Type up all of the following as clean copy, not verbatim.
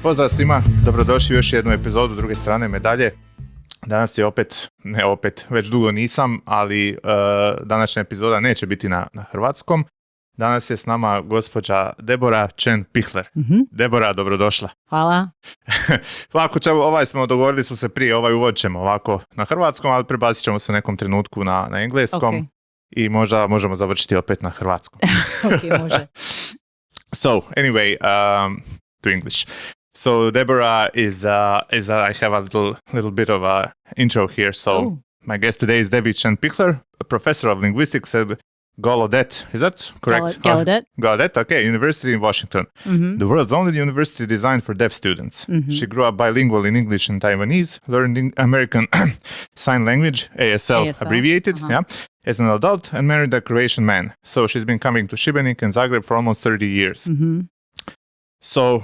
Pozdrav svima, dobrodošli u još jednu epizodu druge strane medalje. Danas je već dugo nisam, ali današnja epizoda neće biti na hrvatskom. Danas je s nama gospođa Deborah Chen Pichler. Deborah, dobrodošla. Hvala. Ovako, dogovorili smo se prije, uvod ćemo ovako na hrvatskom, ali prebacit ćemo se u nekom trenutku na engleskom. Okay. I možda možemo završiti opet na hrvatskom. Ok, može. So, anyway, to English. So Deborah is I have a little bit of a intro here. So my guest today is Deborah Chen Pichler, a professor of linguistics at Gallaudet. Is that correct? Gallaudet. Gallaudet, okay, University in Washington. Mm-hmm. The world's only university designed for deaf students. Mm-hmm. She grew up bilingual in English and Taiwanese, learned American Sign Language, ASL. Abbreviated, as an adult, and married a Croatian man. So she's been coming to Šibenik and Zagreb for almost 30 years. Mm-hmm. So,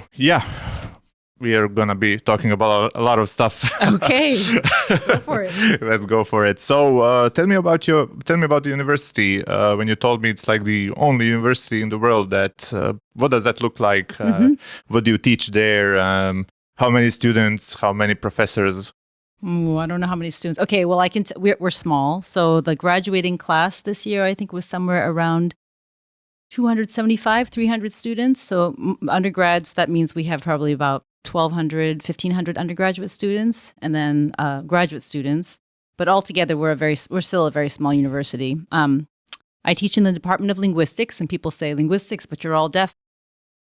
we are going to be talking about a lot of stuff. Okay, go for it. Let's go for it. So, tell me about the university. When you told me it's like the only university in the world that, what does that look like? What do you teach there? How many students? How many professors? I don't know how many students. Okay, well, we're small. So the graduating class this year, I think, was somewhere around 275, 300 students. So undergrads, that means we have probably about 1,200, 1,500 undergraduate students, and then graduate students. But altogether, we're still a very small university. I teach in the Department of Linguistics, and people say linguistics, but you're all deaf.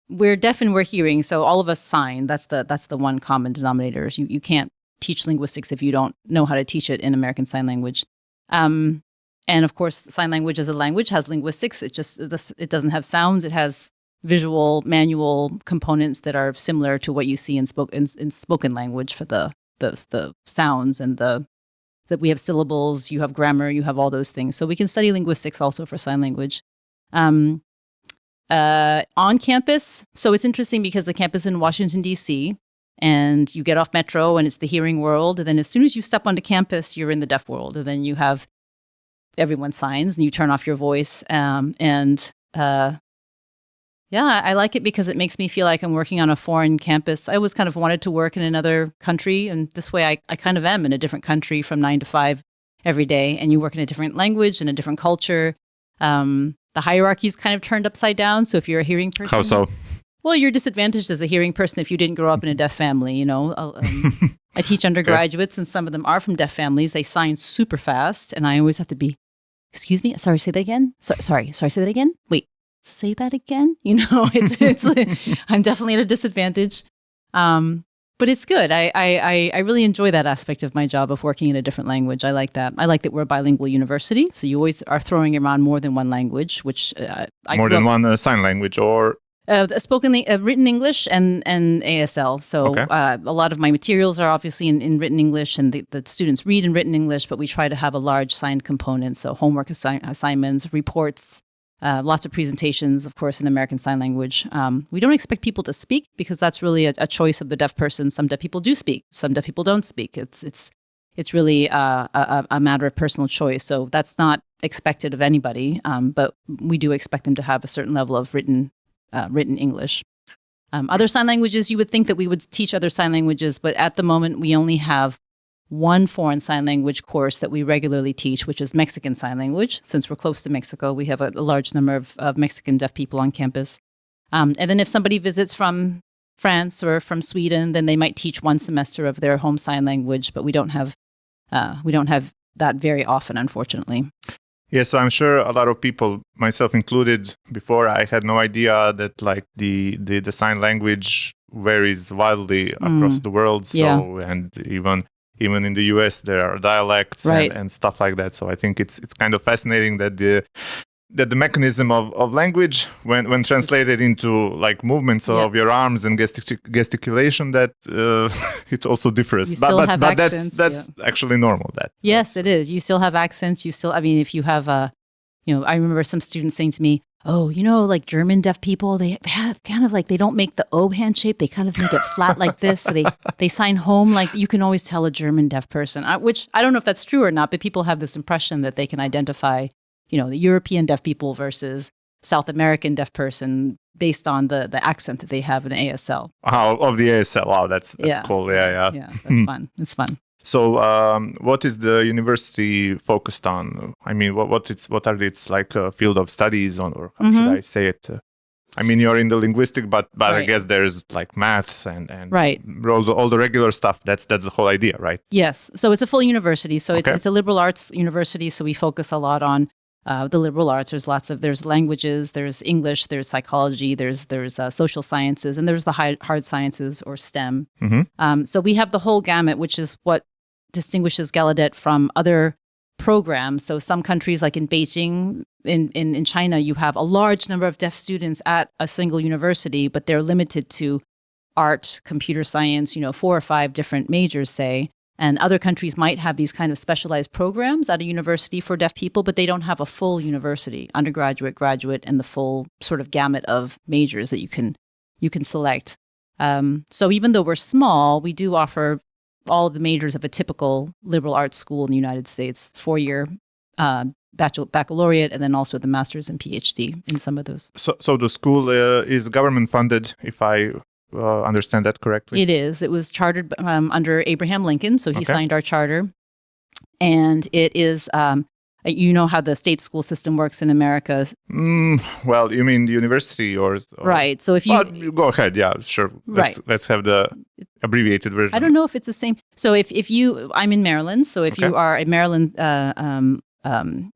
We're deaf and we're hearing, so all of us sign. That's the one common denominator. You can't teach linguistics if you don't know how to teach it in American Sign Language. And of course, sign language as a language has linguistics. It doesn't have sounds. It has visual, manual components that are similar to what you see in spoken language for the sounds and that we have syllables, you have grammar, you have all those things. So we can study linguistics also for sign language. On campus, so it's interesting because the campus in Washington, D.C., and you get off metro and it's the hearing world. And then as soon as you step onto campus, you're in the deaf world. And then you have everyone signs and you turn off your voice. I like it because it makes me feel like I'm working on a foreign campus. I always kind of wanted to work in another country. And this way I kind of am in a different country from 9 to 5 every day. And you work in a different language and a different culture. The hierarchy is kind of turned upside down. So if you're a hearing person... How so? Well, you're disadvantaged as a hearing person if you didn't grow up in a deaf family, you know. I teach undergraduates, and some of them are from deaf families. They sign super fast, and I always have to be, excuse me, sorry, say that again? Sorry, say that again? Wait, say that again? You know, it's I'm definitely at a disadvantage. But it's good. I really enjoy that aspect of my job of working in a different language. I like that. I like that we're a bilingual university, so you always are throwing around more than one language, which more than one sign language or... written English and ASL. So okay. A lot of my materials are obviously in written English, and the students read in written English, but we try to have a large signed component. So homework assignments, reports, lots of presentations, of course, in American Sign Language. We don't expect people to speak because that's really a choice of the deaf person. Some deaf people do speak. Some deaf people don't speak. It's really a matter of personal choice. So that's not expected of anybody, but we do expect them to have a certain level of written English. Other sign languages, you would think that we would teach other sign languages, but at the moment we only have one foreign sign language course that we regularly teach, which is Mexican Sign Language. Since we're close to Mexico, we have a large number of Mexican deaf people on campus. And then if somebody visits from France or from Sweden, then they might teach one semester of their home sign language, but we don't have that very often, unfortunately. Yeah, so I'm sure a lot of people, myself included, before I had no idea that like the sign language varies wildly across the world. So and even in the US there are dialects and stuff like that. So I think it's kind of fascinating that the mechanism of language when translated into like movements of your arms and gesticulation that it also differs. But accents, that's actually normal. Yes, it is. You still have accents. If you have I remember some students saying to me, oh, like German deaf people, they have kind of like, they don't make the O hand shape. They kind of make it flat like this. So they sign home. Like you can always tell a German deaf person, which I don't know if that's true or not, but people have this impression that they can identify, the European deaf people versus South American deaf person based on the accent that they have in ASL. Of the ASL. Wow, that's cool. Yeah. Yeah, that's fun. It's fun. So, what is the university focused on? I mean, what are its like field of studies on, or how should I say it? I mean, you're in the linguistic, but I guess there's like maths and all the regular stuff. That's the whole idea, right? Yes. So it's a full university. So it's a liberal arts university. So we focus a lot on the liberal arts. There's languages, there's English, there's psychology, there's social sciences, and there's the hard sciences or STEM. So we have the whole gamut, which is what distinguishes Gallaudet from other programs. So some countries, like in Beijing, in China, you have a large number of deaf students at a single university, but they're limited to art, computer science, 4 or 5 different majors, say. And other countries might have these kind of specialized programs at a university for deaf people, but they don't have a full university, undergraduate, graduate, and the full sort of gamut of majors that you can select. So even though we're small, we do offer all the majors of a typical liberal arts school in the United States, 4-year baccalaureate, and then also the master's and PhD in some of those. So the school is government funded, if I understand that correctly? It is. It was chartered under Abraham Lincoln, so he signed our charter. And it is, you know how the state school system works in America. Well, you mean the university or right. So if you go ahead, yeah, sure. Let's have the abbreviated version. I don't know if it's the same. So if you, I'm in Maryland. So if you are a Maryland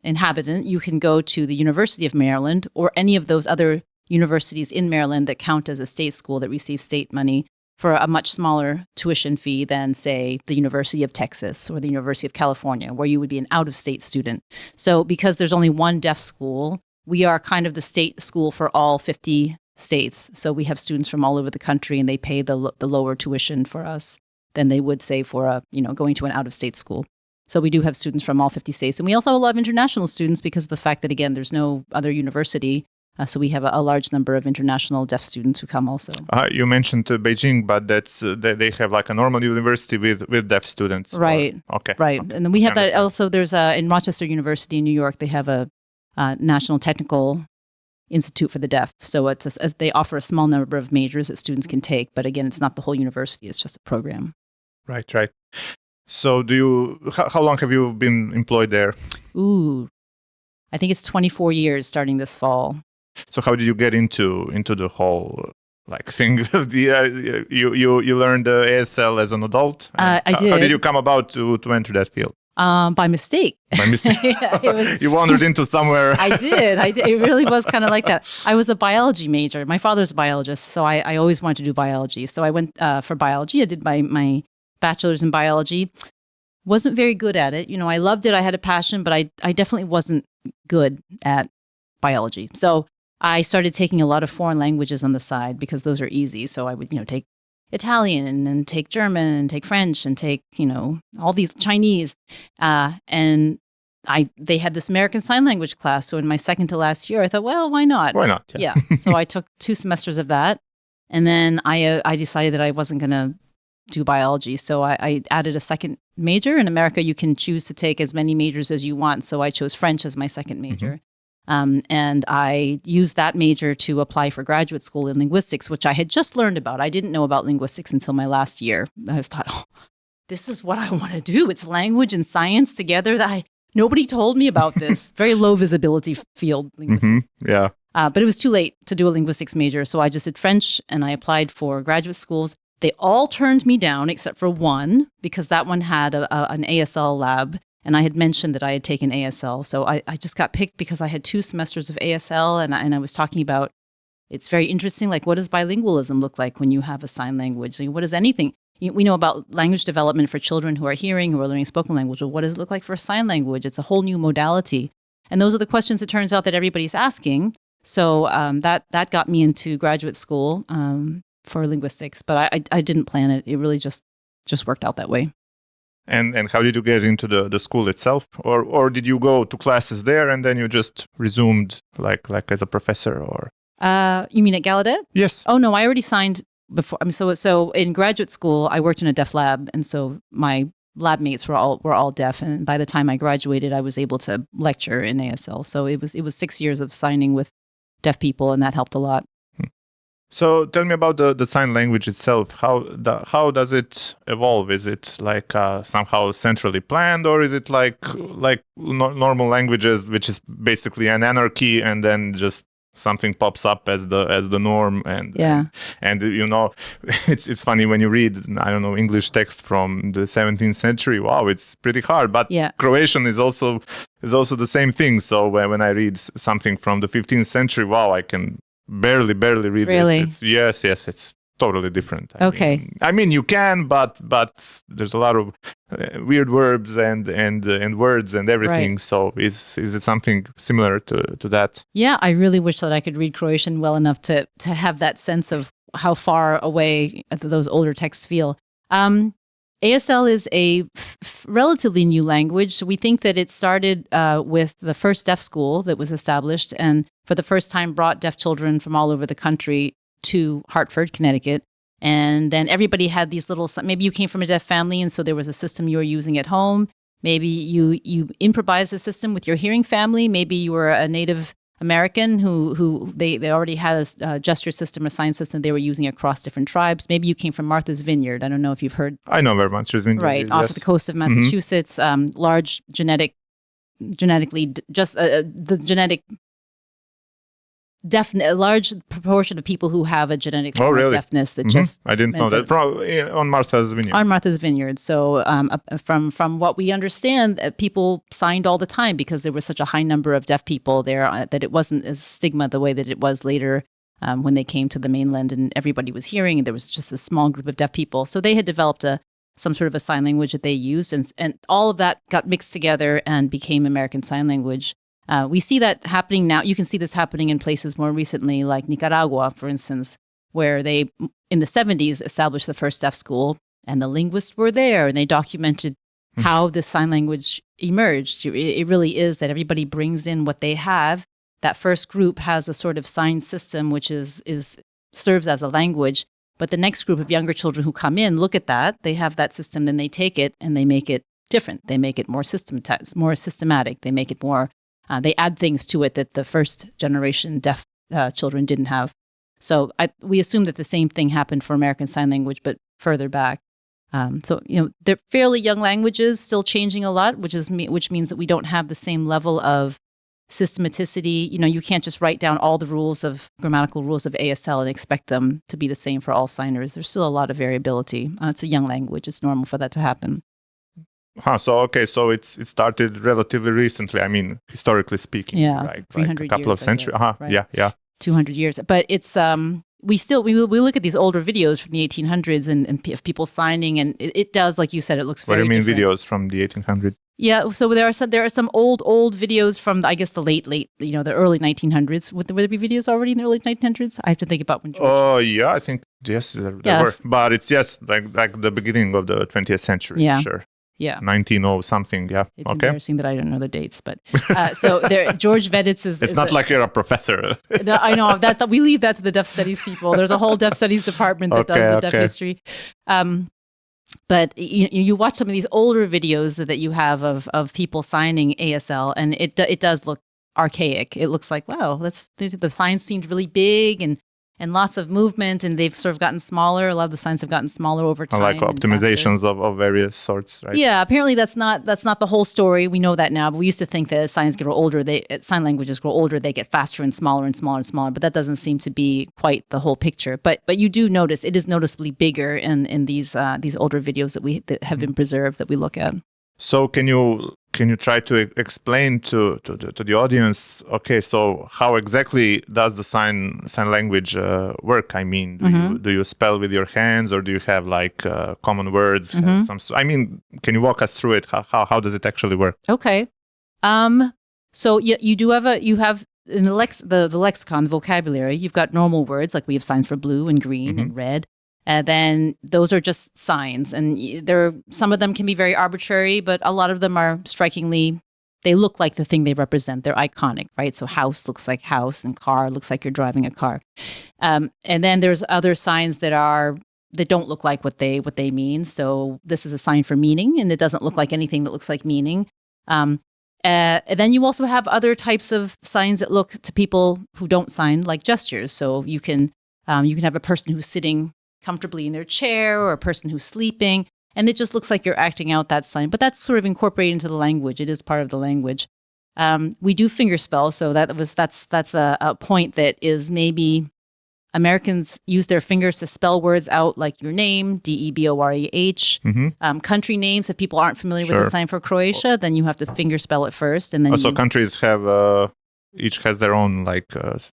inhabitant, you can go to the University of Maryland or any of those other universities in Maryland that count as a state school that receive state money for a much smaller tuition fee than, say, the University of Texas or the University of California, where you would be an out-of-state student. So because there's only one deaf school, we are kind of the state school for all 50 states. So we have students from all over the country, and they pay the lower tuition for us than they would, say, for going to an out-of-state school. So we do have students from all 50 states. And we also have a lot of international students because of the fact that, again, there's no other university. So we have a large number of international deaf students who come also. You mentioned Beijing, but that's they have like a normal university with deaf students. Right. Okay. Right. And then we have that also. There's in Rochester University in New York, they have a National Technical Institute for the Deaf. So they offer a small number of majors that students can take. But again, it's not the whole university. It's just a program. Right. So how long have you been employed there? I think it's 24 years starting this fall. So how did you get into the whole like thing? You learned ASL as an adult? I did. How did you come about to enter that field? By mistake. By mistake? You wandered into somewhere. I did. It really was kind of like that. I was a biology major. My father's a biologist, so I always wanted to do biology. So I went for biology. I did my bachelor's in biology. Wasn't very good at it. I loved it. I had a passion, but I definitely wasn't good at biology. So I started taking a lot of foreign languages on the side because those are easy. So I would, take Italian and take German and take French and take, all these Chinese. And they had this American Sign Language class. So in my second to last year, I thought, well, why not? Why not? Yeah. So I took 2 semesters of that. And then I decided that I wasn't going to do biology. So I added a second major. In America, you can choose to take as many majors as you want. So I chose French as my second major. And I used that major to apply for graduate school in linguistics, which I had just learned about. I didn't know about linguistics until my last year. I was thought, this is what I want to do. It's language and science together. Nobody told me about this. Very low visibility field. Yeah. But it was too late to do a linguistics major. So I just did French and I applied for graduate schools. They all turned me down except for one, because that one had an ASL lab. And I had mentioned that I had taken ASL. So I just got picked because I had 2 semesters of ASL. And I was talking about, it's very interesting, like what does bilingualism look like when you have a sign language? What does anything, we know about language development for children who are hearing, who are learning spoken language. Well, what does it look like for a sign language? It's a whole new modality. And those are the questions it turns out that everybody's asking. So that got me into graduate school for linguistics. But I didn't plan it. It really just worked out that way. And how did you get into the school itself, or did you go to classes there and then you just resumed like as a professor, or? You mean at Gallaudet? Yes. Oh no, I already signed before. So in graduate school, I worked in a deaf lab, and so my lab mates were all deaf. And by the time I graduated, I was able to lecture in ASL. So it was 6 years of signing with deaf people, and that helped a lot. So tell me about the sign language itself. How does it evolve? Is it like somehow centrally planned, or is it like normal languages, which is basically an anarchy, and then just something pops up as the norm? And you know, it's funny when you read, I don't know, English text from the 17th century. Wow, it's pretty hard. But Croatian is also the same thing. So when I read something from the 15th century, wow, I can barely read this. It's totally different. I mean you can, but there's a lot of weird verbs and words and everything. Right. So is it something similar to that? Yeah, I really wish that I could read Croatian well enough to have that sense of how far away those older texts feel. ASL is a relatively new language. We think that it started with the first deaf school that was established, and for the first time brought deaf children from all over the country to Hartford, Connecticut. And then everybody had these little, maybe you came from a deaf family and so there was a system you were using at home. Maybe you improvised a system with your hearing family. Maybe you were a Native American who they already had a gesture system, a sign system they were using across different tribes. Maybe you came from Martha's Vineyard. I don't know if you've heard. I know where Martha's Vineyard is. Right, off of the coast of Massachusetts. Large the a large proportion of people who have a genetic form of deafness that just... I didn't know that. On Martha's Vineyard. On Martha's Vineyard. So from what we understand, people signed all the time because there was such a high number of deaf people there that it wasn't as stigma the way that it was later when they came to the mainland and everybody was hearing and there was just a small group of deaf people. So they had developed some sort of a sign language that they used and all of that got mixed together and became American Sign Language. We see that happening now. You can see this happening in places more recently, like Nicaragua, for instance, where they, in the 70s, established the first deaf school, and the linguists were there, and they documented how this sign language emerged. It really is that everybody brings in what they have. That first group has a sort of sign system, which serves as a language. But the next group of younger children who come in look at that. They have that system, then they take it and they make it different. They make it more systematic. They make it more. They add things to it that the first generation deaf children didn't have. So we assume that the same thing happened for American Sign Language, but further back. So they're fairly young languages, still changing a lot, which means that we don't have the same level of systematicity. You can't just write down all the grammatical rules of ASL and expect them to be the same for all signers. There's still a lot of variability. It's a young language. It's normal for that to happen. So it started relatively recently. I mean, historically speaking, right? 300 like a couple years, of centuries. Right? Yeah. 200 years. But it's we look at these older videos from the 1800s and of people signing, and it does, like you said, it looks very different. What do you mean videos from the 1800s? Yeah, so there are some old videos from, I guess, the late the early 1900s. Would there be videos already in the early 1900s? I have to think about when George. Oh yeah, I think yes, there were. But it's like the beginning of the 20th century. Yeah. Sure. Yeah. 1900 something, yeah. It's embarrassing that I don't know the dates, but so there, George Veditz is... It's not like you're a professor. No, I know, that we leave that to the deaf studies people. There's a whole deaf studies department that does the deaf history. But you watch some of these older videos that you have of people signing ASL, and it does look archaic. It looks like, wow, the signs seemed really big and lots of movement, and they've sort of gotten smaller. A lot of the signs have gotten smaller over time. Like optimizations of various sorts, right? Yeah, apparently that's not the whole story. We know that now, but we used to think that as signs grow older, sign languages grow older, they get faster and smaller and smaller and smaller, but that doesn't seem to be quite the whole picture. But you do notice it is noticeably bigger in these older videos that have been preserved that we look at. So can you try to explain to the audience? Okay, so how exactly does the sign language work? I mean, do you spell with your hands, or do you have like common words? I mean, can you walk us through it? How does it actually work? Okay, so you have in the lexicon, the vocabulary, you've got normal words like we have signs for blue and green and red. And then those are just signs, and some of them can be very arbitrary, but a lot of them are they look like the thing they represent. They're iconic, right? So house looks like house, and car looks like you're driving a car. And then there's other signs that don't look like what they mean. So this is a sign for meaning, and it doesn't look like anything that looks like meaning. And then you also have other types of signs that look to people who don't sign like gestures. So you can You can have a person who's sitting comfortably in their chair or a person who's sleeping, and it just looks like you're acting out that sign. But that's sort of incorporated into the language. It is part of the language. We do fingerspell, so that's a point that is maybe Americans use their fingers to spell words out, like your name, Deborah. Country names, if people aren't familiar with the sign for Croatia, then you have to fingerspell it first, and then also countries have each has their own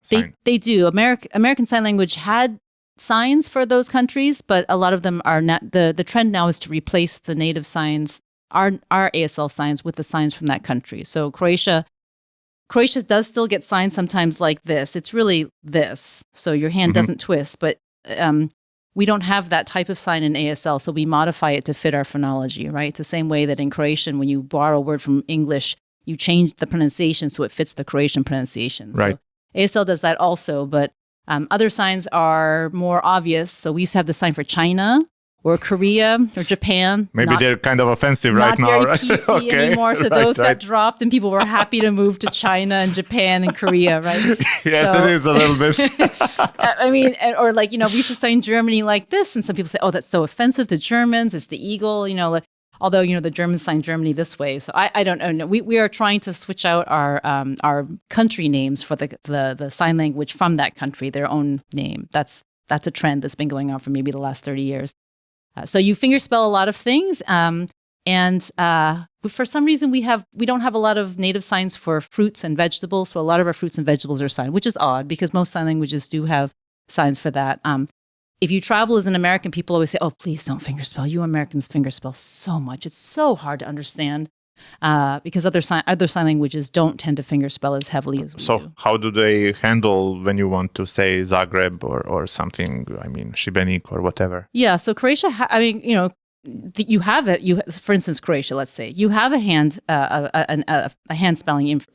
sign. They do. American Sign Language had signs for those countries, but a lot of them are not. The trend now is to replace the native signs, our ASL signs, with the signs from that country. So Croatia does still get signs sometimes like this. It's really this, so your hand doesn't twist, but we don't have that type of sign in ASL, so we modify it to fit our phonology, right? It's the same way that in Croatian, when you borrow a word from English, you change the pronunciation so it fits the Croatian pronunciation. Right. So ASL does that also, but other signs are more obvious. So we used to have the sign for China or Korea or Japan. Maybe they're kind of offensive right now, not right? very PC anymore. So those got dropped, and people were happy to move to China and Japan and Korea, right? Yes, it is a little bit. I mean, or we used to sign Germany like this, and some people say, "Oh, that's so offensive to Germans. It's the eagle," Although the Germans sign Germany this way, so I don't know. We are trying to switch out our country names for the sign language from that country, their own name. That's a trend that's been going on for maybe the last 30 years. So you fingerspell a lot of things, and for some reason we don't have a lot of native signs for fruits and vegetables. So a lot of our fruits and vegetables are signed, which is odd because most sign languages do have signs for that. If you travel as an American, people always say, "Oh, please don't fingerspell. You Americans fingerspell so much. It's so hard to understand," because other sign languages don't tend to fingerspell as heavily as we do. So how do they handle when you want to say Zagreb or something? I mean, Šibenik or whatever. Yeah. So Croatia, you have it. For instance, Croatia. Let's say you have a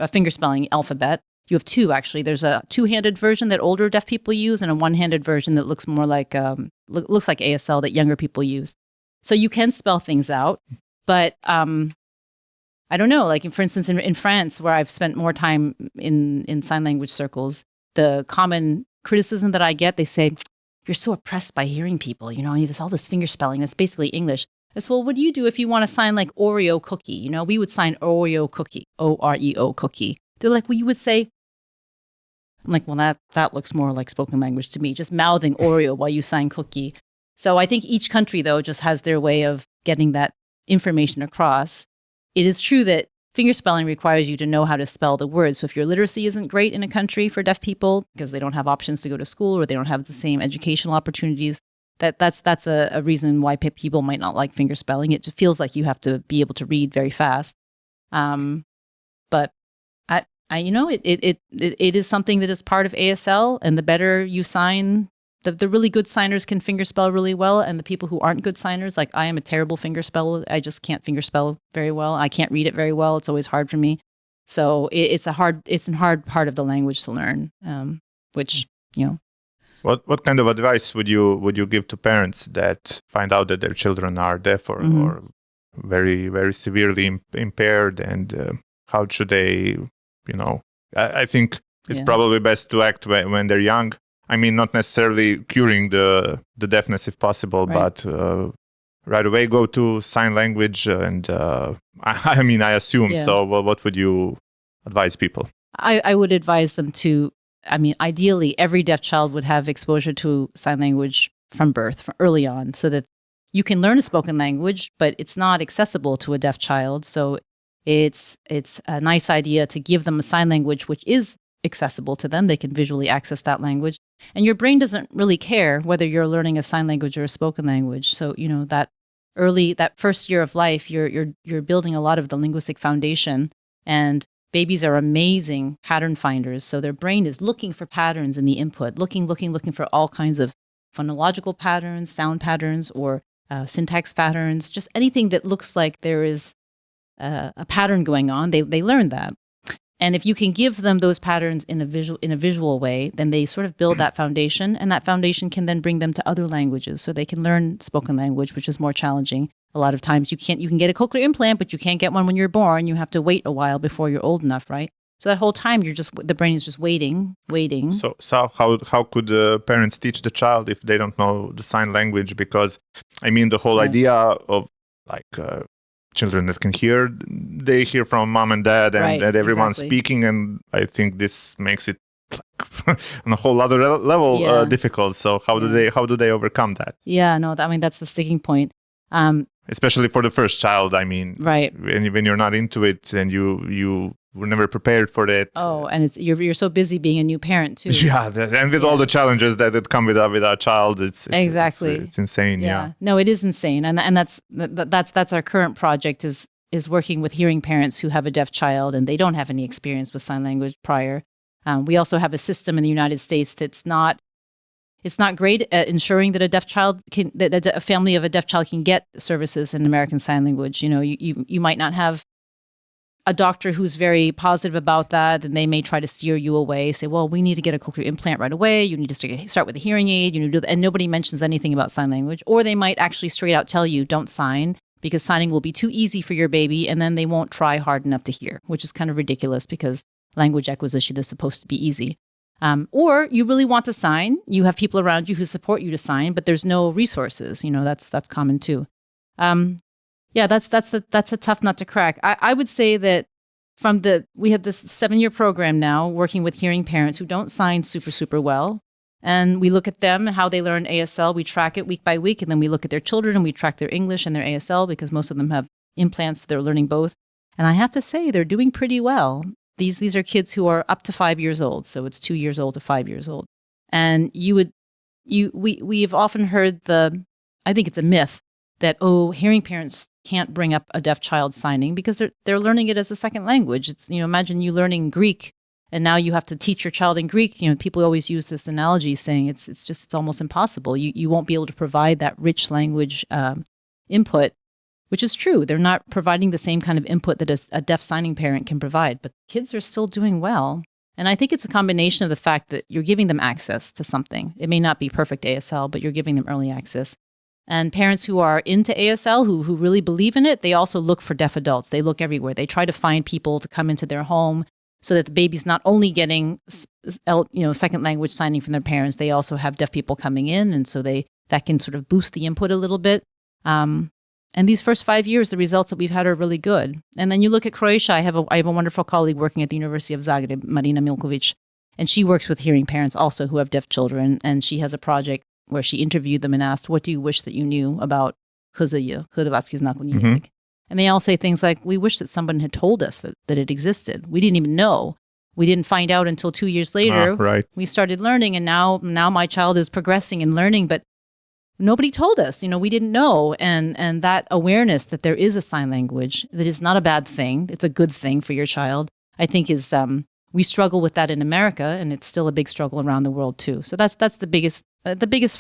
finger spelling alphabet. You have two, actually. There's a two-handed version that older deaf people use and a one-handed version that looks more like looks like ASL that younger people use. So you can spell things out, but I don't know. Like, for instance, in France, where I've spent more time in sign language circles, the common criticism that I get, they say, "You're so oppressed by hearing people. There's all this finger spelling. That's basically English." I said, "Well, what do you do if you want to sign like Oreo cookie? We would sign Oreo cookie, Oreo cookie." They're like, "Well, you would say." I'm like, "Well, that looks more like spoken language to me, just mouthing Oreo while you sign cookie." So I think each country, though, just has their way of getting that information across. It is true that fingerspelling requires you to know how to spell the words. So if your literacy isn't great in a country for deaf people because they don't have options to go to school or they don't have the same educational opportunities, that's a reason why people might not like fingerspelling. It just feels like you have to be able to read very fast. But it is something that is part of ASL, and the better you sign, the really good signers can fingerspell really well, and the people who aren't good signers, like I am a terrible fingerspeller. I just can't fingerspell very well. I can't read it very well. It's always hard for me. So it's a hard part of the language to learn, which. What kind of advice would you give to parents that find out that their children are deaf or very, very severely impaired, and how should they? I think it's probably best to act when they're young. I mean, not necessarily curing the deafness if possible, but right away go to sign language. And I assume so. Well, what would you advise people? I would advise them to. Ideally, every deaf child would have exposure to sign language from birth, from early on, so that you can learn a spoken language, but it's not accessible to a deaf child. So it's a nice idea to give them a sign language which is accessible to them. They can visually access that language. And your brain doesn't really care whether you're learning a sign language or a spoken language. So, that first year of life, you're building a lot of the linguistic foundation, and babies are amazing pattern finders. So their brain is looking for patterns in the input, looking for all kinds of phonological patterns, sound patterns, or syntax patterns, just anything that looks like there is a pattern going on. They learn that. And if you can give them those patterns in a visual way, then they sort of build that foundation, and that foundation can then bring them to other languages. So they can learn spoken language, which is more challenging. A lot of times you can get a cochlear implant, but you can't get one when you're born. You have to wait a while before you're old enough, right? So that whole time, the brain is just waiting. So how could parents teach the child if they don't know the sign language? Because I mean, the whole idea of like children that can hear, they hear from mom and dad, and everyone's speaking, and I think this makes it on a whole other level difficult. So how do they overcome that? Yeah, no, that's the sticking point. Especially for the first child, I mean, when you're not into it and you were never prepared for that. Oh, and you're so busy being a new parent too. Yeah, and with all the challenges that come with our child, it's insane. Yeah, no, it is insane, and that's our current project is working with hearing parents who have a deaf child and they don't have any experience with sign language prior. We also have a system in the United States that's not great at ensuring that that a family of a deaf child can get services in American Sign Language. You know, you might not have a doctor who's very positive about that, and they may try to steer you away, say, well, we need to get a cochlear implant right away. You need to start with a hearing aid. You need to do that. And nobody mentions anything about sign language. Or they might actually straight out tell you, don't sign, because signing will be too easy for your baby, and then they won't try hard enough to hear, which is kind of ridiculous because language acquisition is supposed to be easy. Or you really want to sign, you have people around you who support you to sign, but there's no resources. You know, that's common too. That's a tough nut to crack. I would say that we have this 7-year program now working with hearing parents who don't sign super, super well. And we look at them, how they learn ASL. We track it week by week, and then we look at their children and we track their English and their ASL because most of them have implants. So they're learning both. And I have to say, they're doing pretty well. These are kids who are up to 5 years old. So it's 2 years old to 5 years old. And we've often heard I think it's a myth that, hearing parents can't bring up a deaf child signing because they're learning it as a second language. It's, imagine you learning Greek and now you have to teach your child in Greek. People always use this analogy saying it's almost impossible. You won't be able to provide that rich language input, which is true. They're not providing the same kind of input that a deaf signing parent can provide, but kids are still doing well. And I think it's a combination of the fact that you're giving them access to something. It may not be perfect ASL, but you're giving them early access. And parents who are into ASL, who really believe in it, they also look for deaf adults. They look everywhere. They try to find people to come into their home so that the baby's not only getting, second language signing from their parents, they also have deaf people coming in. And so that can sort of boost the input a little bit. And these first 5 years, the results that we've had are really good. And then you look at Croatia. I have a wonderful colleague working at the University of Zagreb, Marina Milkovic, and she works with hearing parents also who have deaf children. And she has a project where she interviewed them and asked, what do you wish that you knew about Hrvatski Znakovni Jezik? And they all say things like, we wish that someone had told us that it existed. We didn't even know. We didn't find out until 2 years later. We started learning, and now my child is progressing and learning, but nobody told us, we didn't know. And that awareness that there is a sign language, that is not a bad thing. It's a good thing for your child, I think is, we struggle with that in America, and it's still a big struggle around the world too. So that's the biggest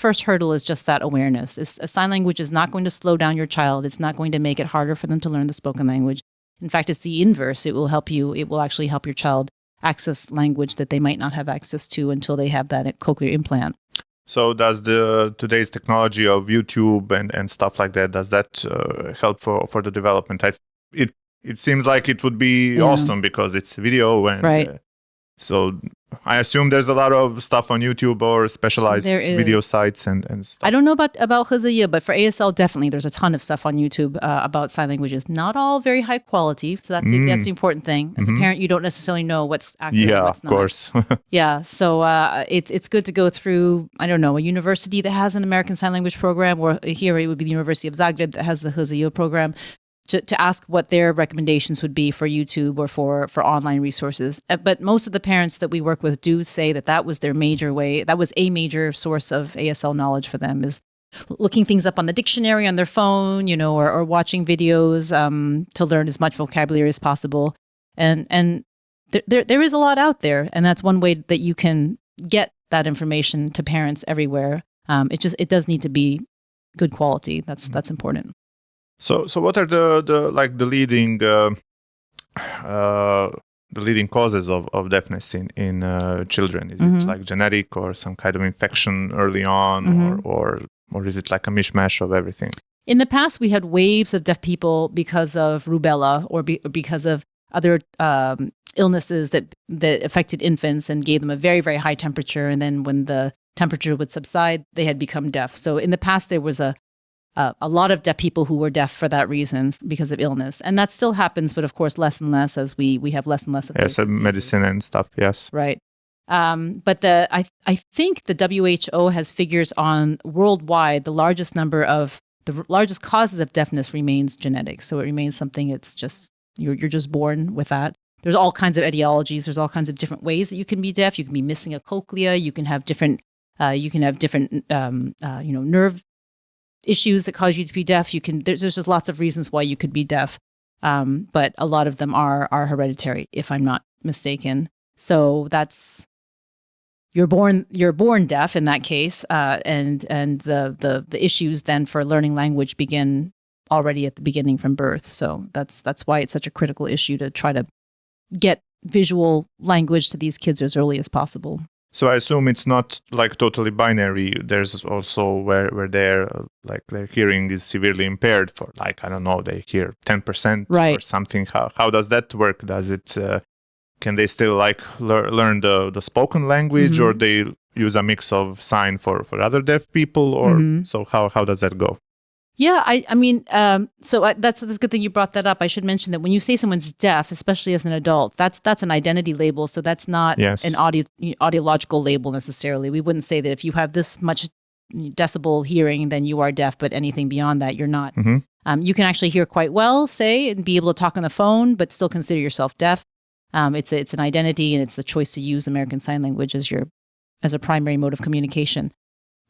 first hurdle is just that awareness. A sign language is not going to slow down your child. It's not going to make it harder for them to learn the spoken language. In fact, it's the inverse. It will actually help your child access language that they might not have access to until they have that cochlear implant. So does today's technology of YouTube and stuff like that, does that help for the development? It seems like it would be awesome because it's video. And so I assume there's a lot of stuff on YouTube or specialized video sites and stuff. I don't know about Hrvatski, but for ASL, definitely there's a ton of stuff on YouTube about sign languages. Not all very high quality. So that's the important thing. As a parent, you don't necessarily know what's accurate and what's not. Yeah, of course. So it's good to go through, I don't know, a university that has an American Sign Language program, or here it would be the University of Zagreb that has the Hrvatski program. To ask what their recommendations would be for YouTube or for online resources. But most of the parents that we work with do say that was their major way, that was a major source of ASL knowledge for them, is looking things up on the dictionary on their phone, or watching videos to learn as much vocabulary as possible. And there is a lot out there, and that's one way that you can get that information to parents everywhere. It does need to be good quality. That's important. So what are the leading causes of deafness in children? Is it like genetic or some kind of infection early on, or is it like a mishmash of everything? In the past, we had waves of deaf people because of rubella or because of other illnesses that affected infants and gave them a very, very high temperature. And then when the temperature would subside, they had become deaf. So in the past, there was a lot of deaf people who were deaf for that reason because of illness. And that still happens, but of course, less and less as we have less and less of those diseases. Medicine and stuff, yes. Right. But I think the WHO has figures on worldwide, the largest causes of deafness remains genetic. So it remains something, it's just, you're just born with that. There's all kinds of etiologies. There's all kinds of different ways that you can be deaf. You can be missing a cochlea. You can have different nerve issues that cause you to be deaf. There's just lots of reasons why you could be deaf. But a lot of them are hereditary, if I'm not mistaken. So you're born deaf in that case, and the issues then for learning language begin already at the beginning from birth. So that's why it's such a critical issue to try to get visual language to these kids as early as possible. So I assume it's not like totally binary. There's also where their hearing is severely impaired for I don't know, they hear 10% right. or something. How does that work? Does it can they still learn the spoken language, or they use a mix of sign for other deaf people, or so how does that go? Yeah, I mean, that's a good thing you brought that up. I should mention that when you say someone's deaf, especially as an adult, that's an identity label. So that's not an audiological label necessarily. We wouldn't say that if you have this much decibel hearing, then you are deaf, but anything beyond that, you're not. You can actually hear quite well, say, and be able to talk on the phone, but still consider yourself deaf. It's an identity, and it's the choice to use American Sign Language as a primary mode of communication.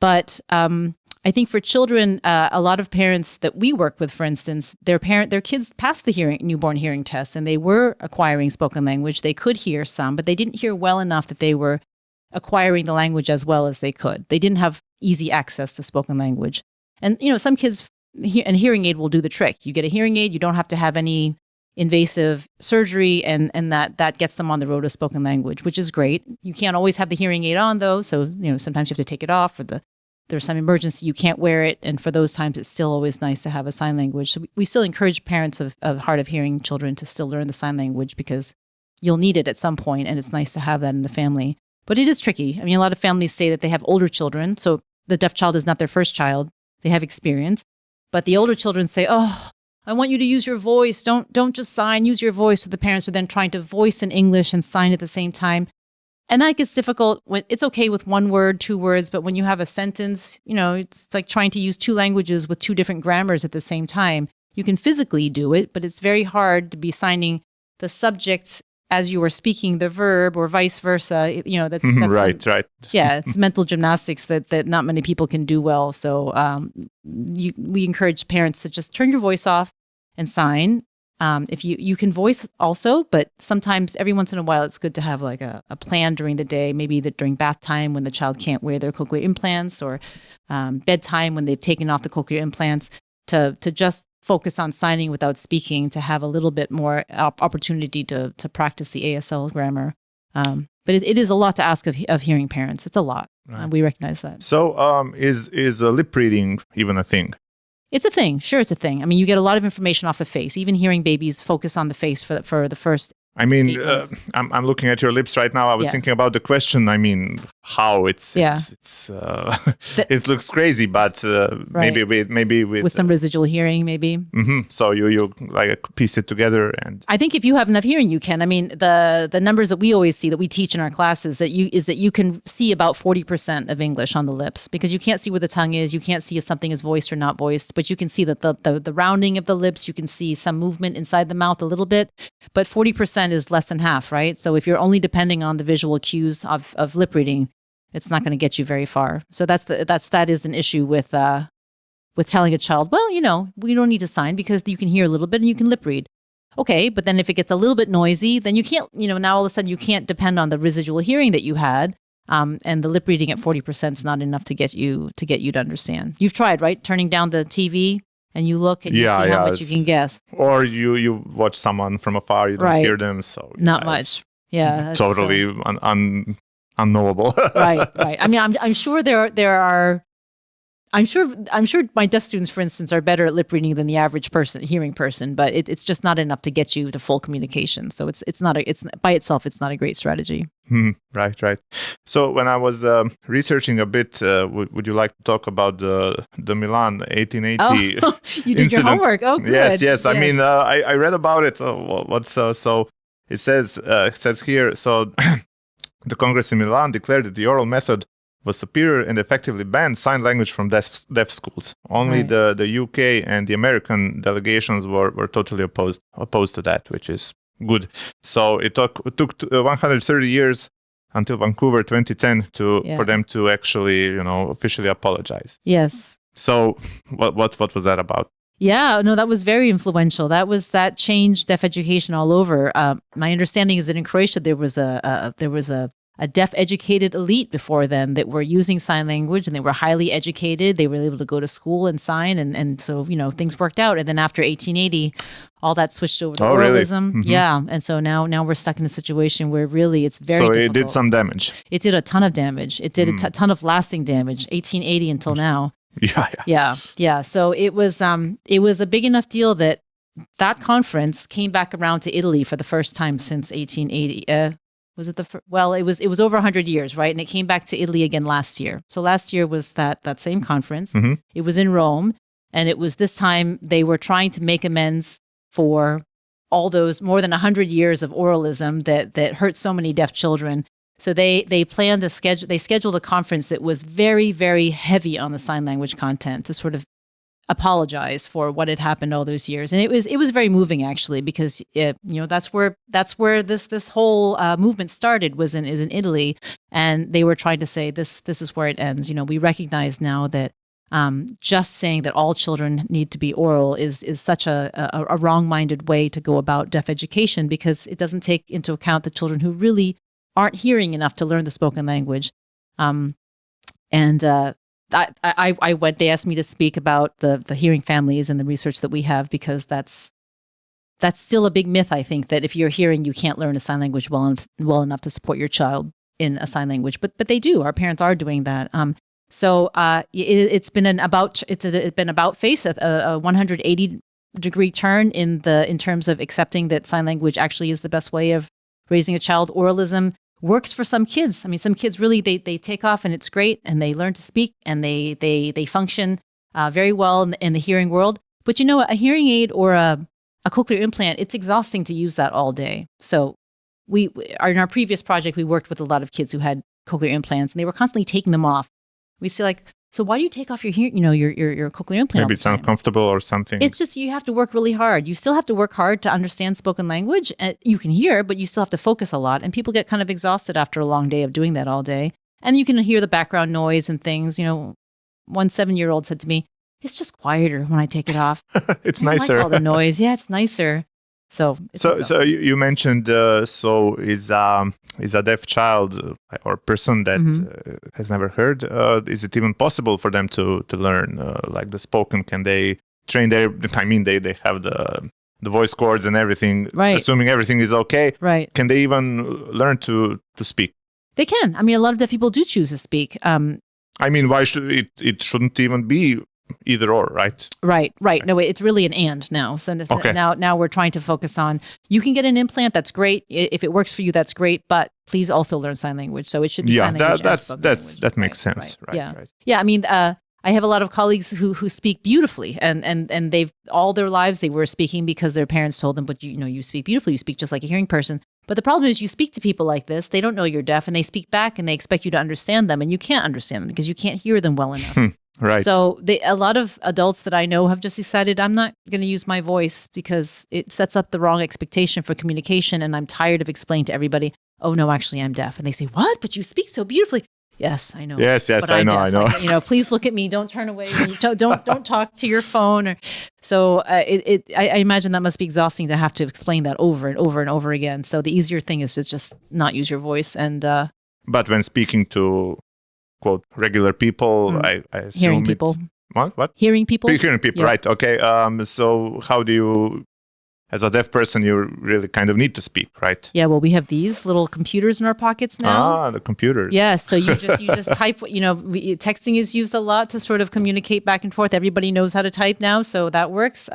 But I think for children, a lot of parents that we work with, for instance, their kids passed the newborn hearing test, and they were acquiring spoken language. They could hear some, but they didn't hear well enough that they were acquiring the language as well as they could. They didn't have easy access to spoken language. And some kids, a hearing aid will do the trick. You get a hearing aid, you don't have to have any invasive surgery, and that gets them on the road to spoken language, which is great. You can't always have the hearing aid on though, so sometimes you have to take it off, or there's some emergency you can't wear it, and for those times it's still always nice to have a sign language. So we still encourage parents of hard of hearing children to still learn the sign language, because you'll need it at some point, and it's nice to have that in the family. But it is tricky. I mean, a lot of families say that they have older children, so the deaf child is not their first child. They have experience, but the older children say, "Oh, I want you to use your voice. Don't just sign, use your voice." So the parents are then trying to voice in English and sign at the same time. And that gets difficult when it's okay with one word, 2 words, but when you have a sentence, it's like trying to use 2 languages with 2 different grammars at the same time. You can physically do it, but it's very hard to be signing the subject as you are speaking the verb, or vice versa. That's right. Yeah, it's mental gymnastics that not many people can do well. So we encourage parents to just turn your voice off and sign. If you can voice also, but sometimes every once in a while it's good to have like a plan during the day, maybe that during bath time when the child can't wear their cochlear implants, or bedtime when they've taken off the cochlear implants, to just focus on signing without speaking, to have a little bit more opportunity to practice the ASL grammar. But it is a lot to ask of hearing parents. It's a lot. Right. We recognize that. So is lip reading even a thing? It's a thing. Sure, it's a thing. I mean, you get a lot of information off the face. Even hearing babies focus on the face for the first. I mean, I'm looking at your lips right now. I was thinking about the question. I mean, how it looks crazy, but right. maybe with some residual hearing, maybe. So you like piece it together, and I think if you have enough hearing, you can. I mean, the numbers that we always see, that we teach in our classes, that you can see about 40% of English on the lips, because you can't see where the tongue is. You can't see if something is voiced or not voiced, but you can see that the rounding of the lips. You can see some movement inside the mouth a little bit, but 40% is less than half, right? So if you're only depending on the visual cues of lip reading, it's not going to get you very far. So that is an issue with telling a child, well, we don't need to sign because you can hear a little bit and you can lip read. Okay, but then if it gets a little bit noisy, then you can't, now all of a sudden you can't depend on the residual hearing that you had, and the lip reading at 40% is not enough to get you to understand. You've tried, right? Turning down the TV. And you look and you see how much you can guess. Or you watch someone from afar, you don't hear them, so not much. Yeah, totally unknowable. Right. I mean, I'm sure there are I'm sure my deaf students, for instance, are better at lip reading than the average hearing person, but it's just not enough to get you to full communication. So it's by itself, it's not a great strategy. Right. So when I was researching a bit, would you like to talk about the Milan 1880 you did incident? Your homework. Oh, good. Yes. I mean, I read about it. So it says here. So the Congress in Milan declared that the oral method was superior and effectively banned sign language from deaf schools. Only the UK and the American delegations were totally opposed to that, which is good. So it took 130 years until Vancouver 2010 for them to actually, officially apologize. Yes. So what was that about? Yeah, no, that was very influential. That changed deaf education all over. My understanding is that in Croatia there was a deaf educated elite before then that were using sign language, and they were highly educated. They were able to go to school and sign, and so things worked out. And then after 1880, all that switched over to oralism. Really? Mm-hmm. Yeah, and so now we're stuck in a situation where really it's very difficult. So it did some damage. It did a ton of damage. It did a ton of lasting damage. 1880 until now. Yeah. So it was a big enough deal that conference came back around to Italy for the first time since 1880. Was it it was over 100 years, right? And it came back to Italy again last year. So last year was that same conference. Mm-hmm. It was in Rome, and it was this time they were trying to make amends for all those more than 100 years of oralism that hurt so many deaf children. So they scheduled a conference that was very, very heavy on the sign language content to sort of apologize for what had happened all those years. And it was very moving, actually, because that's where this whole movement started, is in Italy, and they were trying to say this is where it ends. We recognize now that just saying that all children need to be oral is such a wrong-minded way to go about deaf education, because it doesn't take into account the children who really aren't hearing enough to learn the spoken language. I went. They asked me to speak about the hearing families and the research that we have, because that's still a big myth. I think that if you're hearing, you can't learn a sign language well enough to support your child in a sign language, but they do. Our parents are doing that. It's been an about face, a 180-degree turn in terms of accepting that sign language actually is the best way of raising a child. Oralism works for some kids. I mean, some kids really, they take off and it's great, and they learn to speak, and they function very well in the hearing world. But a hearing aid or a cochlear implant, it's exhausting to use that all day. So in our previous project, we worked with a lot of kids who had cochlear implants, and they were constantly taking them off. We say, so why do you take off your your cochlear implant? Maybe it's uncomfortable or something. It's just, you have to work really hard. You still have to work hard to understand spoken language. And you can hear, but you still have to focus a lot. And people get kind of exhausted after a long day of doing that all day. And you can hear the background noise and things. One 7-year-old said to me, "It's just quieter when I take it off. It's I nicer. Like all the noise. Yeah, it's nicer." So you mentioned is a deaf child or person that has never heard. Is it even possible for them to learn like the spoken? Can they train their? I mean, they have the voice cords and everything. Right. Assuming everything is okay. Right. Can they even learn to speak? They can. I mean, a lot of deaf people do choose to speak. I mean, why should it shouldn't even be either or, right? Right. No, it's really an and now. So okay. now we're trying to focus on, you can get an implant, that's great. If it works for you, that's great, but please also learn sign language. So it should be sign language. That makes sense. Right. Yeah. I mean, I have a lot of colleagues who speak beautifully, and they've all their lives they were speaking because their parents told them, but you speak beautifully, you speak just like a hearing person. But the problem is, you speak to people like this, they don't know you're deaf, and they speak back and they expect you to understand them, and you can't understand them because you can't hear them well enough. Right. So a lot of adults that I know have just decided, I'm not going to use my voice because it sets up the wrong expectation for communication, and I'm tired of explaining to everybody, oh no, actually I'm deaf. And they say, what? But you speak so beautifully. Yes, I know. Yes, I know. Please look at me. Don't turn away. Don't talk to your phone. So I imagine that must be exhausting to have to explain that over and over and over again. So the easier thing is to just not use your voice. And but when speaking to, quote, regular people, I assume hearing people. What? Hearing people. Hearing people, yeah. Right. Okay. So how do you as a deaf person, you really kind of need to speak, right? Yeah, well, we have these little computers in our pockets now. Ah, the computers. Yeah, so you just type. Texting is used a lot to sort of communicate back and forth. Everybody knows how to type now, so that works.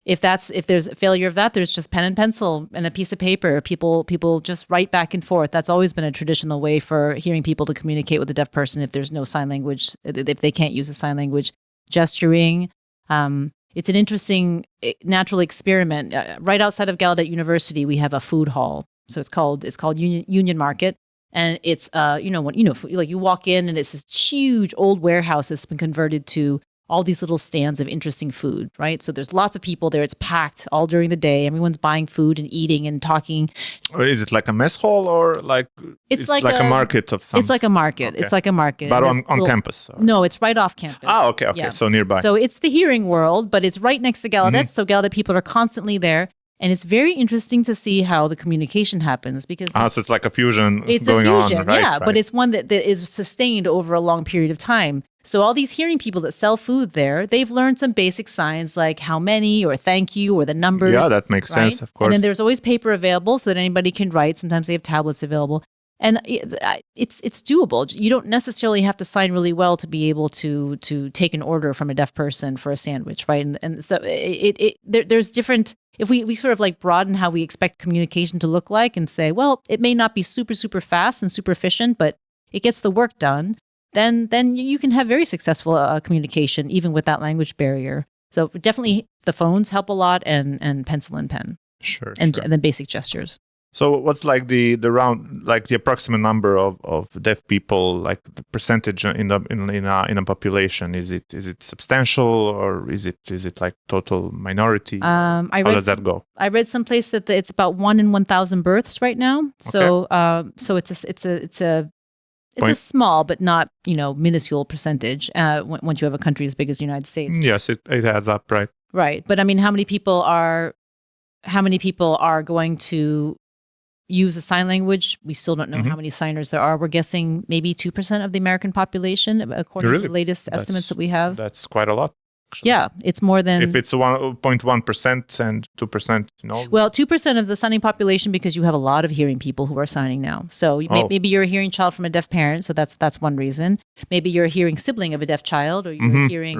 If there's a failure of that, there's just pen and pencil and a piece of paper. People just write back and forth. That's always been a traditional way for hearing people to communicate with a deaf person if there's no sign language, if they can't use a sign language. Gesturing. It's an interesting natural experiment. Right outside of Gallaudet University, we have a food hall. So it's called Union Market, and it's like you walk in and it's this huge old warehouse that's been converted to all these little stands of interesting food, right? So there's lots of people there. It's packed all during the day. Everyone's buying food and eating and talking. Or is it like a mess hall, or like it's like a market of some? It's like a market. Okay. It's like a market. But on campus? Or? No, it's right off campus. Ah, okay. Yeah. So nearby. So it's the hearing world, but it's right next to Gallaudet. So Gallaudet people are constantly there. And it's very interesting to see how the communication happens because so it's like a fusion it's going a fusion, on, right? Yeah, right. But it's one that is sustained over a long period of time. So all these hearing people that sell food there, they've learned some basic signs like how many or thank you or the numbers. Yeah, that makes sense, of course. And then there's always paper available so that anybody can write. Sometimes they have tablets available. And it's doable. You don't necessarily have to sign really well to be able to take an order from a deaf person for a sandwich, right? And so there's different. If we sort of like broaden how we expect communication to look like and say, well, it may not be super, super fast and super efficient, but it gets the work done, then you can have very successful communication even with that language barrier. So definitely the phones help a lot and pencil and pen. Sure. And then basic gestures. So what's like the approximate number of deaf people, like the percentage in a population? Is it substantial, or is it like total minority? How does that go? I read someplace that it's about 1 in 1,000 births right now. So so it's a small but not minuscule percentage once you have a country as big as the United States. Yes, it adds up, right? Right, but I mean, how many people are going to use a sign language? We still don't know how many signers there are. We're guessing maybe 2% of the American population, according to the latest estimates that we have. That's quite a lot. Actually. Yeah, it's more than... If it's 1.1% and 2%, Well, 2% of the signing population, because you have a lot of hearing people who are signing now. So maybe you're a hearing child from a deaf parent, so that's one reason. Maybe you're a hearing sibling of a deaf child, or you're a hearing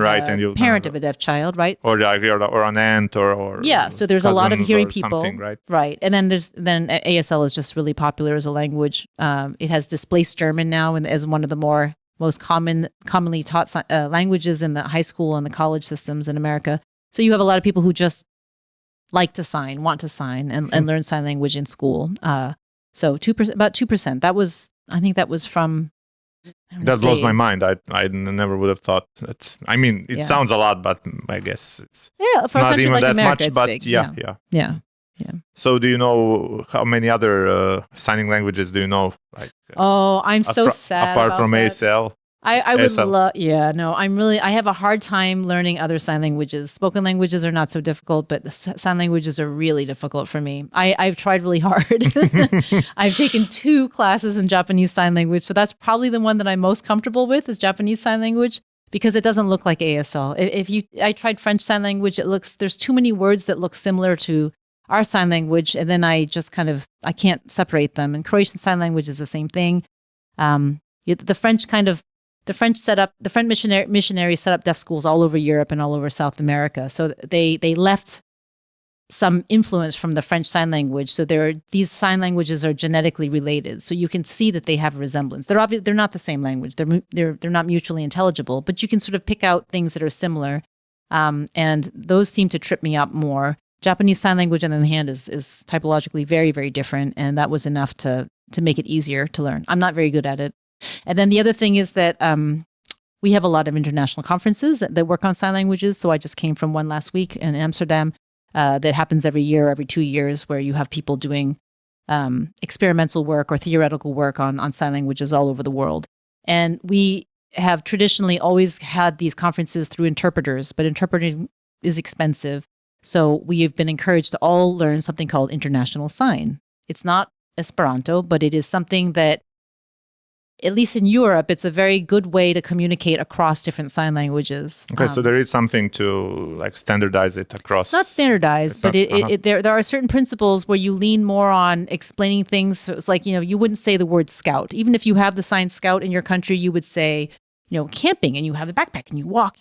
parent of a deaf child, right? Or an aunt, or yeah. So there's a lot of hearing people, right? Right, and then ASL is just really popular as a language. It has displaced German now, and as one of the most commonly taught languages in the high school and the college systems in America. So you have a lot of people who just like to sign, want to sign, and learn sign language in school. So 2%, about 2%. I think that was from. That blows my mind. I never would have thought that. I mean, it sounds a lot, but I guess it's for not a country even like that America, much. it's But big. yeah. So do you know how many other signing languages do you know? Like, I'm so sad. Apart from ASL. I would love, I have a hard time learning other sign languages. Spoken languages are not so difficult, but the sign languages are really difficult for me. I've tried really hard. I've taken 2 classes in Japanese Sign Language, so that's probably the one that I'm most comfortable with is Japanese Sign Language, because it doesn't look like ASL. I tried French Sign Language, there's too many words that look similar to our sign language, and then I just I can't separate them. And Croatian Sign Language is the same thing. The French missionaries set up deaf schools all over Europe and all over South America. So they left some influence from the French Sign Language. So these sign languages are genetically related. So you can see that they have a resemblance. They're not the same language. They're not mutually intelligible, but you can sort of pick out things that are similar. And those seem to trip me up more. Japanese Sign Language, on the other hand, is typologically very, very different, and that was enough to make it easier to learn. I'm not very good at it. And then the other thing is that we have a lot of international conferences that work on sign languages. So I just came from one last week in Amsterdam that happens every year, every 2 years, where you have people doing experimental work or theoretical work on sign languages all over the world. And we have traditionally always had these conferences through interpreters, but interpreting is expensive. So we have been encouraged to all learn something called International Sign. It's not Esperanto, but it is something that at least in Europe, it's a very good way to communicate across different sign languages. Okay, so there is something to like standardize it across. It's not standardized, but there are certain principles where you lean more on explaining things. So it's like, you wouldn't say the word scout. Even if you have the sign scout in your country, you would say, camping, and you have a backpack, and you walk,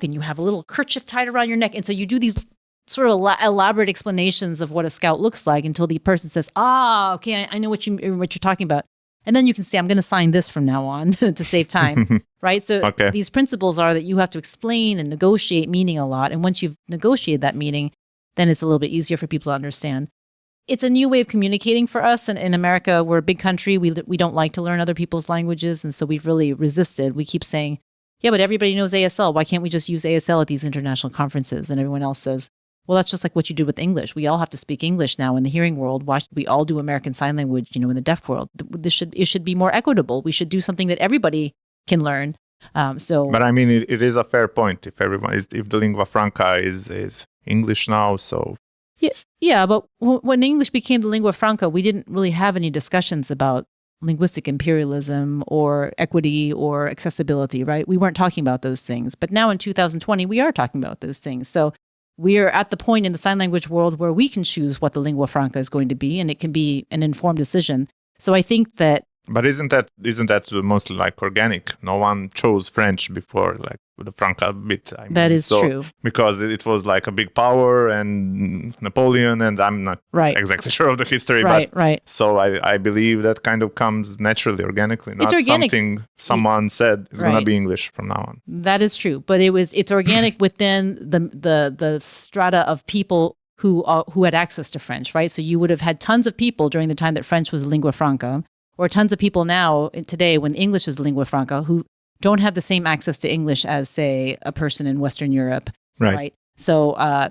and you have a little kerchief tied around your neck. And so you do these sort of elaborate explanations of what a scout looks like until the person says, okay, I know what you're talking about. And then you can say, I'm going to sign this from now on to save time, right? So these principles are that you have to explain and negotiate meaning a lot. And once you've negotiated that meaning, then it's a little bit easier for people to understand. It's a new way of communicating for us. And in America, we're a big country. We don't like to learn other people's languages. And so we've really resisted. We keep saying, yeah, but everybody knows ASL. Why can't we just use ASL at these international conferences? And everyone else says, well, that's just like what you did with English. We all have to speak English now in the hearing world. Why should we all do American Sign Language, in the deaf world? It should be more equitable. We should do something that everybody can learn. But I mean, it is a fair point. If the lingua franca is English now, so yeah. But when English became the lingua franca, we didn't really have any discussions about linguistic imperialism or equity or accessibility, right? We weren't talking about those things. But now in 2020, we are talking about those things. So we are at the point in the sign language world where we can choose what the lingua franca is going to be, and it can be an informed decision. So I think that. But isn't that mostly like organic? No one chose French before, like with the Franca bit. That is true. Because it was like a big power and Napoleon, and I'm not exactly sure of the history. Right. So I believe that kind of comes naturally, organically, not something someone said is going to be English from now on. That is true. But it's organic within the strata of people who had access to French, right? So you would have had tons of people during the time that French was lingua franca, or tons of people now today when English is lingua franca who don't have the same access to English as, say, a person in Western Europe, right? So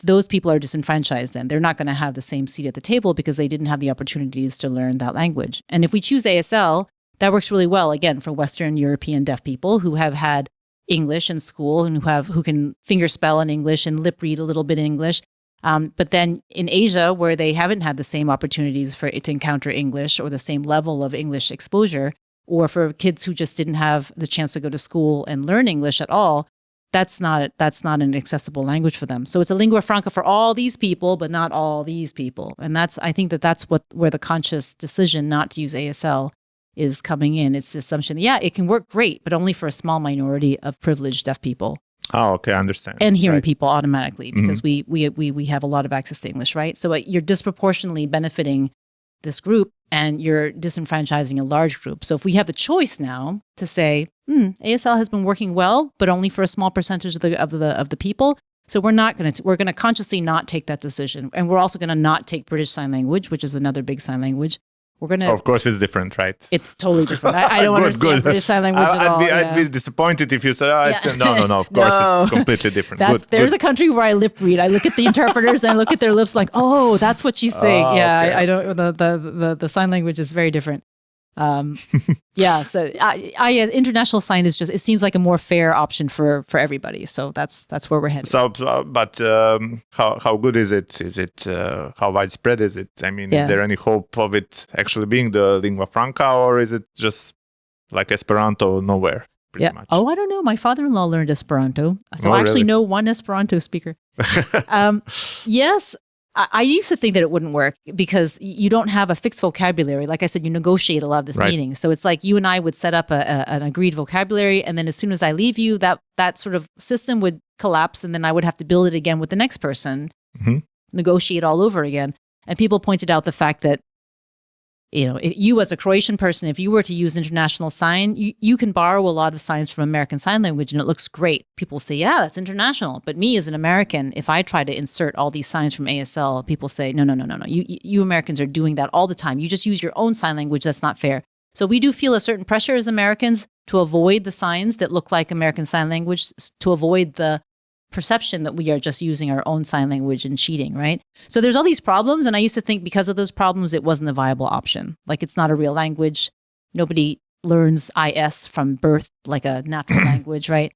those people are disenfranchised then. They're not going to have the same seat at the table because they didn't have the opportunities to learn that language. And if we choose ASL, that works really well, again, for Western European deaf people who have had English in school and who can fingerspell in English and lip read a little bit in English. But then in Asia, where they haven't had the same opportunities to encounter English or the same level of English exposure, or for kids who just didn't have the chance to go to school and learn English at all, that's not an accessible language for them. So it's a lingua franca for all these people, but not all these people. And I think that's where the conscious decision not to use ASL is coming in. It's the assumption, it can work great, but only for a small minority of privileged deaf people. Oh, okay, I understand. And hearing people automatically, because we have a lot of access to English, right? So you're disproportionately benefiting this group and you're disenfranchising a large group. So if we have the choice now to say, ASL has been working well, but only for a small percentage of the people, so we're going to consciously not take that decision. And we're also going to not take British Sign Language, which is another big sign language. Of course, it's different, right? It's totally different. I don't understand British Sign Language at all. I'd be disappointed if you said, no. Of course, it's completely different. There's a country where I lip read. I look at the interpreters and I look at their lips like, oh, that's what she's saying. Okay. I don't. The sign language is very different. So international sign is it seems like a more fair option for everybody. So that's where we're headed. So, but how good is it? Is it how widespread is it? I mean, is there any hope of it actually being the lingua franca, or is it just like Esperanto nowhere? Pretty much. Oh, I don't know. My father-in-law learned Esperanto, so I actually know one Esperanto speaker. Yes. I used to think that it wouldn't work because you don't have a fixed vocabulary. Like I said, you negotiate a lot of this meeting. So it's like you and I would set up an agreed vocabulary. And then as soon as I leave you, that sort of system would collapse. And then I would have to build it again with the next person, negotiate all over again. And people pointed out the fact that, you as a Croatian person, if you were to use international sign, you can borrow a lot of signs from American Sign Language and it looks great. People say, yeah, that's international. But me as an American, if I try to insert all these signs from ASL, people say, no. You Americans are doing that all the time. You just use your own sign language. That's not fair. So we do feel a certain pressure as Americans to avoid the signs that look like American Sign Language, to avoid the perception that we are just using our own sign language and cheating, right? So there's all these problems. And I used to think because of those problems, it wasn't a viable option. Like it's not a real language. Nobody learns IS from birth like a natural language, right?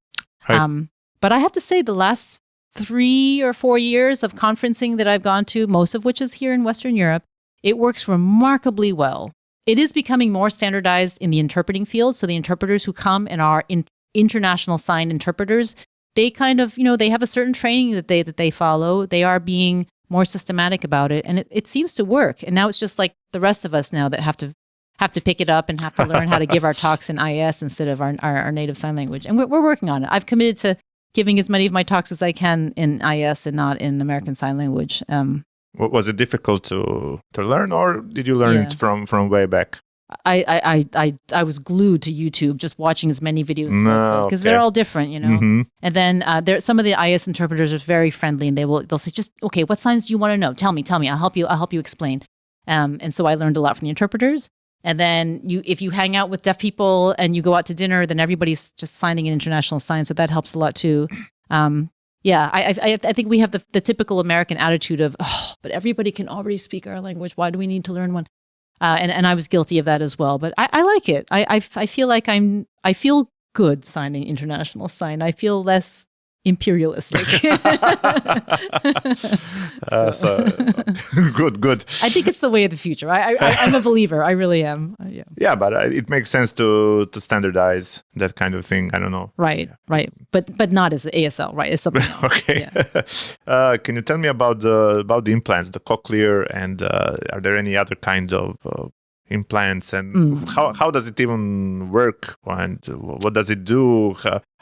But I have to say the last 3 or 4 years of conferencing that I've gone to, most of which is here in Western Europe, it works remarkably well. it is becoming more standardized in the interpreting field. So the interpreters who come and are international sign interpreters, they kind of, they have a certain training that they follow. They are being more systematic about it, and it seems to work. And now it's just like the rest of us now that have to pick it up and have to learn how to give our talks in IS instead of our native sign language. And we're working on it. I've committed to giving as many of my talks as I can in IS and not in American Sign Language. Was it difficult to learn, or did you learn it from way back? I was glued to YouTube, just watching as many videos because they're all different, Mm-hmm. And then some of the IS interpreters are very friendly, and they'll say, just okay, what signs do you want to know? Tell me. I'll help you explain. And so I learned a lot from the interpreters. And then if you hang out with deaf people and you go out to dinner, then everybody's just signing in international signs, so that helps a lot too. I think we have the typical American attitude of, but everybody can already speak our language. Why do we need to learn one? And I was guilty of that as well. But I like it. I feel like I feel good signing international sign. I feel less imperialistic. Good. I think it's the way of the future. I'm a believer. I really am. Yeah, but it makes sense to standardize that kind of thing. I don't know. Right. But not as ASL, right? It's something else. Okay. Yeah. Can you tell me about the implants, the cochlear, and are there any other kind of implants, and how does it even work, and what does it do?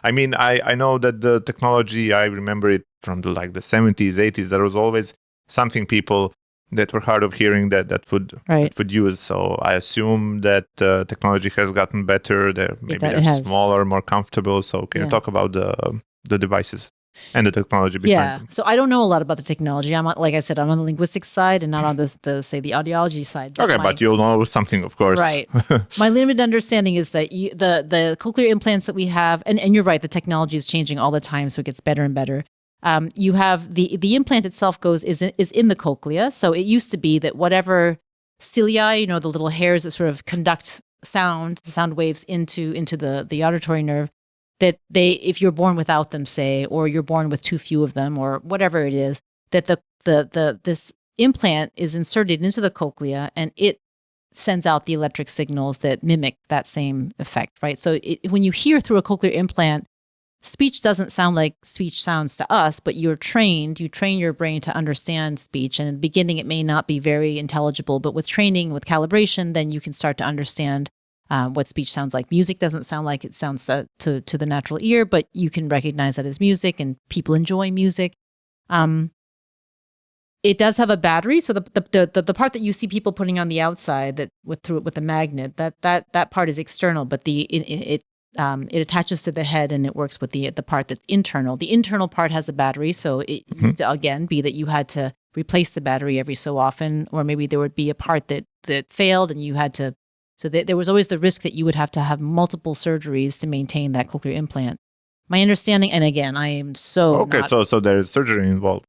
I know that the technology, I remember it from the 70s, 80s, there was always something people that were hard of hearing that would use. So I assume that technology has gotten better. They're smaller, more comfortable. So can you talk about the devices and the technology behind them? So I don't know a lot about the technology. Like I said, I'm on the linguistic side and not on the audiology side. But you'll know something, of course. Right. My limited understanding is that the cochlear implants that we have, and you're right, the technology is changing all the time, so it gets better and better. You have the implant itself is in the cochlea. So it used to be that whatever cilia, the little hairs that sort of conduct the sound waves into the auditory nerve, that if you're born without them, say, or you're born with too few of them, or whatever it is, that this implant is inserted into the cochlea, and it sends out the electric signals that mimic that same effect, right? So when you hear through a cochlear implant, speech doesn't sound like speech sounds to us, but you train your brain to understand speech. And in the beginning, it may not be very intelligible, but with training, with calibration, then you can start to understand what speech sounds like. Music doesn't sound like it sounds to the natural ear, but you can recognize that as music, and people enjoy music. It does have a battery, so the part that you see people putting on the outside that with a magnet, that part is external, but it attaches to the head and it works with the part that's internal. The internal part has a battery, so it used to again be that you had to replace the battery every so often, or maybe there would be a part that failed and you had to. So there was always the risk that you would have to have multiple surgeries to maintain that cochlear implant. My understanding, and again, I am so so there is surgery involved.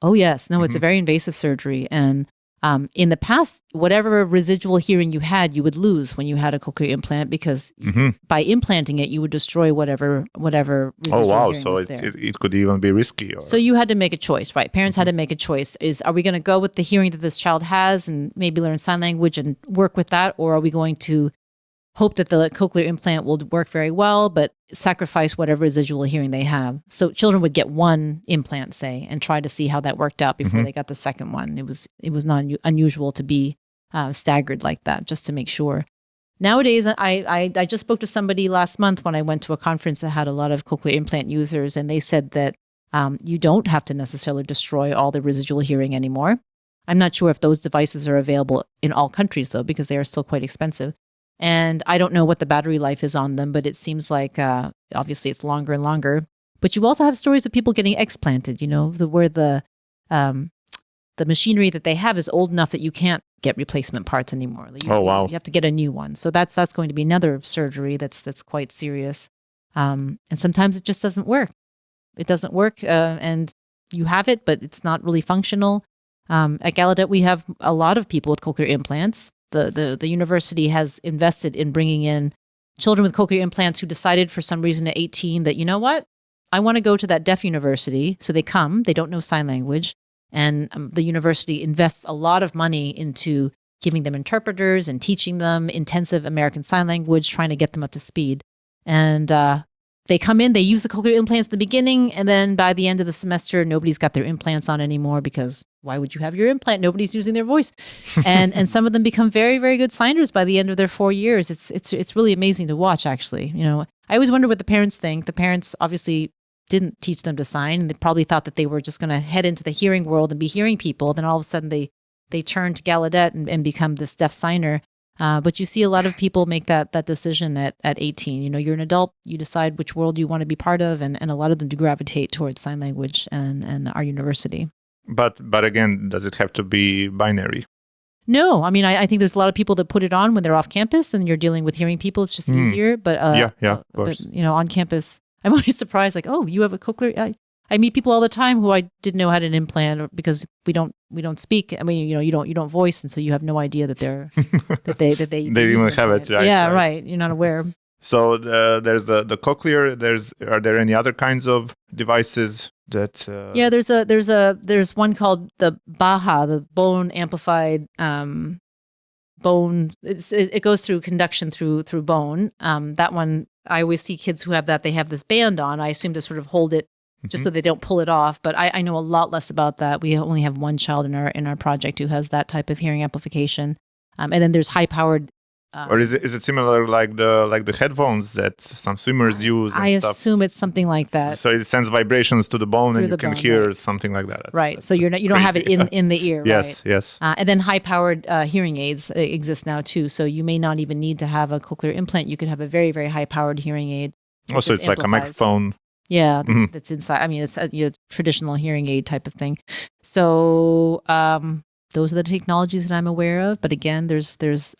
Oh yes, no, it's a very invasive surgery, and in the past, whatever residual hearing you had, you would lose when you had a cochlear implant, because by implanting it, you would destroy whatever residual hearing was there. So it could even be risky. So you had to make a choice, right? Parents had to make a choice. Are we going to go with the hearing that this child has and maybe learn sign language and work with that? Or are we going to hope that the cochlear implant will work very well, but sacrifice whatever residual hearing they have? So children would get one implant, say, and try to see how that worked out before they got the second one. It was not unusual to be staggered like that, just to make sure. Nowadays, I just spoke to somebody last month when I went to a conference that had a lot of cochlear implant users, and they said that you don't have to necessarily destroy all the residual hearing anymore. I'm not sure if those devices are available in all countries, though, because they are still quite expensive. And I don't know what the battery life is on them, but it seems like obviously it's longer and longer. But you also have stories of people getting explanted, where the machinery that they have is old enough that you can't get replacement parts anymore. You have to get a new one. So that's going to be another surgery that's quite serious. And sometimes it just doesn't work. It doesn't work, and you have it, but it's not really functional. At Gallaudet, we have a lot of people with cochlear implants. The university has invested in bringing in children with cochlear implants who decided for some reason at 18 that, you know what, I want to go to that deaf university. So they come, they don't know sign language, and the university invests a lot of money into giving them interpreters and teaching them intensive American Sign Language, trying to get them up to speed. And they come in, they use the cochlear implants in the beginning, and then by the end of the semester, nobody's got their implants on anymore because why would you have your implant? Nobody's using their voice. And some of them become very, very good signers by the end of their 4 years. It's really amazing to watch, actually. I always wonder what the parents think. The parents obviously didn't teach them to sign. They probably thought that they were just going to head into the hearing world and be hearing people. Then all of a sudden they turn to Gallaudet and become this deaf signer. But you see a lot of people make that decision at 18. You're an adult, you decide which world you want to be part of, and a lot of them do gravitate towards sign language and our university. But again, does it have to be binary? No, I mean, I think there's a lot of people that put it on when they're off campus and you're dealing with hearing people. It's just easier. But yeah, of course. But, on campus, I'm always surprised. Like, oh, you have a cochlear. I meet people all the time who I didn't know had an implant because we don't speak. I mean, you don't voice, and so you have no idea that they even have it. Right, yeah, right. You're not aware. So there's the cochlear. Are there any other kinds of devices that? Yeah, there's one called the BAHA, the bone amplified bone. It goes through conduction through bone. That one, I always see kids who have that. They have this band on. I assume to sort of hold it just so they don't pull it off. But I know a lot less about that. We only have one child in our project who has that type of hearing amplification. And then there's high powered. Or is it similar like the headphones that some swimmers use? And I assume it's something like that. So it sends vibrations to the bone, and you can hear something like that. Right. So you don't have it in the ear. Yes, right? Yes. And then high powered hearing aids exist now too. So you may not even need to have a cochlear implant. You could have a very, very high powered hearing aid. Also, it's like a microphone. Yeah, that's inside. I mean, it's a traditional hearing aid type of thing. So those are the technologies that I'm aware of. But again,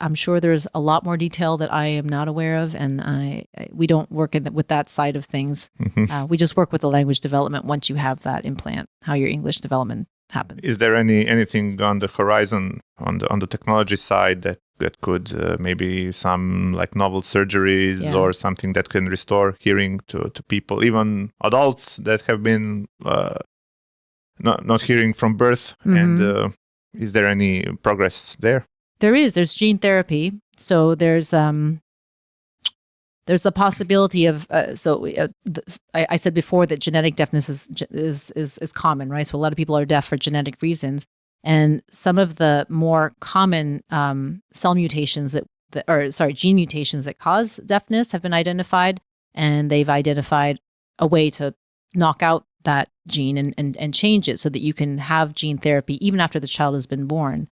I'm sure there's a lot more detail that I am not aware of, and we don't work with that side of things. We just work with the language development once you have that implant, how your English development happens. Is there anything on the horizon on the technology side that could maybe some like novel surgeries or something that can restore hearing to people, even adults that have been not hearing from birth? And is there any progress there? There's gene therapy. So there's the possibility of I said before that genetic deafness is common, right? So a lot of people are deaf for genetic reasons, and some of the more common gene mutations that cause deafness have been identified, and they've identified a way to knock out that gene and change it so that you can have gene therapy even after the child has been born.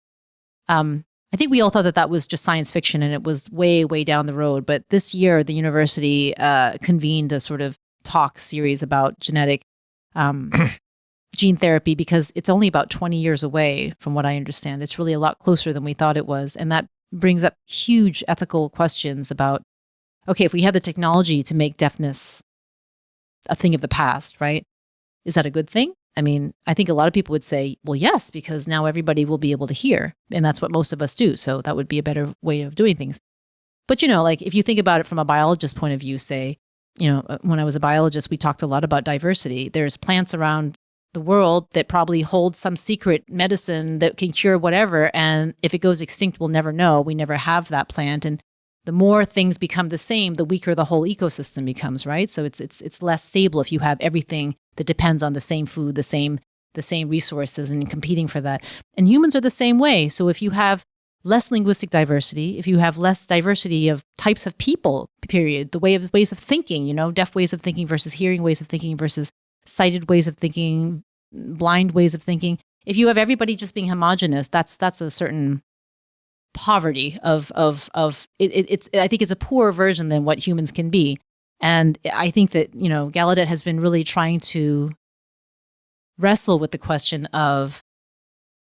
I think we all thought that was just science fiction and it was way, way down the road. But this year, the university convened a sort of talk series about genetic gene therapy because it's only about 20 years away from what I understand. It's really a lot closer than we thought it was. And that brings up huge ethical questions about, okay, if we had the technology to make deafness a thing of the past, right? Is that a good thing? I mean, I think a lot of people would say, well, yes, because now everybody will be able to hear. And that's what most of us do. So that would be a better way of doing things. But, like if you think about it from a biologist point of view, say, when I was a biologist, we talked a lot about diversity. There's plants around the world that probably hold some secret medicine that can cure whatever. And if it goes extinct, we'll never know. We never have that plant. And the more things become the same, the weaker the whole ecosystem becomes, right? So it's less stable if you have everything that depends on the same food, the same resources, and competing for that. And humans are the same way. So if you have less linguistic diversity, if you have less diversity of types of people, period, the ways of thinking, deaf ways of thinking versus hearing ways of thinking versus sighted ways of thinking, blind ways of thinking. If you have everybody just being homogenous, that's a certain poverty of it's. I think it's a poorer version than what humans can be. And I think that, Gallaudet has been really trying to wrestle with the question of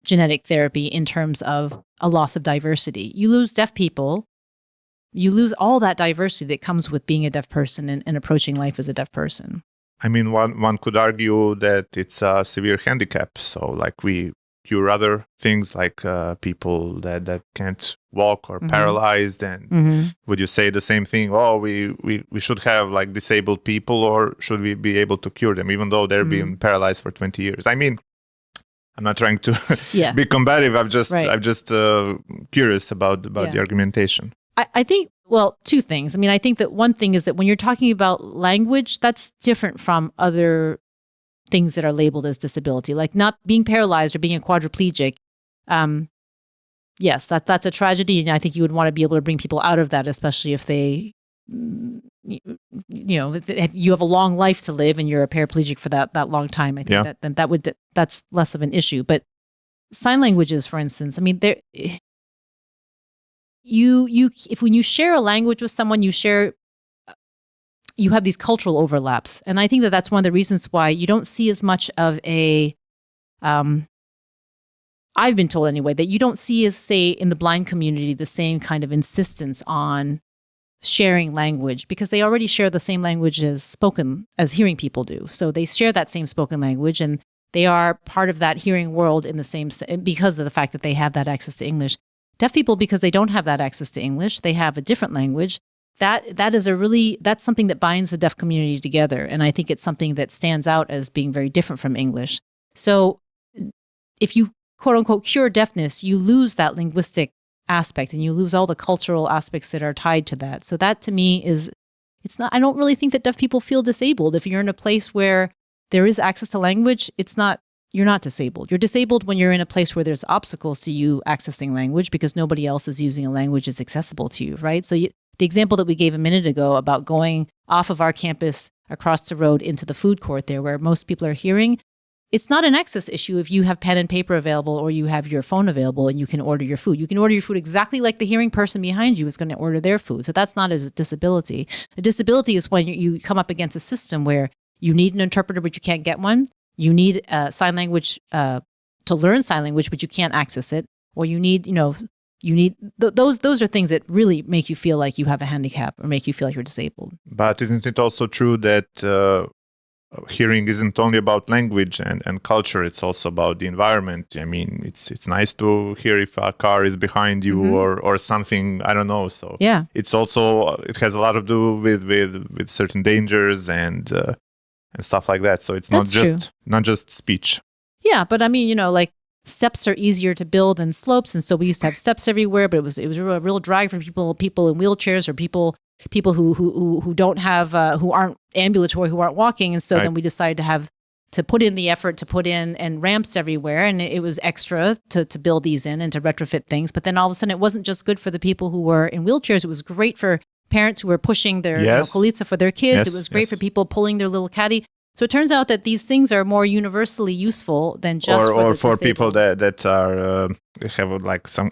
genetic therapy in terms of a loss of diversity. You lose deaf people, you lose all that diversity that comes with being a deaf person and approaching life as a deaf person. I mean, one could argue that it's a severe handicap. So like we cure other things like people that can't walk or paralyzed. And would you say the same thing? Oh, we should have like disabled people, or should we be able to cure them even though they're being paralyzed for 20 years? I mean, I'm not trying to be combative. I'm just curious about the argumentation. I think, well, two things. I mean, I think that one thing is that when you're talking about language, that's different from other things that are labeled as disability, like not being paralyzed or being a quadriplegic. Yes, that's a tragedy, and I think you would want to be able to bring people out of that, especially if they, if you have a long life to live and you're a paraplegic for that long time. I think that's less of an issue. But sign languages, for instance, I mean, when you share a language with someone, you have these cultural overlaps, and I think that that's one of the reasons why you don't see as much of a I've been told anyway, that you don't see, as say, in the blind community, the same kind of insistence on sharing language, because they already share the same language as hearing people do. So they share that same spoken language, and they are part of that hearing world in the same, because of the fact that they have that access to English. Deaf people, because they don't have that access to English, they have a different language. That's something that binds the deaf community together. And I think it's something that stands out as being very different from English. So if you quote unquote cure deafness, you lose that linguistic aspect and you lose all the cultural aspects that are tied to that. So that to me I don't really think that deaf people feel disabled. If you're in a place where there is access to language, you're not disabled. You're disabled when you're in a place where there's obstacles to you accessing language because nobody else is using a language that's accessible to you, right? So the example that we gave a minute ago about going off of our campus across the road into the food court there where most people are hearing, it's not an access issue if you have pen and paper available or you have your phone available and you can order your food. You can order your food exactly like the hearing person behind you is going to order their food. So that's not as a disability. A disability is when you come up against a system where you need an interpreter but you can't get one. You need sign language to learn sign language, but you can't access it. Or you need those are things that really make you feel like you have a handicap or make you feel like you're disabled. But isn't it also true that hearing isn't only about language and culture, it's also about the environment? I mean, it's nice to hear if a car is behind you or something, I don't know. So it's also, it has a lot to do with certain dangers and stuff like that. So it's not just speech. Yeah, but I mean, like steps are easier to build than slopes, and so we used to have steps everywhere. But it was a real drag for people in wheelchairs or people who don't have who aren't ambulatory, who aren't walking. And so then we decided to put in the effort to put in and ramps everywhere, and it was extra to build these in and to retrofit things. But then all of a sudden, it wasn't just good for the people who were in wheelchairs. It was great for parents who were pushing their kolitsa for their kids. It was great for people pulling their little caddy. So it turns out that these things are more universally useful than just for people that are have like some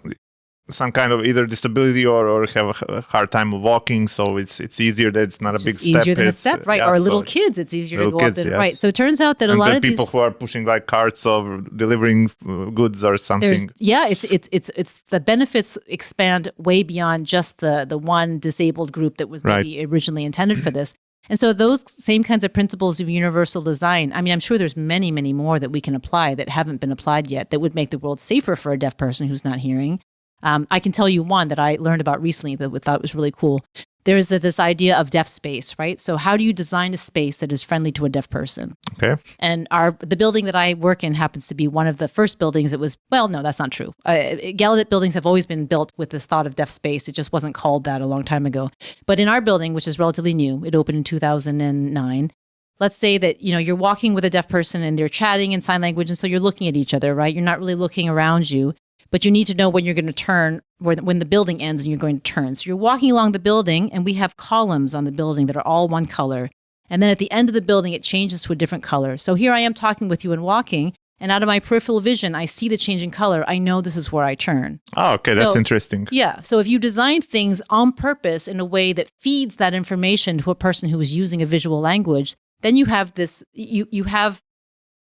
kind of either disability or have a hard time walking. So it's easier that it's not a big step. Easier than a step, right? Or little kids, it's easier to go up than right. So it turns out that a lot of people who are pushing like carts of delivering goods or something. It's the benefits expand way beyond just the one disabled group that was maybe originally intended for this. And so those same kinds of principles of universal design, I mean, I'm sure there's many, many more that we can apply that haven't been applied yet that would make the world safer for a deaf person who's not hearing. I can tell you one that I learned about recently that I thought was really cool. There's this idea of deaf space, right? So how do you design a space that is friendly to a deaf person? Okay. And the building that I work in happens to be one of the first buildings that was, well, no, that's not true. Gallaudet buildings have always been built with this thought of deaf space. It just wasn't called that a long time ago. But in our building, which is relatively new, it opened in 2009, let's say that, you're walking with a deaf person and they're chatting in sign language. And so you're looking at each other, right? You're not really looking around you. But you need to know when you're going to turn, when the building ends and you're going to turn. So you're walking along the building and we have columns on the building that are all one color. And then at the end of the building, it changes to a different color. So here I am talking with you and walking, and out of my peripheral vision, I see the change in color. I know this is where I turn. Oh, okay. That's interesting. Yeah. So if you design things on purpose in a way that feeds that information to a person who is using a visual language, then you have this, you have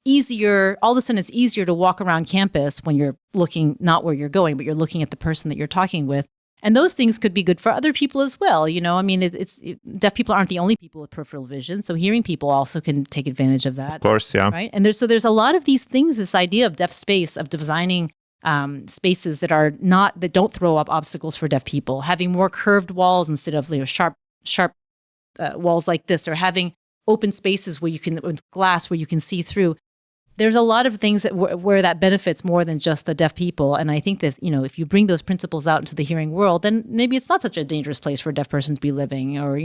easier, all of a sudden it's easier to walk around campus when you're looking not where you're going, but you're looking at the person that you're talking with. And those things could be good for other people as well. I mean, deaf people aren't the only people with peripheral vision. So hearing people also can take advantage of that. Of course, yeah. Right. And there's a lot of these things, this idea of deaf space, of designing spaces that don't throw up obstacles for deaf people, having more curved walls instead of sharp walls like this, or having open spaces with glass where you can see through. there's a lot of things that where that benefits more than just the deaf people. And I think that, if you bring those principles out into the hearing world, then maybe it's not such a dangerous place for a deaf person to be living. Or,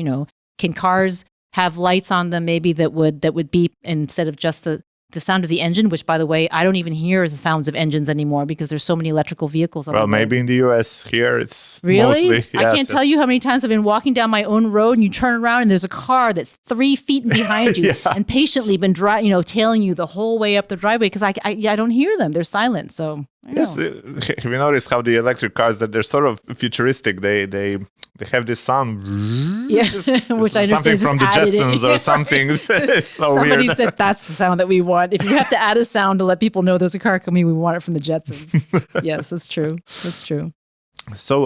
can cars have lights on them maybe that would beep instead of just the sound of the engine, which, by the way, I don't even hear the sounds of engines anymore because there's so many electrical vehicles on the road. Well, maybe in the US here it's really? mostly. Yes, I can't tell you how many times I've been walking down my own road and you turn around and there's a car that's 3 feet behind you and patiently been tailing you the whole way up the driveway because I don't hear them. They're silent. So yes, have you noticed how the electric cars that they're sort of futuristic? They have this sound, which I understand something from the Jetsons or something. It's so Somebody weird. said that's the sound that we want. If you have to add a sound to let people know there's a car coming, we want it from the Jetsons. Yes, that's true. That's true. So,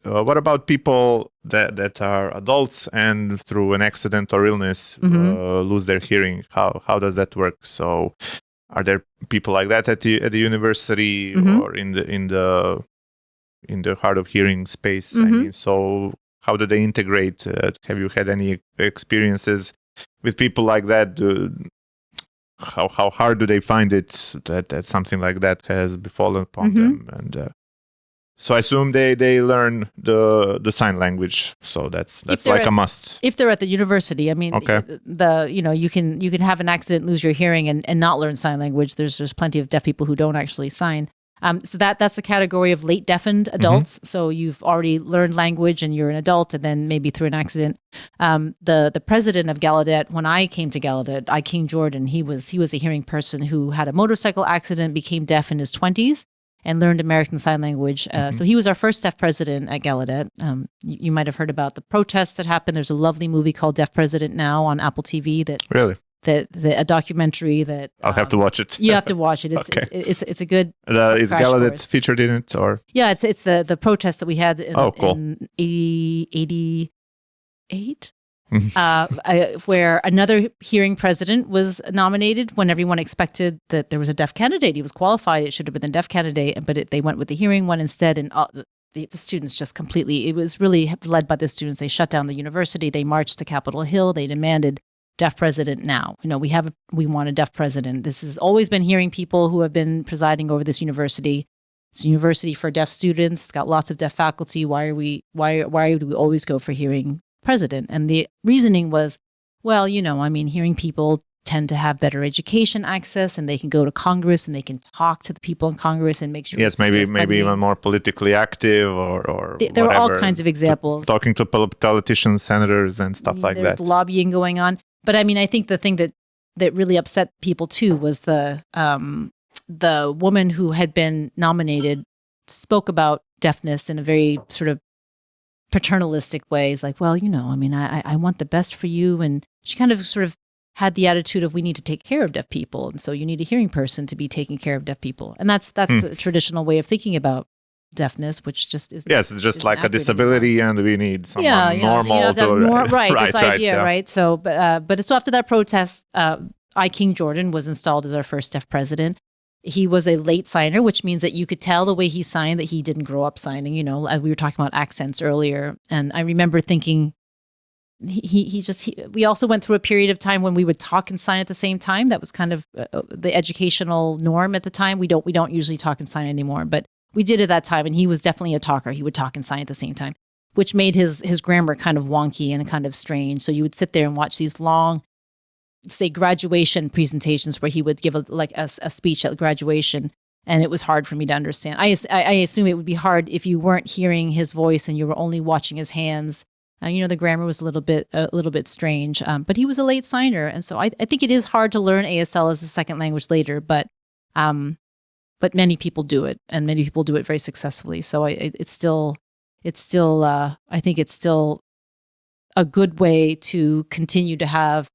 what about people that are adults and through an accident or illness lose their hearing? How does that work? So, are there people like that at the university or in the hard of hearing space? I mean, so how do they integrate? Have you had any experiences with people like that? How hard do they find it that something like that has befallen upon them? And so I assume they learn the sign language. So that's like a must. If they're at the university, I mean, you can have an accident, lose your hearing, and not learn sign language. There's plenty of deaf people who don't actually sign. So that's the category of late deafened adults. So you've already learned language and you're an adult, and then maybe through an accident. The president of Gallaudet, when I came to Gallaudet, King Jordan, he was a hearing person who had a motorcycle accident, became deaf in his 20s. And learned American Sign Language. So he was our first deaf president at Gallaudet. You might have heard about the protests that happened. There's a lovely movie called Deaf President Now on Apple TV. Really? A documentary that I'll have to watch it. You have to watch it. It's a good. Is Gallaudet featured in it, or? Yeah, it's the protest that we had in 88. Where another hearing president was nominated when everyone expected that there was a deaf candidate. He was qualified. It should have been the deaf candidate, but they went with the hearing one instead. And the students just completely, it was really led by the students. They shut down the university. They marched to Capitol Hill. They demanded deaf president now. We want a deaf president. This has always been hearing people who have been presiding over this university. It's a university for deaf students. It's got lots of deaf faculty. Why do we always go for hearing president? And the reasoning was, well, hearing people tend to have better education access, and they can go to Congress and they can talk to the people in Congress and make sure. Yes, maybe even more politically active or there were all kinds of examples. Talking to politicians, senators, and stuff like that. There's lobbying going on, but I think the thing that really upset people too was the woman who had been nominated spoke about deafness in a very sort of paternalistic ways, like, well, I want the best for you. And she kind of sort of had the attitude of, we need to take care of deaf people. And so you need a hearing person to be taking care of deaf people. And that's the traditional way of thinking about deafness, which just isn't. Yes, it's just like a disability anymore. And we need someone normal this idea, right? So, but so after that protest, King Jordan was installed as our first deaf president. He was a late signer, which means that you could tell the way he signed that he didn't grow up signing. As we were talking about accents earlier. And I remember thinking, we also went through a period of time when we would talk and sign at the same time. That was kind of the educational norm at the time. We don't usually talk and sign anymore, but we did at that time. And he was definitely a talker. He would talk and sign at the same time, which made his grammar kind of wonky and kind of strange. So you would sit there and watch these long, say, graduation presentations where he would give a speech at graduation, and it was hard for me to understand. I assume it would be hard if you weren't hearing his voice and you were only watching his hands. The grammar was a little bit strange, but he was a late signer, and so I think it is hard to learn ASL as a second language later, but many people do it, and many people do it very successfully. So I think it's still a good way to continue to have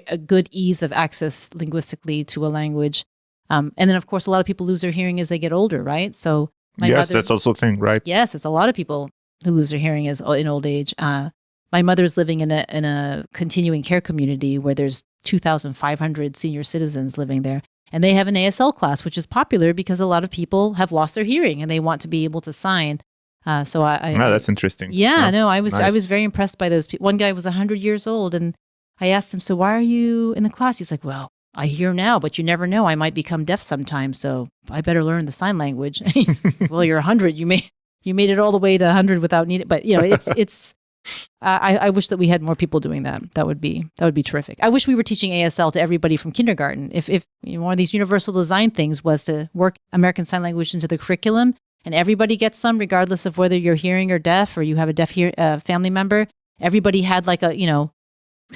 a good ease of access linguistically to a language. And then, of course, a lot of people lose their hearing as they get older, right? So that's also a thing, right? Yes, it's a lot of people who lose their hearing in old age. My mother's living in a continuing care community where there's 2,500 senior citizens living there. And they have an ASL class, which is popular because a lot of people have lost their hearing and they want to be able to sign. So that's interesting. Yeah, no, I was nice. I was very impressed by those people. One guy was 100 years old, and I asked him, so why are you in the class? He's like, well, I hear now, but you never know. I might become deaf sometime, so I better learn the sign language. Well, you're 100. You made it all the way to 100 without needing. But it's. I wish that we had more people doing that. That would be terrific. I wish we were teaching ASL to everybody from kindergarten. If one of these universal design things was to work American Sign Language into the curriculum, and everybody gets some, regardless of whether you're hearing or deaf, or you have a deaf family member. Everybody had like kind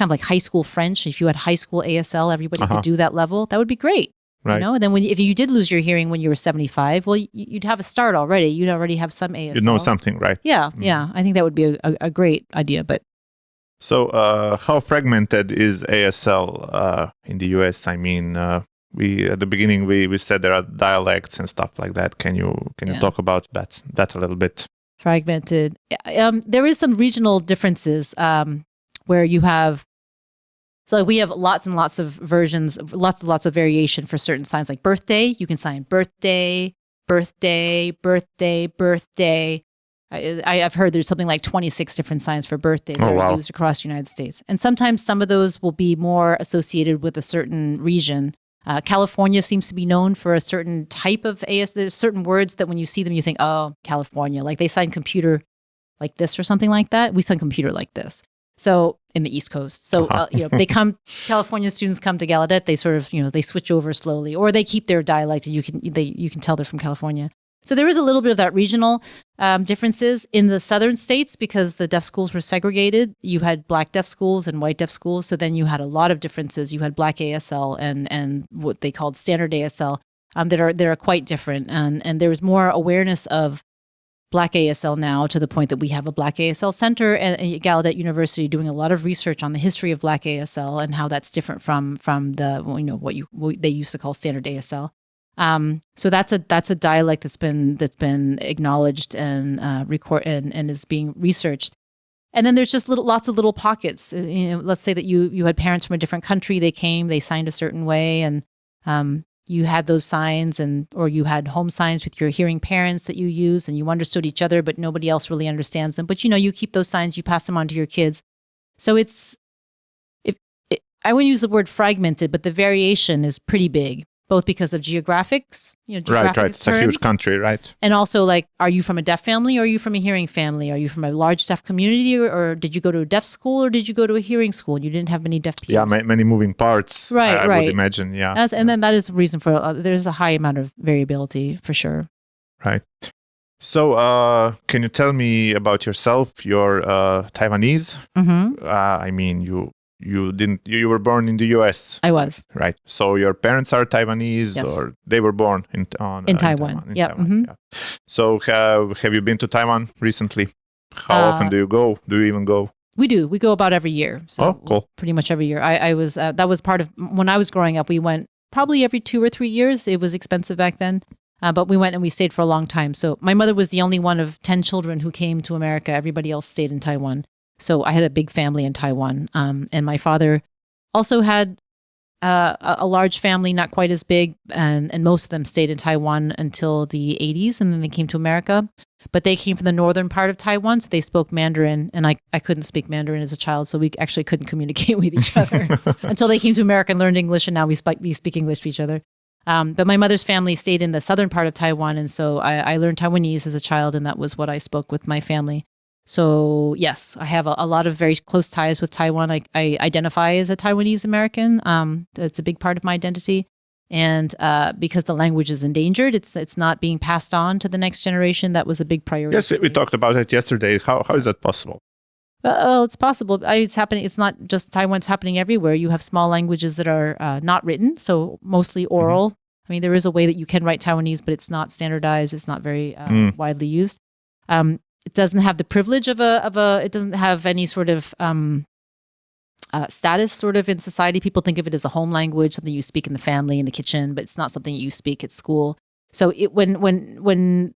of like high school French. If you had high school ASL, everybody could do that level. That would be great. Right. And then if you did lose your hearing when you were 75, well, you'd have a start already. You'd already have some ASL. You know something, right? Yeah, yeah. I think that would be a great idea. But so, how fragmented is ASL in the US? I mean, we at the beginning we said there are dialects and stuff like that. Can you talk about that a little bit? Fragmented. There is some regional differences where you have. So we have lots and lots of versions, lots and lots of variation for certain signs, like birthday. You can sign birthday, birthday, birthday, birthday. I've heard there's something like 26 different signs for birthday that are used across the United States. And sometimes some of those will be more associated with a certain region. California seems to be known for a certain type of AS. There's certain words that when you see them, you think, oh, California. Like they sign computer like this or something like that. We sign computer like this. So in the East Coast. So, California students come to Gallaudet, they sort of, they switch over slowly, or they keep their dialect and you can tell they're from California. So there is a little bit of that regional differences in the southern states because the deaf schools were segregated. You had black deaf schools and white deaf schools. So then you had a lot of differences. You had Black ASL and what they called standard ASL that are quite different. And there was more awareness of Black ASL now to the point that we have a Black ASL center at Gallaudet University doing a lot of research on the history of Black ASL and how that's different from the what they used to call standard ASL. So that's a dialect that's been acknowledged and and is being researched. And then there's just lots of little pockets. Let's say that you had parents from a different country. They came, they signed a certain way, and you had those signs, or you had home signs with your hearing parents that you use, and you understood each other, but nobody else really understands them. But you keep those signs, you pass them on to your kids. So I wouldn't use the word fragmented, but the variation is pretty big, both because of geographics, right. It's a huge country, right? And also, like, are you from a deaf family or are you from a hearing family? Are you from a large deaf community, or did you go to a deaf school or did you go to a hearing school? You didn't have many deaf peers. Yeah, many moving parts. Right, I would imagine. Yeah, and then that is a reason for there's a high amount of variability for sure. Right. So, can you tell me about yourself? You're Taiwanese. Mm-hmm. I mean, you were born in the US. I was. Right. So your parents are Taiwanese, yes. Or they were born in Taiwan. Yeah. Mm-hmm. Yeah. So have you been to Taiwan recently? How often do you go? Do you even go? We do. We go about every year. So cool. Pretty much every year. I was that was part of when I was growing up. We went probably every 2 or 3 years. It was expensive back then. But we went and we stayed for a long time. So my mother was the only one of 10 children who came to America. Everybody else stayed in Taiwan. So I had a big family in Taiwan. And my father also had a large family, not quite as big. And most of them stayed in Taiwan until the 80s. And then they came to America. But they came from the northern part of Taiwan. So they spoke Mandarin. And I couldn't speak Mandarin as a child. So we actually couldn't communicate with each other until they came to America and learned English. And now we speak English to each other. But my mother's family stayed in the southern part of Taiwan. And so I learned Taiwanese as a child. And that was what I spoke with my family. So yes, I have a lot of very close ties with Taiwan. I identify as a Taiwanese American. That's a big part of my identity. And because the language is endangered, it's not being passed on to the next generation. That was a big priority. Yes, we talked about it yesterday. How is that possible? Well, it's possible. It's happening. It's not just Taiwan. It's happening everywhere. You have small languages that are not written, so mostly oral. Mm-hmm. I mean, there is a way that you can write Taiwanese, but it's not standardized. It's not very widely used. It doesn't have the privilege of it doesn't have any sort of status sort of in society. People think of it as a home language, something you speak in the family, in the kitchen, but it's not something you speak at school. So when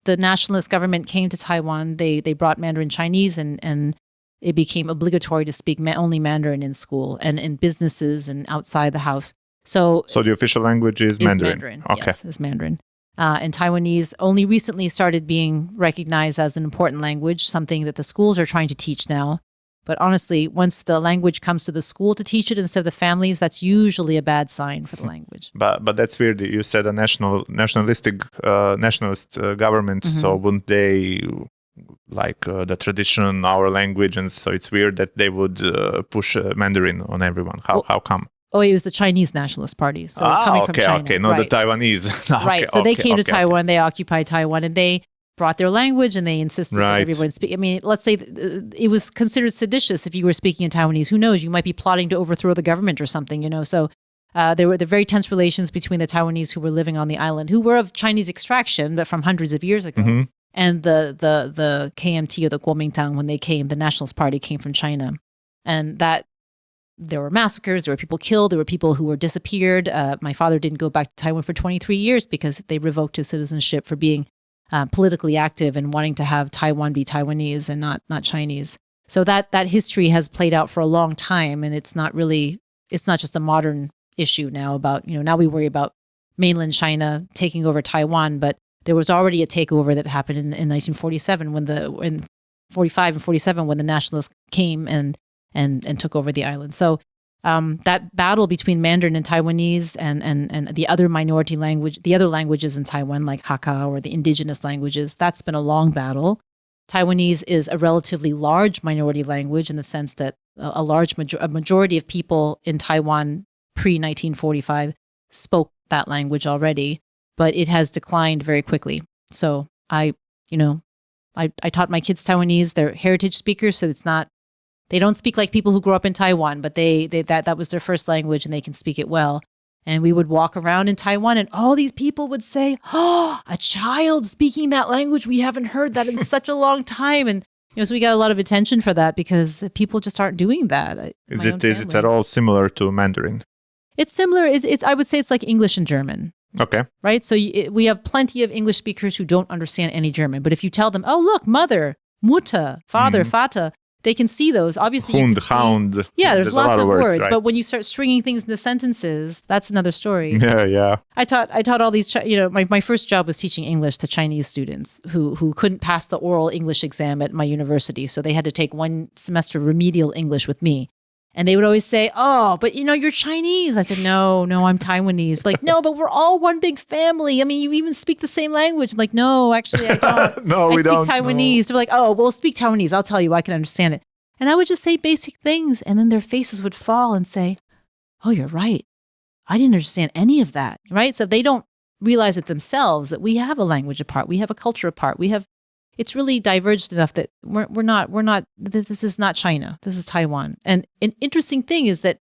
the nationalist government came to Taiwan, they brought Mandarin Chinese and it became obligatory to speak only Mandarin in school and in businesses and outside the house. So the official language is Mandarin. Okay. Yes, is Mandarin. And Taiwanese only recently started being recognized as an important language, something that the schools are trying to teach now. But honestly, once the language comes to the school to teach it instead of the families, that's usually a bad sign for the language. But that's weird. You said a nationalist government. So wouldn't they like the tradition, our language, and so it's weird that they would push Mandarin on everyone. How come? Oh, it was the Chinese Nationalist Party. So coming from China. Okay, not the Taiwanese. Right. So they came to Taiwan, they occupied Taiwan, and they brought their language and they insisted that everyone speak. I mean, let's say it was considered seditious if you were speaking in Taiwanese. Who knows? You might be plotting to overthrow the government or something, So there were the very tense relations between the Taiwanese who were living on the island, who were of Chinese extraction, but from hundreds of years ago. And the KMT or the Kuomintang, when they came, the Nationalist Party came from China. And that there were massacres, there were people killed, there were people who were disappeared. My father didn't go back to Taiwan for 23 years because they revoked his citizenship for being politically active and wanting to have Taiwan be Taiwanese and not Chinese. So that history has played out for a long time, and it's not just a modern issue now about, now we worry about mainland China taking over Taiwan, but there was already a takeover that happened in 1947 in 45 and 47 when the nationalists came and took over the island. So that battle between Mandarin and Taiwanese and the other minority language, the other languages in Taiwan, like Hakka or the indigenous languages, that's been a long battle. Taiwanese is a relatively large minority language in the sense that a majority of people in Taiwan pre-1945 spoke that language already, but it has declined very quickly. So I taught my kids Taiwanese. They're heritage speakers, so they don't speak like people who grew up in Taiwan, but that was their first language and they can speak it well. And we would walk around in Taiwan and all these people would say, "Oh, a child speaking that language. We haven't heard that in such a long time." And so we got a lot of attention for that because people just aren't doing that. Is it at all similar to Mandarin? It's similar. I would say it's like English and German. Okay. Right? So we have plenty of English speakers who don't understand any German. But if you tell them, "Oh, look, mother, Mutter, father, Vater," they can see those. Obviously, Hund, hound. Yeah, there's lots of words. Right? But when you start stringing things into sentences, that's another story. Yeah. I taught all these, my first job was teaching English to Chinese students who couldn't pass the oral English exam at my university. So they had to take one semester remedial English with me. And they would always say, "Oh, but you're Chinese." I said, No, I'm Taiwanese. Like, "No, but we're all one big family. I mean, you even speak the same language." I'm like, "No, actually, I don't. No, we don't. I speak Taiwanese." They're like, "Oh, well, speak Taiwanese. I'll tell you, I can understand it." And I would just say basic things. And then their faces would fall and say, "Oh, you're right. I didn't understand any of that." Right? So they don't realize it themselves that we have a language apart. We have a culture apart. It's really diverged enough that we're not, this is not China. This is Taiwan. And an interesting thing is that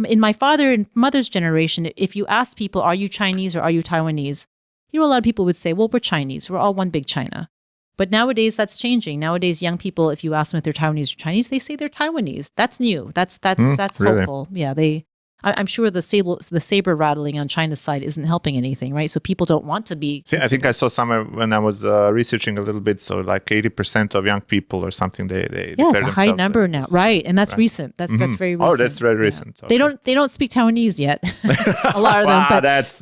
in my father and mother's generation, if you ask people, "Are you Chinese or are you Taiwanese?" A lot of people would say, "Well, we're Chinese. We're all one big China." But nowadays that's changing. Nowadays, young people, if you ask them if they're Taiwanese or Chinese, they say they're Taiwanese. That's new. That's really? hopeful. Yeah, I'm sure the saber rattling on China's side isn't helping anything, right? So people don't want to be. I think I saw somewhere when I was researching a little bit. So like 80% of young people or something, they it's a high number now, right? And that's recent. That's very recent. Oh, that's very recent. Yeah. Okay. They don't speak Taiwanese yet. A lot of them,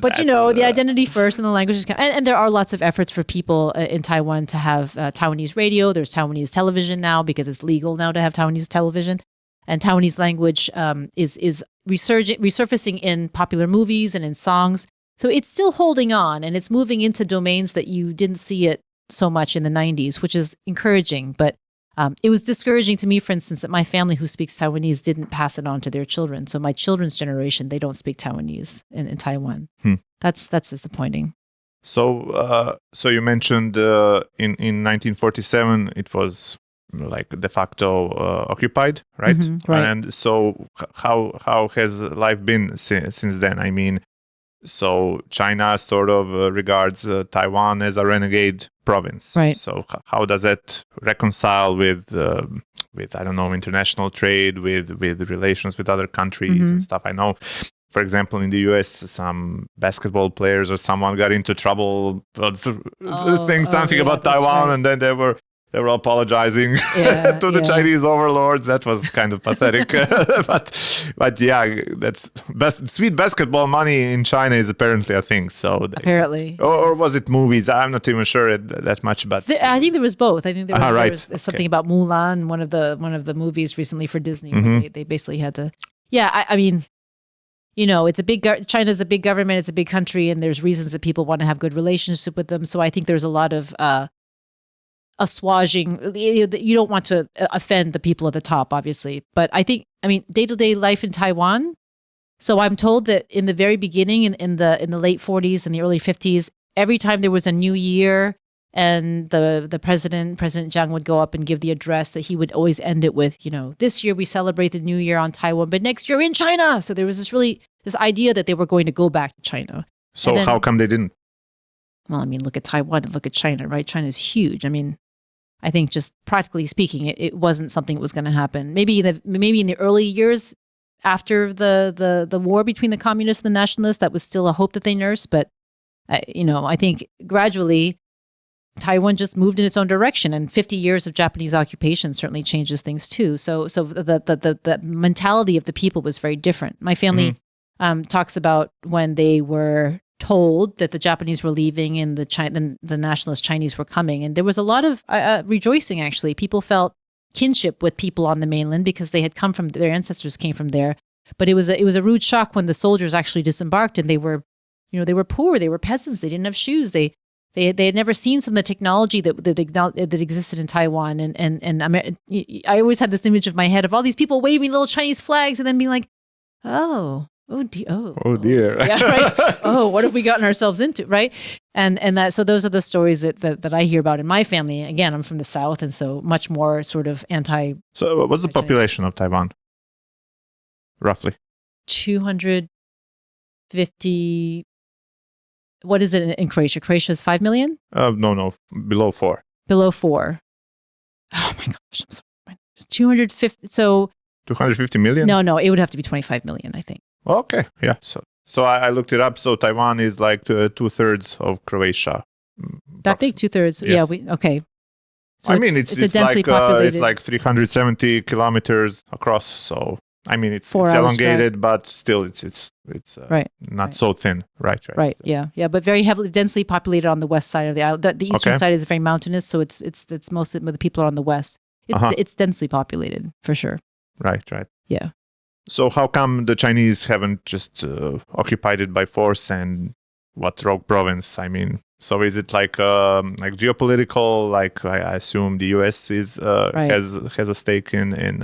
but the identity first and the language is and there are lots of efforts for people in Taiwan to have Taiwanese radio. There's Taiwanese television now because it's legal now to have Taiwanese television. And Taiwanese language is resurfacing in popular movies and in songs. So it's still holding on and it's moving into domains that you didn't see it so much in the 90s, which is encouraging. But it was discouraging to me, for instance, that my family who speaks Taiwanese didn't pass it on to their children. So my children's generation, they don't speak Taiwanese in Taiwan. That's disappointing. So you mentioned in 1947, it was like de facto occupied, right? Right. And so how has life been since then? I mean, so China sort of regards Taiwan as a renegade province. Right. So how does that reconcile with I don't know, international trade, with relations with other countries and stuff? I know, for example, in the US, some basketball players or someone got into trouble saying something about Taiwan, right. And then they were They were apologizing to the Chinese overlords. That was kind of pathetic. but yeah, that's sweet basketball money in China is apparently a thing. So apparently, or was it movies? I'm not even sure that much. But I think there was both. I think there was something about Mulan, one of the movies recently for Disney. Where they basically had to. Yeah, I mean, it's China's a big government. It's a big country, and there's reasons that people want to have good relationship with them. So I think there's a lot of assuaging. You don't want to offend the people at the top, obviously. But I mean, day-to-day life in Taiwan. So I'm told that in the very beginning, in the late 40s and the early 50s, every time there was a new year and the President Jiang would go up and give the address, that he would always end it with, this year we celebrate the new year on Taiwan, but next year in China. So there was this idea that they were going to go back to China. So then, how come they didn't? Well, I mean, look at Taiwan and look at China, right? China's huge. I mean, I think just practically speaking, it wasn't something that was going to happen. Maybe in the early years after the war between the communists and the nationalists, that was still a hope that they nursed. But, I think gradually Taiwan just moved in its own direction, and 50 years of Japanese occupation certainly changes things too. So the mentality of the people was very different. My family talks about when they were told that the Japanese were leaving and the nationalist Chinese were coming, and there was a lot of rejoicing. Actually, people felt kinship with people on the mainland because they had come from their ancestors came from there. But it was a rude shock when the soldiers actually disembarked, and they were poor, they were peasants, they didn't have shoes, they had never seen some of the technology that existed in Taiwan, and I always had this image of my head of all these people waving little Chinese flags and then being like, oh dear. Yeah, right. Oh, what have we gotten ourselves into, right? And so those are the stories that I hear about in my family. Again, I'm from the South, and so much more sort of anti. So what's the population of Taiwan? Roughly 250. What is it in Croatia? Croatia is 5 million? No, below 4. Below 4. Oh my gosh, I'm sorry. It's 250. So 250 million? No, it would have to be 25 million, I think. Okay, yeah. So I looked it up. So Taiwan is like 2/3 of Croatia. That big, 2/3. Yes. Yeah. Okay. So it's densely populated. It's like 370 kilometers across. So I mean, it's elongated, but still, it's not so thin. Right. Yeah. But very heavily, densely populated on the west side of the island. The eastern side is very mountainous, so it's mostly the people are on the west. It's densely populated for sure. Right. Yeah. So how come the Chinese haven't just occupied it by force, and what rogue province? I mean, so is it like geopolitical? Like I assume the U.S. has a stake in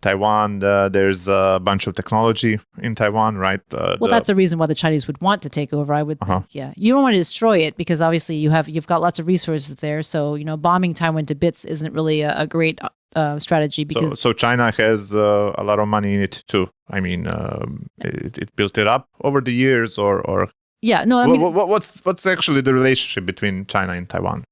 Taiwan. There's a bunch of technology in Taiwan, right? That's a reason why the Chinese would want to take over, I would think. Yeah, you don't want to destroy it because obviously you've got lots of resources there. So bombing Taiwan to bits isn't really a great strategy because so China has a lot of money in it too. I mean, it built it up over the years, or yeah. No, I mean, what's actually the relationship between China and Taiwan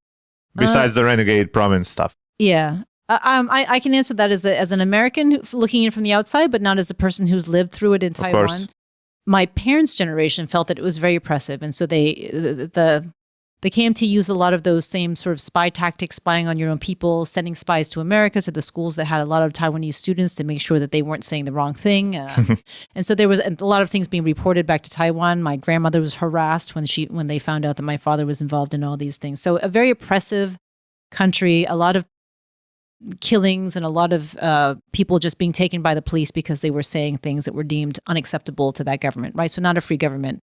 besides the renegade province stuff? Yeah. I can answer that as an American looking in from the outside, but not as a person who's lived through it in Taiwan. Course. My parents' generation felt that it was very oppressive, and so the KMT used a lot of those same sort of spy tactics, spying on your own people, sending spies to America, to the schools that had a lot of Taiwanese students to make sure that they weren't saying the wrong thing. And so there was a lot of things being reported back to Taiwan. My grandmother was harassed when they found out that my father was involved in all these things. So a very oppressive country, a lot of killings and a lot of people just being taken by the police because they were saying things that were deemed unacceptable to that government, right? So not a free government.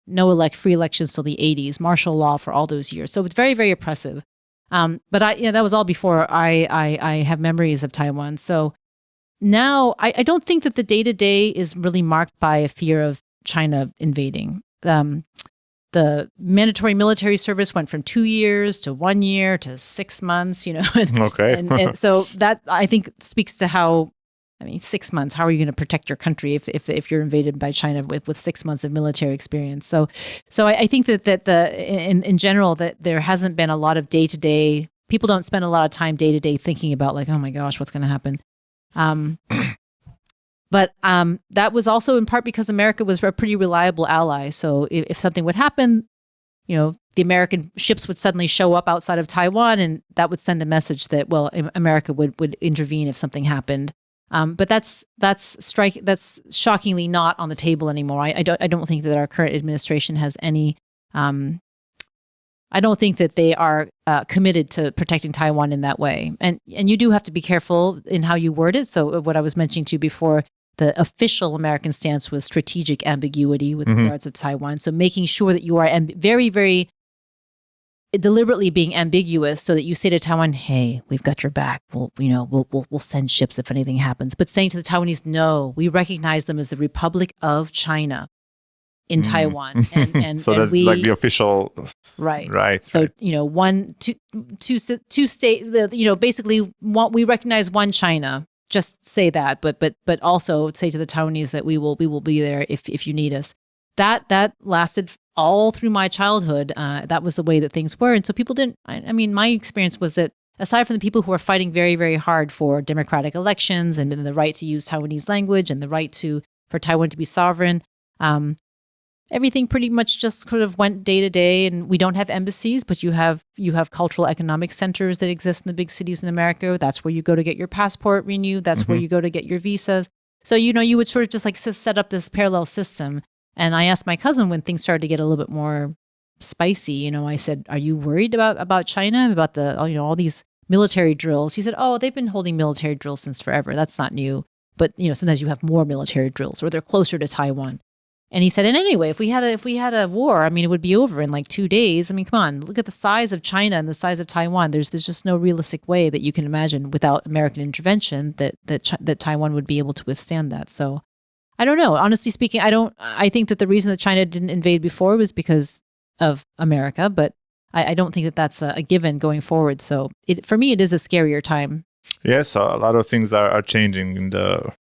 No free elections till the 80s, martial law for all those years. So it's very, very oppressive. But that was all before I have memories of Taiwan. So now I don't think that the day-to-day is really marked by a fear of China invading. The mandatory military service went from 2 years to 1 year to 6 months, Okay. and so that I think speaks to how, 6 months, how are you going to protect your country if you're invaded by China with 6 months of military experience? So I think that in general, that there hasn't been a lot of day-to-day, people don't spend a lot of time day-to-day thinking about like, oh my gosh, what's going to happen? But that was also in part because America was a pretty reliable ally. So if something would happen, the American ships would suddenly show up outside of Taiwan, and that would send a message that, well, America would intervene if something happened. But that's shockingly not on the table anymore. I don't think that our current administration has any. I don't think that they are committed to protecting Taiwan in that way. And you do have to be careful in how you word it. So what I was mentioning to you before, the official American stance was strategic ambiguity with regards of Taiwan. So making sure that you are very, very deliberately being ambiguous, so that you say to Taiwan, "Hey, we've got your back. We'll send ships if anything happens." But saying to the Taiwanese, "No, we recognize them as the Republic of China in Taiwan," and so that's like the official, right. So two state. Basically, we recognize one China. Just say that, but also say to the Taiwanese that we will be there if you need us. That lasted all through my childhood. That was the way that things were. And so people didn't, my experience was that aside from the people who are fighting very, very hard for democratic elections and the right to use Taiwanese language and the right for Taiwan to be sovereign, everything pretty much just sort of went day to day. And we don't have embassies, but you have cultural economic centers that exist in the big cities in America. That's where you go to get your passport renewed. That's where you go to get your visas. So, you would sort of just like set up this parallel system. And I asked my cousin when things started to get a little bit more spicy, I said, "Are you worried about China, about all these military drills?" He said, "Oh, they've been holding military drills since forever. That's not new. But, sometimes you have more military drills or they're closer to Taiwan." And he said, and anyway, if we had a war, it would be over in like 2 days. Come on, look at the size of China and the size of Taiwan. There's just no realistic way that you can imagine without American intervention that Taiwan would be able to withstand that. So I don't know. Honestly speaking, I think that the reason that China didn't invade before was because of America, but I don't think that that's a given going forward. So for me, it is a scarier time. Yes, a lot of things are changing in the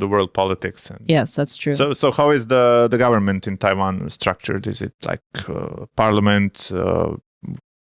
world politics. Yes, that's true. So how is the government in Taiwan structured? Is it like parliament?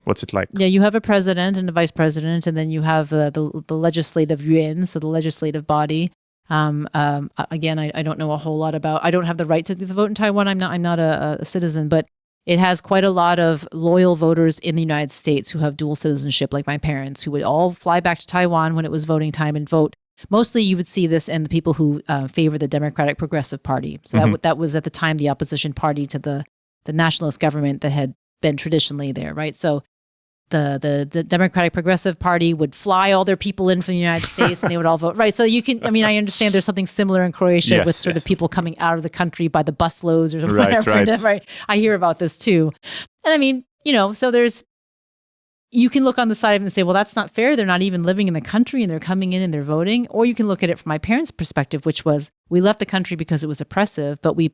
What's it like? Yeah, you have a president and a vice president, and then you have the legislative yuan, so the legislative body. Again, I don't know a whole lot about. I don't have the right to vote in Taiwan. I'm not a citizen, but it has quite a lot of loyal voters in the United States who have dual citizenship, like my parents, who would all fly back to Taiwan when it was voting time and vote. Mostly, you would see this in the people who favor the Democratic Progressive Party. So that was at the time the opposition party to the nationalist government that had been traditionally there, right? So the Democratic Progressive Party would fly all their people in from the United States and they would all vote. Right. So you can, I understand there's something similar in Croatia with sort of people coming out of the country by the busloads or something. Right. I hear about this too. And so you can look on the side and say, well, that's not fair. They're not even living in the country and they're coming in and they're voting. Or you can look at it from my parents' perspective, which was we left the country because it was oppressive, but we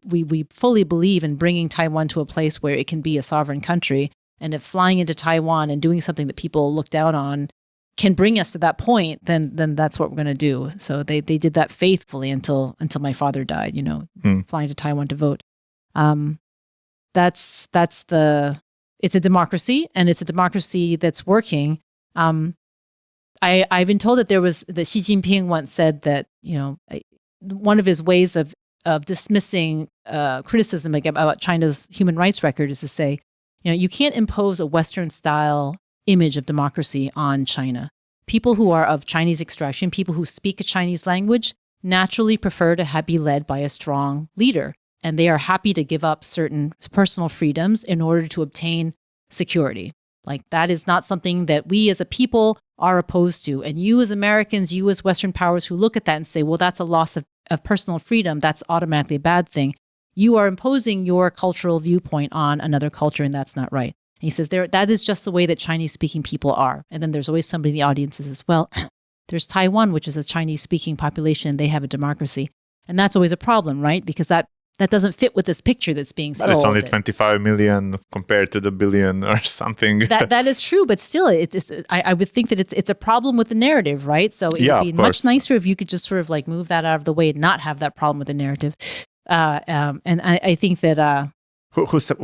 fully believe in bringing Taiwan to a place where it can be a sovereign country. And if flying into Taiwan and doing something that people look down on can bring us to that point, then that's what we're going to do. So they did that faithfully until my father died, flying to Taiwan to vote. It's a democracy, and it's a democracy that's working. I've been told that that Xi Jinping once said that, one of his ways of dismissing criticism about China's human rights record is to say, you can't impose a Western-style image of democracy on China. People who are of Chinese extraction, people who speak a Chinese language, naturally prefer to be led by a strong leader. And they are happy to give up certain personal freedoms in order to obtain security. Like, that is not something that we as a people are opposed to. And you as Americans, you as Western powers who look at that and say, well, that's a loss of personal freedom, that's automatically a bad thing. You are imposing your cultural viewpoint on another culture, and that's not right. And he says that is just the way that Chinese-speaking people are. And then there's always somebody in the audience that says, well, there's Taiwan, which is a Chinese-speaking population. They have a democracy. And that's always a problem, right? Because that doesn't fit with this picture that's being sold. But it's only 25 million compared to the billion or something. That is true, but still, I would think that it's a problem with the narrative, right? So it would be much nicer if you could just sort of like move that out of the way and not have that problem with the narrative. And I think that who said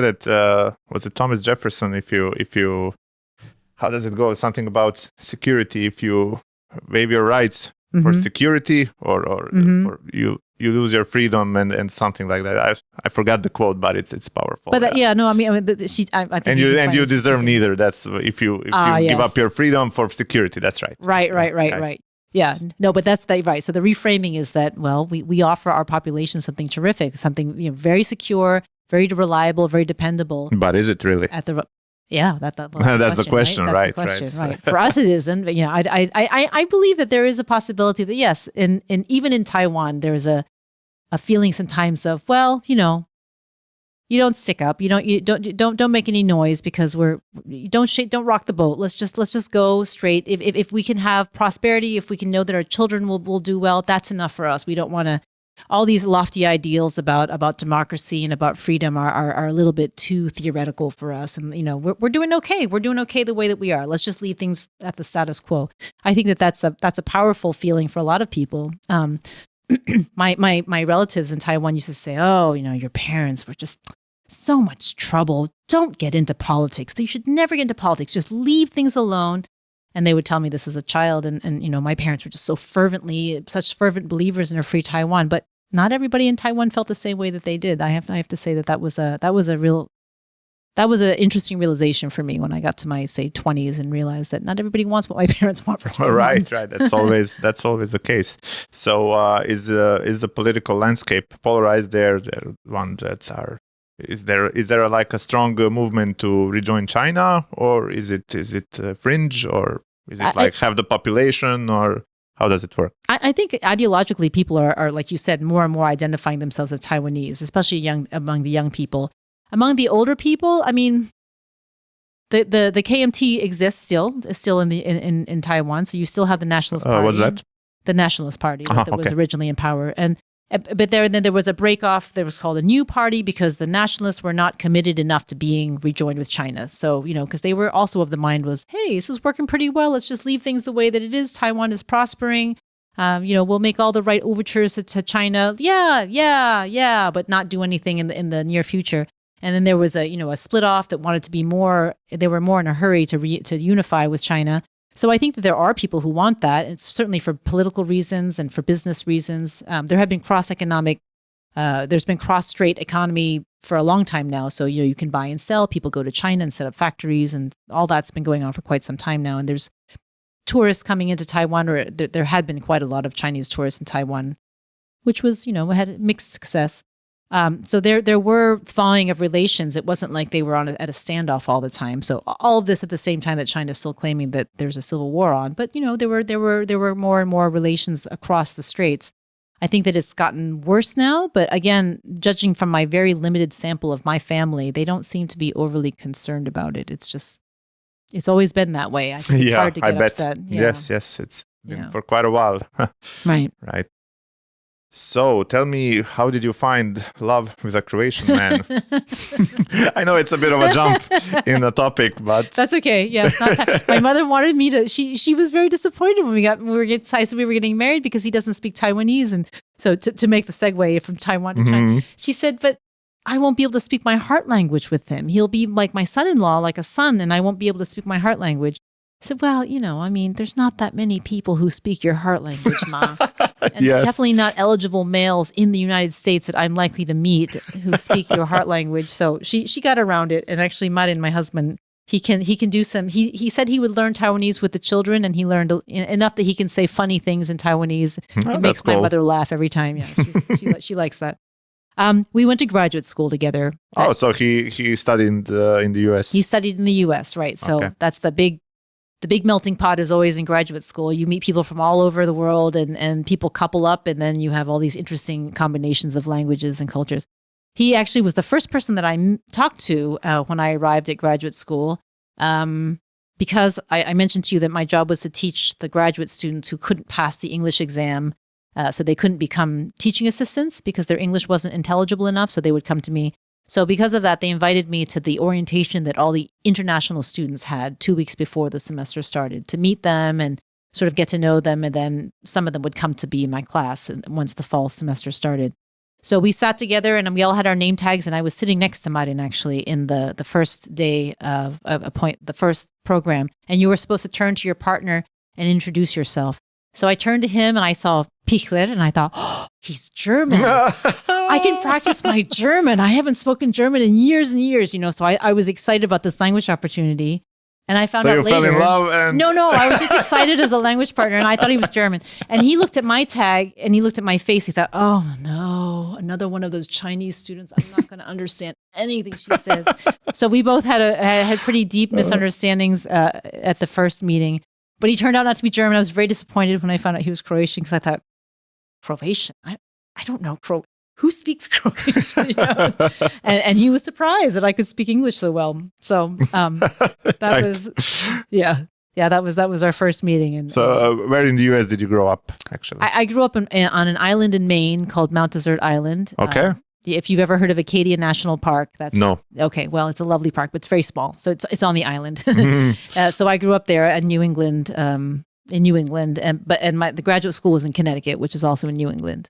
it? Was it Thomas Jefferson? If you how does it go? Something about security. If you waive your rights for security, or for you you lose your freedom and something like that. I forgot the quote, but it's powerful. But I think and you deserve neither. That's if you give up your freedom for security. That's right. Right. Yeah, no, but that's right. So the reframing is that, well, we offer our population something terrific, something very secure, very reliable, very dependable. But is it really? That's the question, right? Right. For us, it isn't. But I believe that there is a possibility that yes, and even in Taiwan, there's a feeling sometimes of, well, you don't stick up, you don't make any noise because don't rock the boat. Let's just go straight. If we can have prosperity, if we can know that our children will do well, that's enough for us. We don't want to. All these lofty ideals about democracy and about freedom are a little bit too theoretical for us. And, we're doing okay. We're doing okay the way that we are. Let's just leave things at the status quo. I think that's a powerful feeling for a lot of people. My relatives in Taiwan used to say, oh, your parents were just so much trouble. Don't get into politics. You should never get into politics. Just leave things alone. And they would tell me this as a child. And my parents were just such fervent believers in a free Taiwan. But not everybody in Taiwan felt the same way that they did. I have to say that was an interesting realization for me when I got to my, say, 20s and realized that not everybody wants what my parents want for Taiwan. Right. That's always the case. So is the political landscape polarized there? Is there like a strong movement to rejoin China, or is it fringe, or is it have the population, or how does it work? I think ideologically people are, like you said, more and more identifying themselves as Taiwanese, especially among the young people. Among the older people, I mean, the KMT exists still in Taiwan, so you still have the Nationalist Party. What's that? The Nationalist Party that was originally in power, but then there was a break off. There was called a new party because the nationalists were not committed enough to being rejoined with China. So, because they were also of the mind was, hey, this is working pretty well. Let's just leave things the way that it is. Taiwan is prospering. We'll make all the right overtures to China. Yeah, but not do anything in the near future. And then there was a split off that wanted to be more. They were more in a hurry to unify with China. So I think that there are people who want that. It's certainly for political reasons and for business reasons. There have been there's been cross-strait economy for a long time now. So, you can buy and sell. People go to China and set up factories, and all that's been going on for quite some time now. And there's tourists coming into Taiwan, or there had been quite a lot of Chinese tourists in Taiwan, which was, had mixed success. So there were thawing of relations. It wasn't like they were at a standoff all the time. So all of this at the same time that China is still claiming that there's a civil war on. But there were more and more relations across the straits. I think that it's gotten worse now. But again, judging from my very limited sample of my family, they don't seem to be overly concerned about it. It's always been that way. I think it's hard to get upset. Yeah. Yes, it's been for quite a while. Right. So tell me, how did you find love with a Croatian man? I know it's a bit of a jump in the topic, but that's okay. Yeah, it's not my mother wanted me to. She was very disappointed when we were getting married because he doesn't speak Taiwanese, and so to make the segue from Taiwan to China, she said, "But I won't be able to speak my heart language with him. He'll be like my son-in-law, like a son, and I won't be able to speak my heart language." I said, well, there's not that many people who speak your heart language, Ma. And definitely not eligible males in the United States that I'm likely to meet who speak your heart language. So she got around it. And actually, Marin, my husband, he can do some, he said he would learn Taiwanese with the children, and he learned enough that he can say funny things in Taiwanese. It makes my mother laugh every time. Yeah, she likes that. We went to graduate school together. So he studied in the U.S. He studied in the U.S., right. So that's the big melting pot is always in graduate school. You meet people from all over the world, and people couple up, and then you have all these interesting combinations of languages and cultures. He actually was the first person that I talked to when I arrived at graduate school, because I mentioned to you that my job was to teach the graduate students who couldn't pass the English exam, so they couldn't become teaching assistants because their English wasn't intelligible enough, so they would come to me. So because of that, they invited me to the orientation that all the international students had 2 weeks before the semester started, to meet them and sort of get to know them. And then some of them would come to be in my class once the fall semester started. So we sat together and we all had our name tags, and I was sitting next to Marin actually in the first day of the first program. And you were supposed to turn to your partner and introduce yourself. So I turned to him and I saw Pichler, and I thought, oh, he's German. I can practice my German. I haven't spoken German in years and years, so I was excited about this language opportunity. And I found out later. So you fell in love and... No, I was just excited as a language partner, and I thought he was German. And he looked at my tag, and he looked at my face. He thought, oh, no, another one of those Chinese students. I'm not going to understand anything she says. So we both had pretty deep misunderstandings at the first meeting. But he turned out not to be German. I was very disappointed when I found out he was Croatian, because I thought, Croatian? I don't know Croatian. Who speaks Croatian? And he was surprised that I could speak English so well. So that right. was, that was our first meeting. And so where in the US did you grow up, actually? I grew up on an island in Maine called Mount Desert Island. Okay. If you've ever heard of Acadia National Park, that's no. Okay. Well, it's a lovely park, but it's very small, so it's on the island. So I grew up there in New England. And the graduate school was in Connecticut, which is also in New England.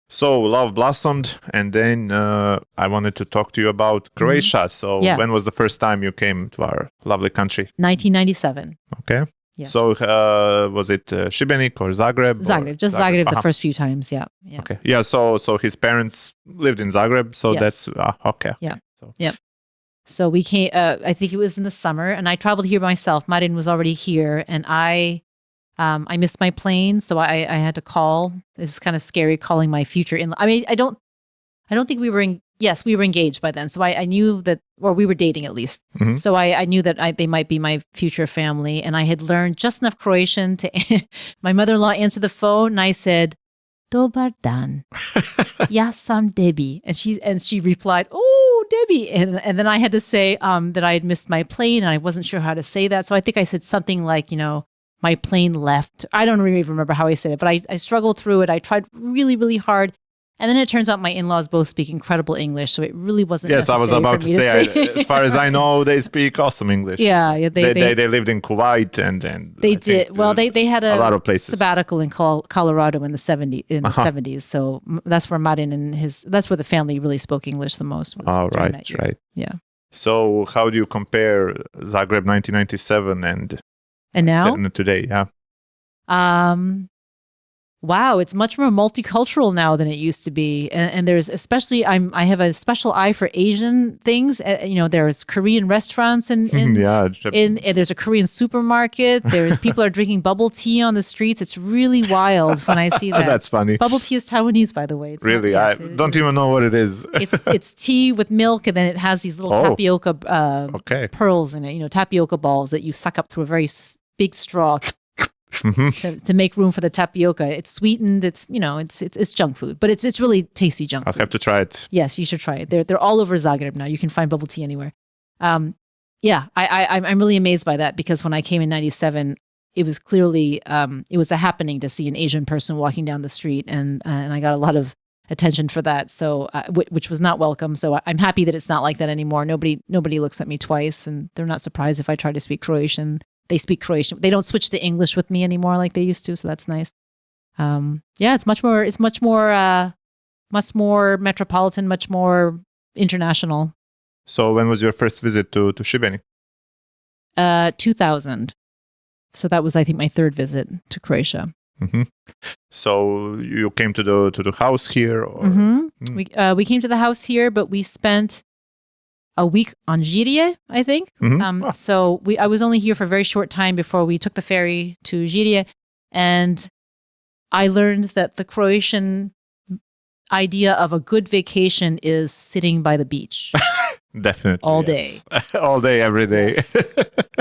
So love blossomed, and then I wanted to talk to you about Croatia. So when was the first time you came to our lovely country? 1997. Okay. Yes. So was it Šibenik or Zagreb? Zagreb, just Zagreb the first few times. Yeah. Okay. Yeah. So his parents lived in Zagreb. So that's okay. Yeah. So. Yep. So we came. I think it was in the summer, and I traveled here myself. Marin was already here, and I missed my plane, so I had to call. It was kind of scary calling my future in. I mean, I don't think we were in. Yes, we were engaged by then, so I knew that, or we were dating at least. So I knew that they might be my future family, and I had learned just enough Croatian to. My mother-in-law answered the phone, and I said, "Dobar dan, ja sam Debbie," and she replied, "Oh, Debbie," and then I had to say that I had missed my plane, and I wasn't sure how to say that, so I think I said something like, my plane left. I don't really remember how I said it, but I struggled through it. I tried really, really hard. And then it turns out my in-laws both speak incredible English, so it really wasn't necessary. Yes, I was about to say, as far as I know, they speak awesome English. Yeah, they lived in Kuwait and they did. Well, they had a lot of places. Sabbatical in Colorado in the 70s. So that's where Marin and that's where the family really spoke English the most. Oh, right. Yeah. So how do you compare Zagreb 1997 and now? Today, yeah. Wow, it's much more multicultural now than it used to be, and there's especially I have a special eye for Asian things. There's Korean restaurants and there's a Korean supermarket. There's people are drinking bubble tea on the streets. It's really wild when I see that. That's funny. Bubble tea is Taiwanese, by the way. It's really, I don't even know what it is. It's tea with milk, and then it has these little tapioca pearls in it. Tapioca balls that you suck up through a very big straw. To make room for the tapioca. It's sweetened. It's it's junk food, but it's really tasty junk food. I'll have to try it. Yes, you should try it. They're all over Zagreb now. You can find bubble tea anywhere. I'm really amazed by that, because when I came in 97, it was clearly it was a happening to see an Asian person walking down the street, and I got a lot of attention for that. So which was not welcome. So I'm happy that it's not like that anymore. Nobody looks at me twice, and they're not surprised if I try to speak Croatian. They speak Croatian. They don't switch to English with me anymore like they used to, so that's nice. It's much more metropolitan, much more international. So when was your first visit to Šibenik? 2000. So that was, I think, my third visit to Croatia. So you came to the house here, or? We came to the house here, but we spent a week on Žirije, I think. So I was only here for a very short time before we took the ferry to Žirije, and I learned that the Croatian idea of a good vacation is sitting by the beach. Definitely. All day. All day, every day. Yes.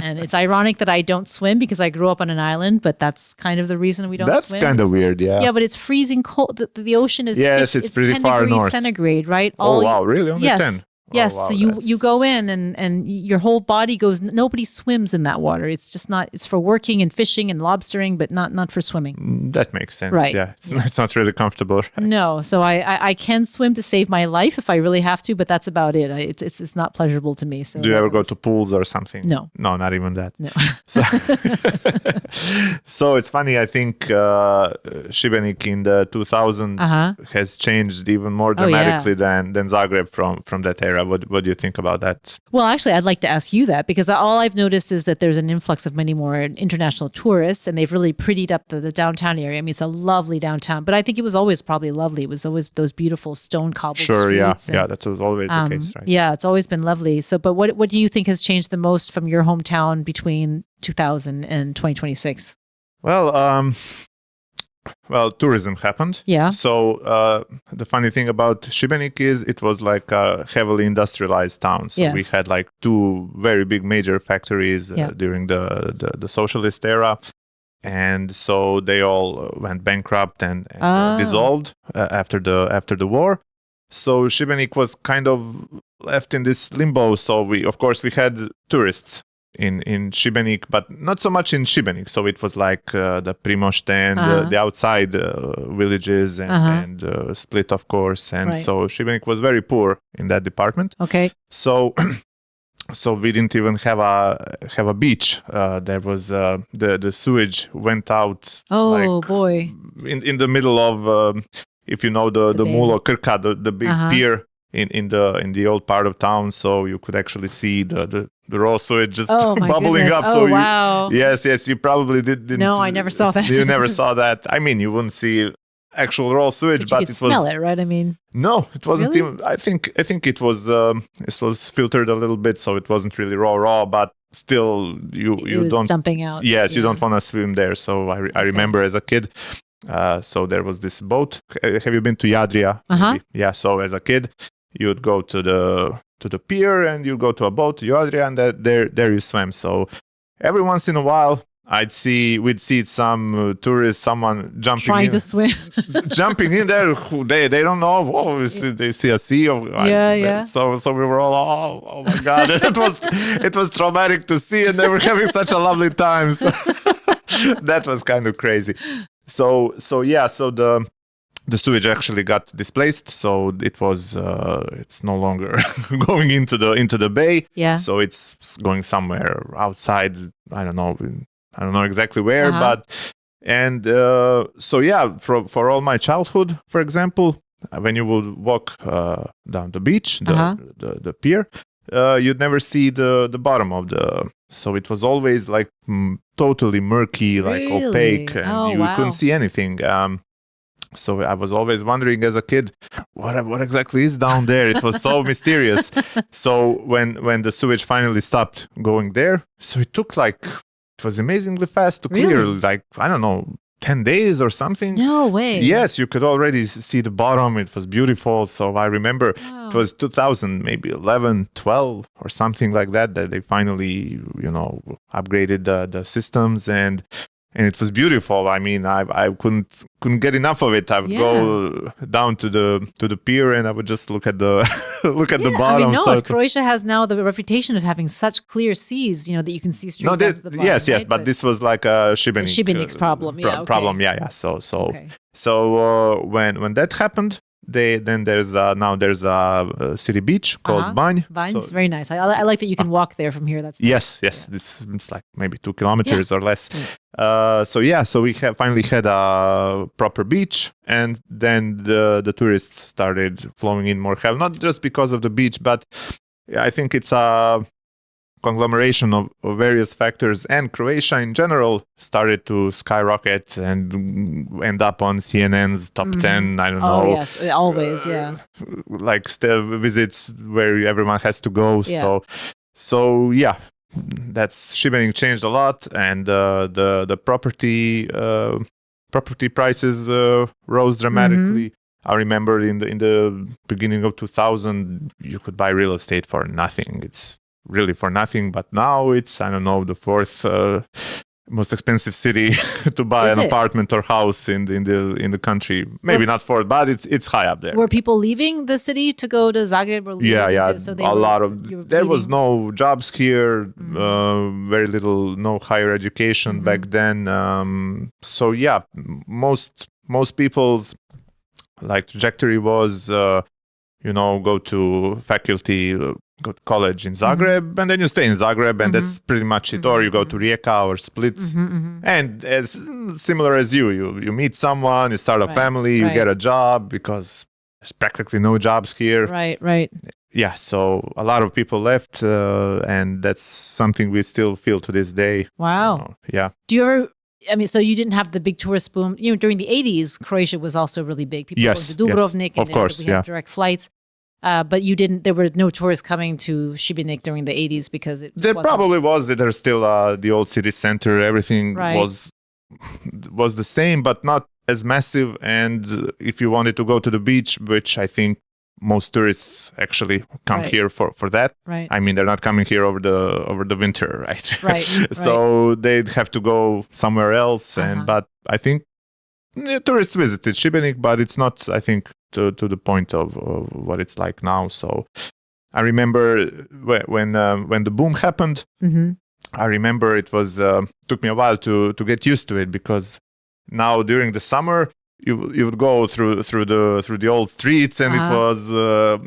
And it's ironic that I don't swim because I grew up on an island, but that's kind of the reason we don't swim. That's kind of weird, yeah. Yeah, but it's freezing cold. The ocean is it's pretty 10 far degrees north. Centigrade, right? Oh, wow, really? Only 10? Yes, oh, wow, so you go in and your whole body goes, nobody swims in that water. It's just not, it's for working and fishing and lobstering, but not for swimming. That makes sense. Right. Yeah, it's not really comfortable. Right? No, so I can swim to save my life if I really have to, but that's about it. It's not pleasurable to me. So do you ever go to pools or something? No. No, not even that. No. So it's funny, I think Šibenik in the 2000 has changed even more dramatically than Zagreb from that era. Deborah, what do you think about that? Well, actually, I'd like to ask you that, because all I've noticed is that there's an influx of many more international tourists, and they've really prettied up the downtown area. I mean, it's a lovely downtown, but I think it was always probably lovely. It was always those beautiful stone cobbled streets. Yeah, that was always the case, right? Yeah, it's always been lovely. So, but what do you think has changed the most from your hometown between 2000 and 2026? Well, tourism happened. Yeah. So the funny thing about Šibenik is it was like a heavily industrialized town. So we had like 2 very big major factories during the socialist era. And so they all went bankrupt and dissolved after the war. So Šibenik was kind of left in this limbo. So we had tourists in Šibenik, but not so much in Šibenik. So it was like the Primošten, the outside villages, and Split, of course. And so Šibenik was very poor in that department. Okay. So we didn't even have a beach. There was the sewage went out. Oh boy! In the middle of if you know the Mulo Krka, the big pier in the old part of town, so you could actually see the raw sewage just bubbling up. Oh, so wow. Yes, you probably didn't. No, I never saw that. You never saw that. I mean, you wouldn't see actual raw sewage, but you could smell it, right? I mean, no, it wasn't really? even. I think it was. It was filtered a little bit, so it wasn't really raw, but still, you don't dumping out. Yes, you don't want to swim there. So I remember as a kid. So there was this boat. Have you been to Jadria? Yeah. So as a kid, you'd go to the pier and you go to a boat to Jadria, and there you swim. So every once in a while, we'd see some tourists, someone jumping trying to swim, jumping in there. They don't know. Oh, they see a sea of yeah. So we were all oh my god, it was traumatic to see, and they were having such a lovely time. So that was kind of crazy. So the sewage actually got displaced, so it was it's no longer going into the bay. Yeah. So it's going somewhere outside. I don't know exactly where, but and for all my childhood, for example, when you would walk down the beach, the pier, you'd never see the bottom of the. So it was always like totally murky, like opaque, and you couldn't see anything. So I was always wondering as a kid, what exactly is down there? It was so mysterious. So when the sewage finally stopped going there, so it took it was amazingly fast to clear, like, I don't know, 10 days or something. No way. Yes, you could already see the bottom. It was beautiful. So I remember it was 2000, maybe 11, 12 or something like that they finally, upgraded the systems, and it was beautiful. I mean, I couldn't get enough of it. I would go down to the pier and I would just look at the the bottom. I mean, Croatia has now the reputation of having such clear seas, that you can see straight down to the bottom. Yes, but this was like a Šibenik's problem. Problem. Yeah. So when that happened, there's a city beach called Banj. Banj's very nice. I like that you can walk there from here. That's nice. Yes. It's like maybe 2 kilometers or less. So we finally had a proper beach, and then the tourists started flowing in more heavily. Not just because of the beach, but I think it's a conglomeration of various factors, and Croatia in general started to skyrocket and end up on CNN's top 10. I don't know. Oh yes, always, like visits where everyone has to go. Yeah. So that's Šibenik changed a lot, and the property prices rose dramatically. I remember in the beginning of 2000, you could buy real estate for nothing. It's really for nothing, but now it's, I don't know, the 4th most expensive city to buy an apartment or house in the country. Maybe not 4th, but it's high up there. Were people leaving the city to go to Zagreb? Or there was no jobs here, very little, no higher education back then. Most people's trajectory was go to faculty, go to college in Zagreb, and then you stay in Zagreb, and that's pretty much it. Or you go to Rijeka or Split, and as similar as you meet someone, you start a family, you get a job, because there's practically no jobs here. Right. yeah, so a lot of people left, and that's something we still feel to this day. Wow. Yeah. Do you ever, I mean, so you didn't have the big tourist boom. You know, during the 80s, Croatia was also really big. People going to Dubrovnik, and of course, we had direct flights. But you didn't, there were no tourists coming to Šibenik during the 80s because it There probably was. There's still the old city center. Everything Right. was the same, but not as massive. And if you wanted to go to the beach, which I think most tourists actually come Right. here for that. Right. I mean, they're not coming here over the winter, right? Right. So they'd have to go somewhere else. And but I think tourists visited Šibenik, but it's not, I think, to the point of what it's like now. So I remember when the boom happened. Mm-hmm. I remember it was took me a while to get used to it, because now during the summer you would go through the old streets, and it was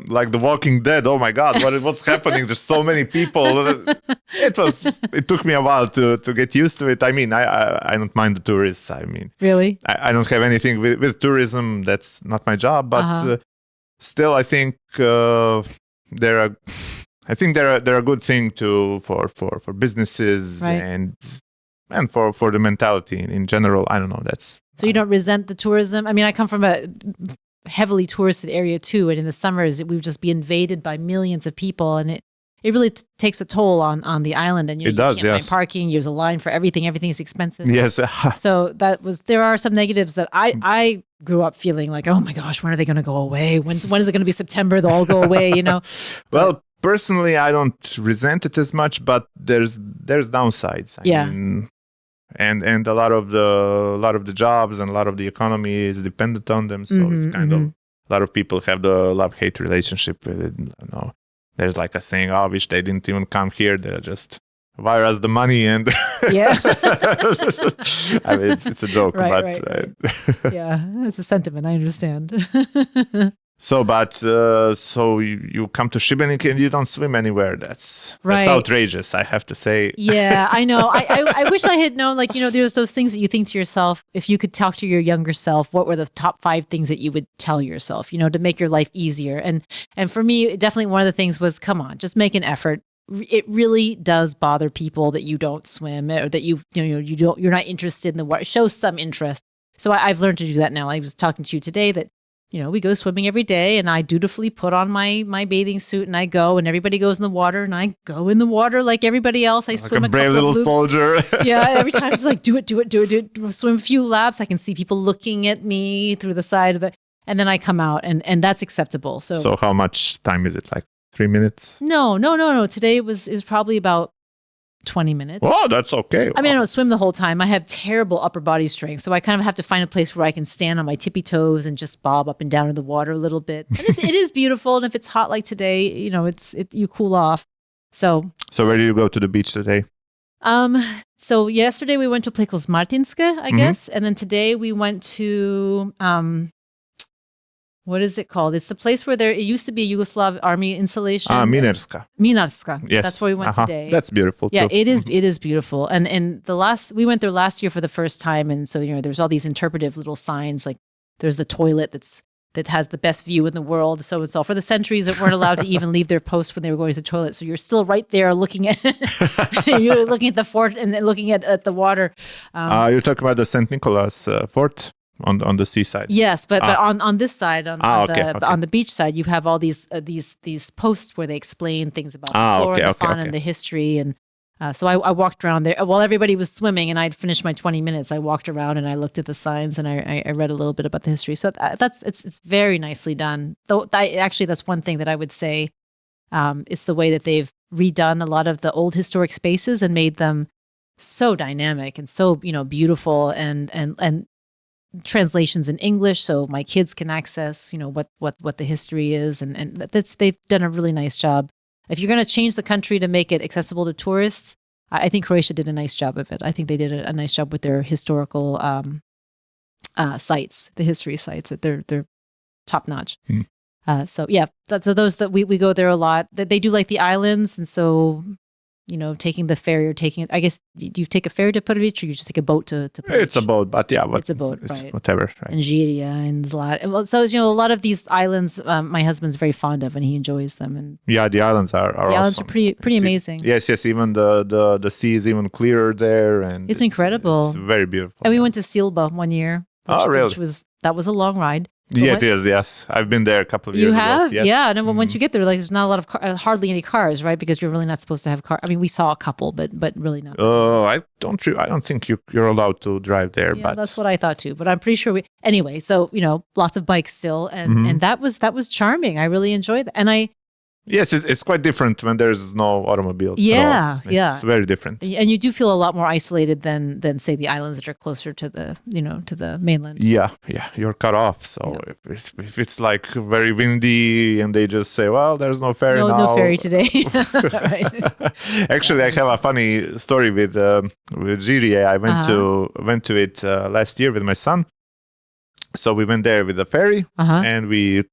like The Walking Dead. Oh my God, what's happening? There's so many people. It took me a while to get used to it. I mean, I don't mind the tourists. I mean, Really? I don't have anything with tourism. That's not my job. But still, I think they're a good thing for businesses and for the mentality in general. I don't know. So you don't resent the tourism? I mean, I come from a heavily touristed area too, and in the summers we would just be invaded by millions of people, and it really takes a toll on the island. And you can't find parking. There's a line for everything. Everything's expensive. Yes. So there are some negatives that I grew up feeling like, oh my gosh, when are they going to go away? When is it going to be September? They'll all go away, you know? Well, personally, I don't resent it as much, but there's downsides. I mean, and a lot of the jobs and a lot of the economy is dependent on them. So it's kind of, a lot of people have the love-hate relationship with it. You know, there's like a saying, "Oh, I wish they didn't even come here. They just wire us the money." And yeah, I mean, it's a joke, right. Yeah, that's a sentiment. I understand. So you come to Šibenik and you don't swim anywhere. That's outrageous, I have to say. Yeah, I know. I wish I had known, like, you know, there's those things that you think to yourself, if you could talk to your younger self, what were the top 5 things that you would tell yourself, you know, to make your life easier? And for me, definitely one of the things was, come on, just make an effort. It really does bother people that you don't swim, or that you're not interested in the water. Show some interest. So I've learned to do that now. I was talking to you today that, you know, we go swimming every day, and I dutifully put on my bathing suit, and I go, and everybody goes in the water, and I go in the water like everybody else. I swim like a brave little soldier. Yeah, every time it's like, do it. Swim a few laps. I can see people looking at me through the side of and then I come out, and that's acceptable. So how much time is it? Like 3 minutes? No. Today it was probably about 20 minutes. Oh, that's okay. I mean, I don't swim the whole time. I have terrible upper body strength. So I kind of have to find a place where I can stand on my tippy toes and just bob up and down in the water a little bit. And it is beautiful. And if it's hot like today, you know, you cool off. So where do you go to the beach today? So yesterday we went to a place called Martinska, I guess. And then today we went to, what is it called? It's the place where it used to be a Yugoslav army installation. Minarska. Yes. That's where we went today. That's beautiful too. Yeah, it is. It is beautiful. And we went there last year for the first time. And so, you know, there's all these interpretive little signs. Like there's the toilet that has the best view in the world. So it's all for the sentries that weren't allowed to even leave their post when they were going to the toilet. So you're still right there looking at you're looking at the fort and then looking at the water. You're talking about the St. Nicholas fort? On the seaside. Yes, but on this side, okay. on the beach side, you have all these posts where they explain things about the flora, the fauna, and the history. And so I walked around there while everybody was swimming, and I'd finished my 20 minutes. I walked around and I looked at the signs, and I read a little bit about the history. So it's very nicely done. Though that's one thing that I would say. It's the way that they've redone a lot of the old historic spaces and made them so dynamic and so, you know, beautiful and translations in English, so my kids can access, you know, what the history is, and they've done a really nice job. If you're going to change the country to make it accessible to tourists, I think Croatia did a nice job of it. I think they did a nice job with their historical sites, the history sites. That they're top notch. So yeah, so those that we go there a lot. They do like the islands, and so taking the ferry or taking it. I guess, do you take a ferry to Prvić or you just take a boat to Prvić? It's a boat, but yeah, it's a boat, it's right? Whatever, right? And Žirija and Zlat. Well, so a lot of these islands, my husband's very fond of, and he enjoys them. And yeah, the islands are the islands awesome. are pretty amazing. Yes. Even the sea is even clearer there, and it's incredible. It's very beautiful. And we went to Silba one year. Really? That was a long ride. Yeah, it is. Yes, I've been there a couple of years ago. You have? Yes. Yeah. And once you get there, there's not a lot of hardly any cars, right? Because you're really not supposed to have cars. I mean, we saw a couple, but really not. I don't think you're allowed to drive there. Yeah, but that's what I thought too. But I'm pretty sure anyway. So lots of bikes still, and that was charming. I really enjoyed that, and Yes, it's quite different when there's no automobiles. Yeah, at all. It's very different. And you do feel a lot more isolated than say the islands that are closer to the to the mainland. Yeah, you're cut off. So if it's like very windy and they just say, well, there's no ferry now. No ferry today. Right. Actually, I have a funny story with Žirija. I went to it last year with my son. So we went there with the ferry, and we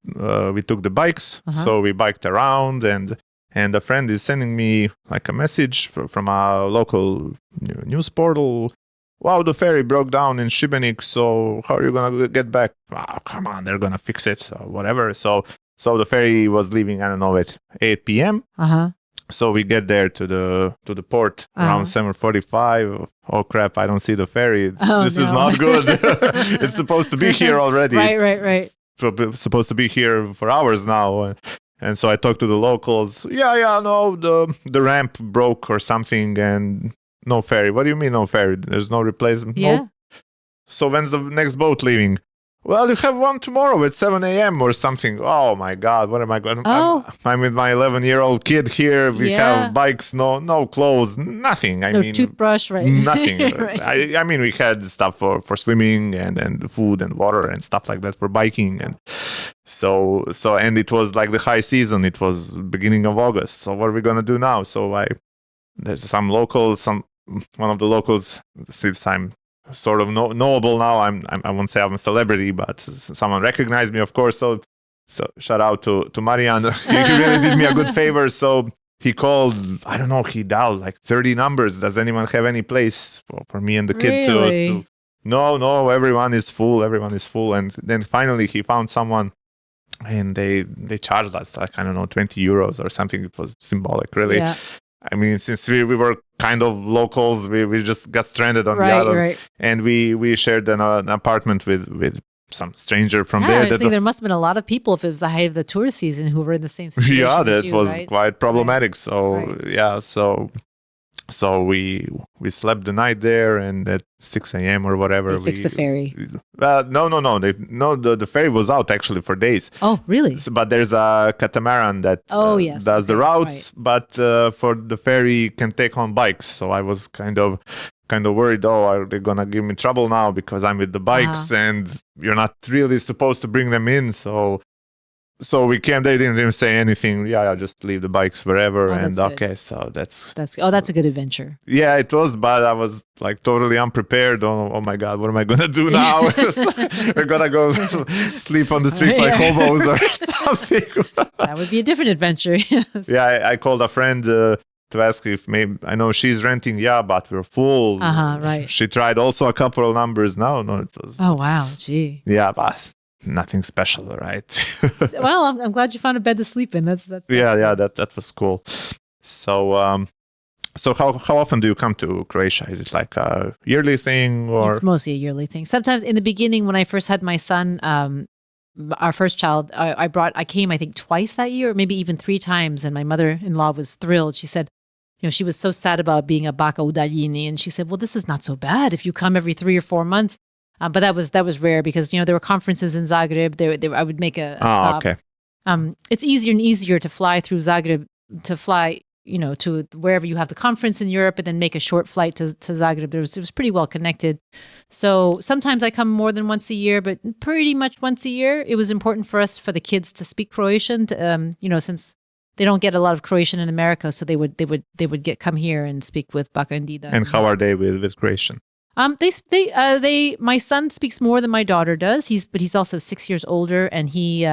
took the bikes. So we biked around, and a friend is sending me like a message from a local news portal. Wow, the ferry broke down in Šibenik. So how are you gonna get back? Oh, come on, they're gonna fix it or whatever. So the ferry was leaving, I don't know, at 8 p.m. So we get there to the port around 7:45. Oh crap! I don't see the ferry. This is not good. It's supposed to be here already. Right. It's supposed to be here for hours now. And so I talked to the locals. No, the ramp broke or something, and no ferry. What do you mean no ferry? There's no replacement. Yeah. No. So when's the next boat leaving? Well, you have one tomorrow at 7 a.m. or something. Oh my God, what am I going? I'm with my 11-year-old kid here. We have bikes, no clothes, nothing. I mean, toothbrush, right? Nothing. Right. I mean, we had stuff for swimming and food and water and stuff like that for biking, and so and it was like the high season. It was beginning of August. So what are we gonna do now? So there's one of the locals, since I'm sort of knowable now. I won't say I'm a celebrity, but someone recognized me, of course. So shout out to Marian. He really did me a good favor. So he called, I don't know, he dialed like 30 numbers. Does anyone have any place for me and the kid to? No, everyone is full. And then finally he found someone, and they charged us like, I don't know, 20 euros or something. It was symbolic, really. Yeah. I mean, since we were kind of locals, we just got stranded on the island, and we shared an apartment with some stranger from there. I was thinking there must have been a lot of people, if it was the height of the tourist season, who were in the same situation. Yeah, that as was quite problematic. Right. So we slept the night there, and at 6 a.m. or whatever, we fixed the ferry. No. The ferry was out actually for days. Oh, really? But there's a catamaran that does the routes, but for the ferry can take on bikes. So I was kind of worried. Oh, are they gonna give me trouble now because I'm with the bikes, and you're not really supposed to bring them in? So we came. They didn't even say anything. Yeah, just leave the bikes wherever. And okay, so that's a good adventure. Yeah, it was, but I was like totally unprepared. Oh my God, what am I gonna do now? We're gonna go sleep on the street like hobos or something. That would be a different adventure. Yes. Yeah, I called a friend to ask if maybe, I know she's renting. Yeah, but we're full. Right. She tried also a couple of numbers. No, it was. Oh wow, gee. Yeah, but nothing special, right? Well, I'm glad you found a bed to sleep in. That's that was cool. So how often do you come to Croatia? Is it like a yearly thing, or? It's mostly a yearly thing. Sometimes in the beginning, when I first had my son, our first child, I came I think twice that year, or maybe even 3 times, and my mother-in-law was thrilled. She said, she was so sad about being a baka udaljini, and she said, well, this is not so bad if you come every 3 or 4 months. But that was rare because there were conferences in Zagreb. I would make a stop. Okay. It's easier and easier to fly through Zagreb, to fly to wherever you have the conference in Europe, and then make a short flight to Zagreb. It was pretty well connected. So sometimes I come more than once a year, but pretty much once a year. It was important for the kids to speak Croatian. Since they don't get a lot of Croatian in America, so they would come here and speak with Baka and Dida. And how are they with Croatian? My son speaks more than my daughter does. He's also 6 years older, and he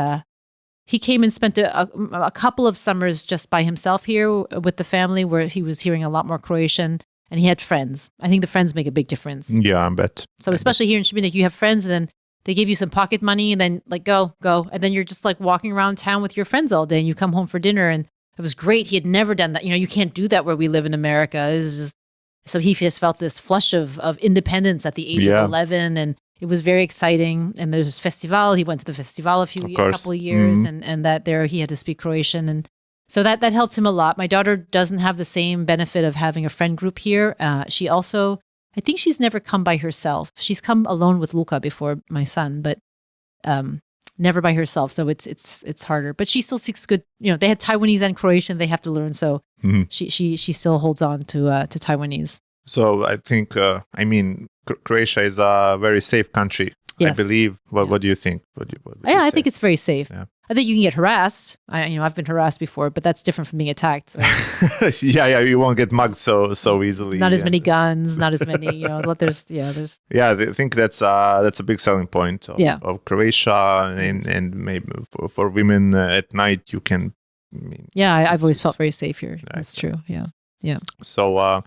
he came and spent a couple of summers just by himself here with the family, where he was hearing a lot more Croatian, and he had friends. I think the friends make a big difference. Yeah, I bet. So especially here in Šibenik, you have friends, and then they give you some pocket money, and then like go, and then you're just like walking around town with your friends all day, and you come home for dinner, and it was great. He had never done that. You can't do that where we live in America. So he just felt this flush of independence at the age of 11, and it was very exciting. And there's this festival. He went to the festival a couple of years, and that there he had to speak Croatian, and so that helped him a lot. My daughter doesn't have the same benefit of having a friend group here. She also, I think she's never come by herself. She's come alone with Luka before, my son, but never by herself. So it's harder. But she still speaks good. They have Taiwanese and Croatian they have to learn. So she still holds on to Taiwanese. So I think Croatia is a very safe country. Yes. I believe. What do you think? What I think it's very safe. Yeah. I think you can get harassed. I've been harassed before, but that's different from being attacked. So. yeah, you won't get mugged so easily. Not as many guns, not as many. There's. Yeah, I think that's a big selling point of Croatia, and maybe for women at night you can. I've always felt very safe here. That's true. Yeah. So,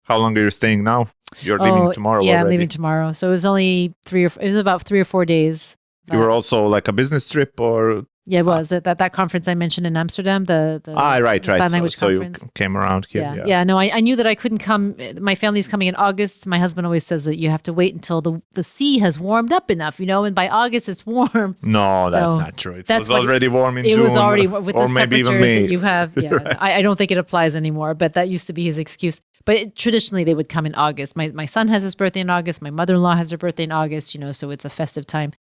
how long are you staying now? You're leaving tomorrow. Yeah, already. I'm leaving tomorrow. So it was only about 3 or 4 days. You were also like a business trip, or? Yeah, it was at that conference I mentioned in Amsterdam. The sign language conference. So you came around here. Yeah. No, I knew that I couldn't come. My family's coming in August. My husband always says that you have to wait until the sea has warmed up enough, and by August it's warm. No, that's not true. It was already warm in June. It was already with the temperatures that you have. Yeah, right. I don't think it applies anymore, but that used to be his excuse. But traditionally they would come in August. My son has his birthday in August. My mother-in-law has her birthday in August. So it's a festive time.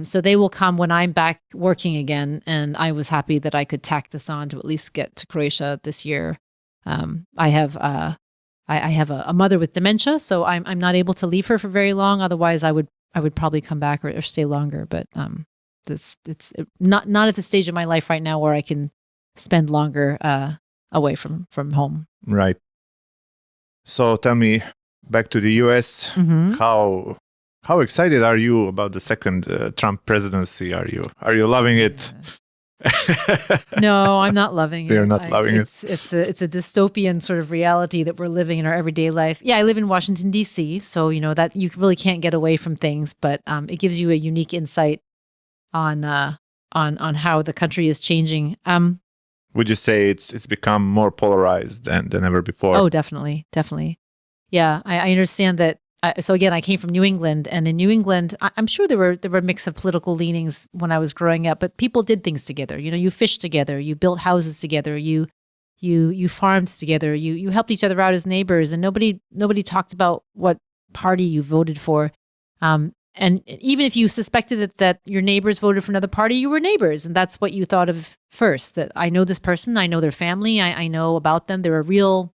So they will come when I'm back working again, and I was happy that I could tack this on to at least get to Croatia this year. I have a mother with dementia, so I'm not able to leave her for very long. Otherwise, I would probably come back or stay longer. But it's not at the stage of my life right now where I can spend longer away from home. Right. So tell me, back to the US, How excited are you about the second Trump presidency? Are you loving it? No, I'm not loving it. You're not loving it. It's a dystopian sort of reality that we're living in our everyday life. Yeah, I live in Washington D.C., so that you really can't get away from things. But it gives you a unique insight on how the country is changing. Would you say it's become more polarized than ever before? Oh, definitely. Yeah, I understand that. So again, I came from New England, and in New England, I'm sure there were a mix of political leanings when I was growing up, but people did things together. You fished together, you built houses together, you farmed together, you helped each other out as neighbors, and nobody talked about what party you voted for. And even if you suspected that your neighbors voted for another party, you were neighbors, and that's what you thought of first. That I know this person, I know their family, I know about them. They're a real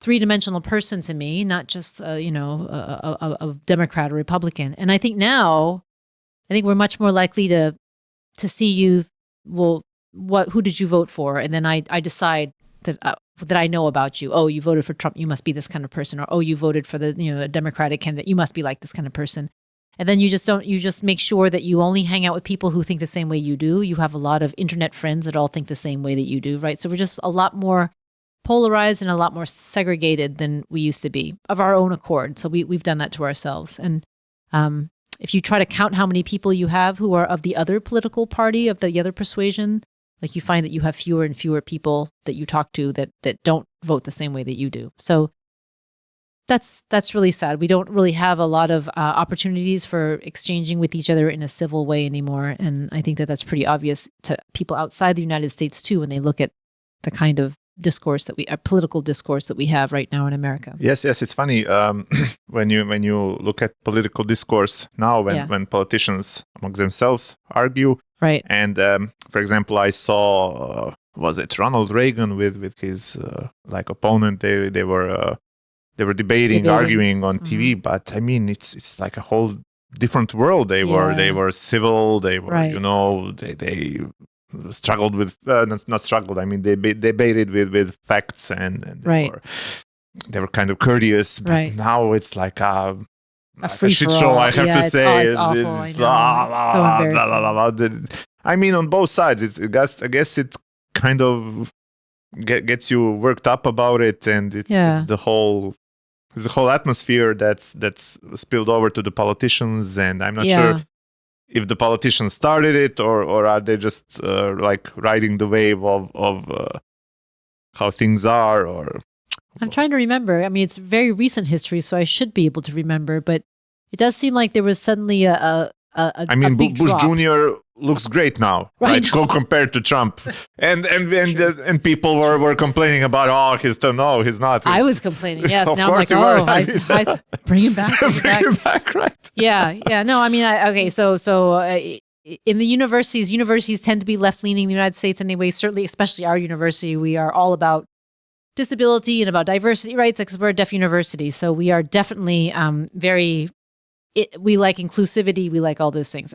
three-dimensional person to me, not just a Democrat or Republican. And I think now, we're much more likely to see you. Well, who did you vote for? And then I decide that I know about you. Oh, you voted for Trump. You must be this kind of person. Or oh, you voted for the Democratic candidate. You must be like this kind of person. And then you just make sure that you only hang out with people who think the same way you do. You have a lot of internet friends that all think the same way that you do, right? So we're just a lot more polarized and a lot more segregated than we used to be of our own accord. So we've done that to ourselves. And if you try to count how many people you have who are of the other political party, of the other persuasion, like you find that you have fewer and fewer people that you talk to that don't vote the same way that you do. So that's really sad. We don't really have a lot of opportunities for exchanging with each other in a civil way anymore. And I think that that's pretty obvious to people outside the United States too, when they look at the kind of political discourse that we have right now in America. Yes, it's funny when you look at political discourse now, when politicians among themselves argue, right? And for example, I saw was it Ronald Reagan with his opponent? They were debating, arguing on TV, but it's like a whole different world. They were civil. They were they struggled with not struggled. They debated with facts and they were kind of courteous. But now it's like a free shit show. I have to say it's awful. It's so embarrassing. I mean, on both sides, I guess it kind of gets you worked up about it, and it's the whole atmosphere that's spilled over to the politicians, and I'm not sure if the politicians started it or are they just like riding the wave of how things are. Or I'm trying to remember. I mean, it's very recent history, so I should be able to remember, but it does seem like there was suddenly a big Bush drop. Jr. looks great now, right? Compared to Trump, and people were complaining about, he's not. I was complaining, yes. Of now I'm course like, you were. I bring him back. Bring him back, right? Yeah. No, I mean, so in the universities tend to be left leaning in the United States anyway. Certainly, especially our university, we are all about disability and about diversity rights because we're a deaf university. So we are definitely we like inclusivity. We like all those things.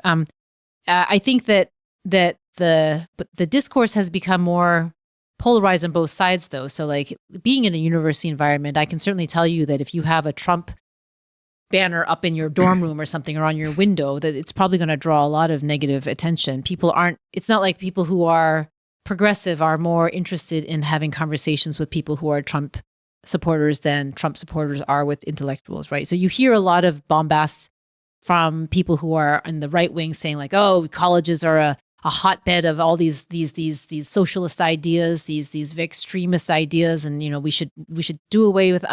I think that the discourse has become more polarized on both sides, though. So, like being in a university environment, I can certainly tell you that if you have a Trump banner up in your dorm room or something or on your window, that it's probably going to draw a lot of negative attention. It's not like people who are progressive are more interested in having conversations with people who are Trump supporters than Trump supporters are with intellectuals, right? So you hear a lot of bombast from people who are in the right wing saying like, colleges are a hotbed of all these socialist ideas, these extremist ideas, and we should do away with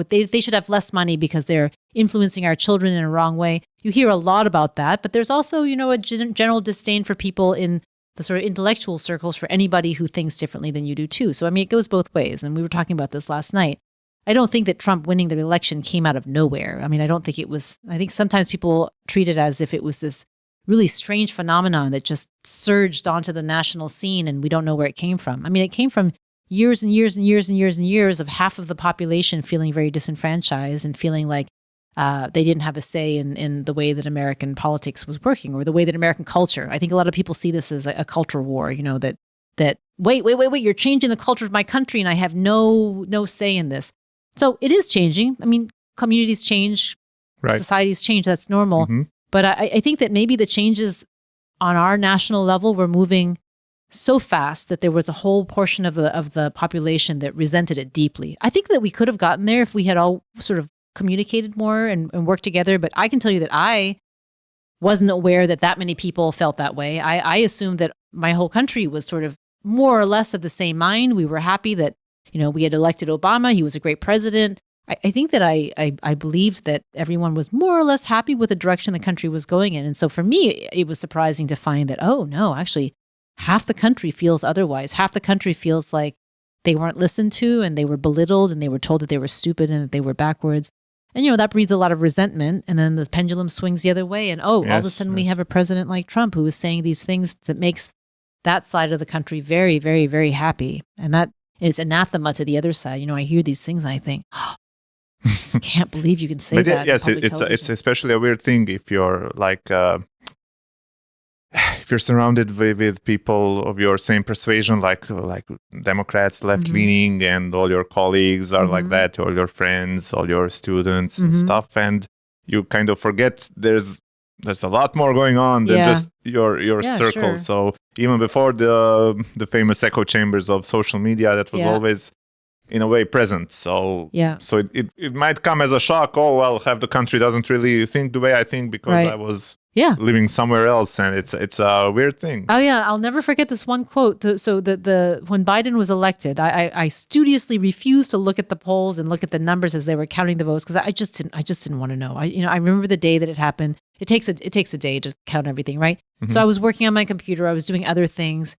they should have less money because they're influencing our children in a wrong way. You hear a lot about that, but there's also a general disdain for people in the sort of intellectual circles for anybody who thinks differently than you do too. So I mean, it goes both ways, and we were talking about this last night. I don't think that Trump winning the election came out of nowhere. I mean, I think sometimes people treat it as if it was this really strange phenomenon that just surged onto the national scene and we don't know where it came from. I mean, it came from years and years and years and years and years of half of the population feeling very disenfranchised and feeling like they didn't have a say in the way that American politics was working or the way that American culture. I think a lot of people see this as a culture war, that wait, you're changing the culture of my country and I have no say in this. So it is changing. I mean, communities change, societies change. That's normal. Mm-hmm. But I think that maybe the changes on our national level were moving so fast that there was a whole portion of the population that resented it deeply. I think that we could have gotten there if we had all sort of communicated more and worked together. But I can tell you that I wasn't aware that many people felt that way. I assumed that my whole country was sort of more or less of the same mind. We were happy that we had elected Obama. He was a great president. I think that I believed that everyone was more or less happy with the direction the country was going in. And so for me, it was surprising to find that, actually, half the country feels otherwise. Half the country feels like they weren't listened to and they were belittled and they were told that they were stupid and that they were backwards. And, that breeds a lot of resentment. And then the pendulum swings the other way. And, all of a sudden we have a president like Trump who is saying these things that makes that side of the country very, very, very happy. And that is anathema to the other side. I hear these things and I think, I just can't believe you can say that. Yes, it's especially a weird thing if you're like, if you're surrounded with people of your same persuasion, like Democrats, left-leaning, and all your colleagues are like that, all your friends, all your students and stuff, and you kind of forget there's a lot more going on than just your circle. Sure. So even before the famous echo chambers of social media, that was always in a way present. So so it might come as a shock. Half the country doesn't really think the way I think because I was living somewhere else, and it's a weird thing. Oh yeah, I'll never forget this one quote. So when Biden was elected, I studiously refused to look at the polls and look at the numbers as they were counting the votes because I just didn't want to know. I remember the day that it happened. It takes a day to count everything, right? Mm-hmm. So I was working on my computer. I was doing other things,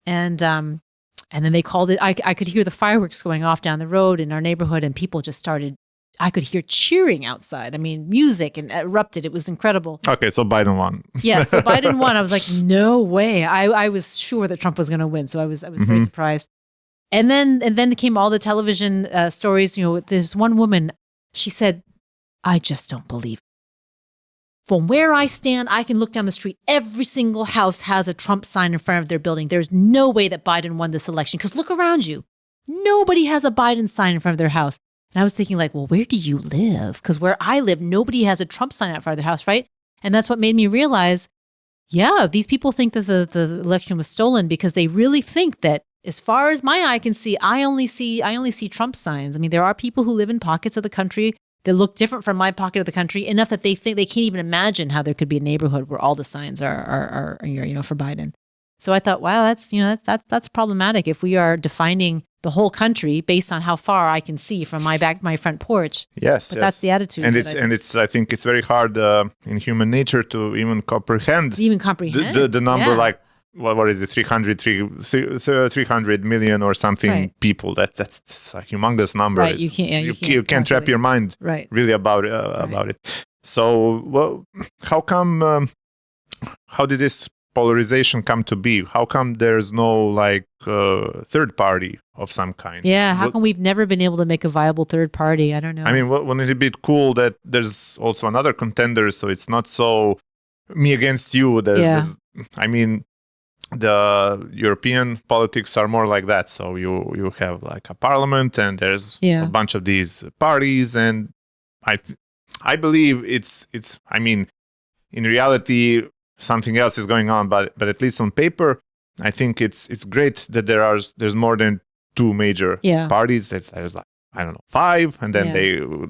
and then they called it. I could hear the fireworks going off down the road in our neighborhood, and people just started. I could hear cheering outside. I mean, music and erupted. It was incredible. Okay, so Biden won. Yeah, so Biden won. I was like, no way. I was sure that Trump was going to win, so I was very surprised. And then came all the television stories. There's one woman. She said, "I just don't believe it. From where I stand, I can look down the street. Every single house has a Trump sign in front of their building. There's no way that Biden won this election because look around you. Nobody has a Biden sign in front of their house." And I was thinking like, well, where do you live? Because where I live, nobody has a Trump sign out front of their house, right? And that's what made me realize, Yeah, these people think that the election was stolen because they really think that, as far as my eye can see, I only see Trump signs. I mean, there are people who live in pockets of the country that look different from my pocket of the country enough that they think they can't even imagine how there could be a neighborhood where all the signs are for Biden. So I thought, wow, that's problematic if we are defining the whole country based on how far I can see from my front porch. Yes, but that's the attitude. And I think it's very hard in human nature to even comprehend. The number, like what is it, 300 million or something people. That's a humongous number. Right, you can't wrap your mind really about it. So, how come? How did this polarization come to be? How come there's no third party of some kind? Yeah, how come we've never been able to make a viable third party? I don't know. I mean, wouldn't it be cool that there's also another contender, so it's not so me against you? I mean, the European politics are more like that. So you have like a parliament, and there's a bunch of these parties, and I believe it's. I mean, in reality, something else is going on, but at least on paper, I think it's great that there's more than two major parties. There's like, I don't know, 5, and then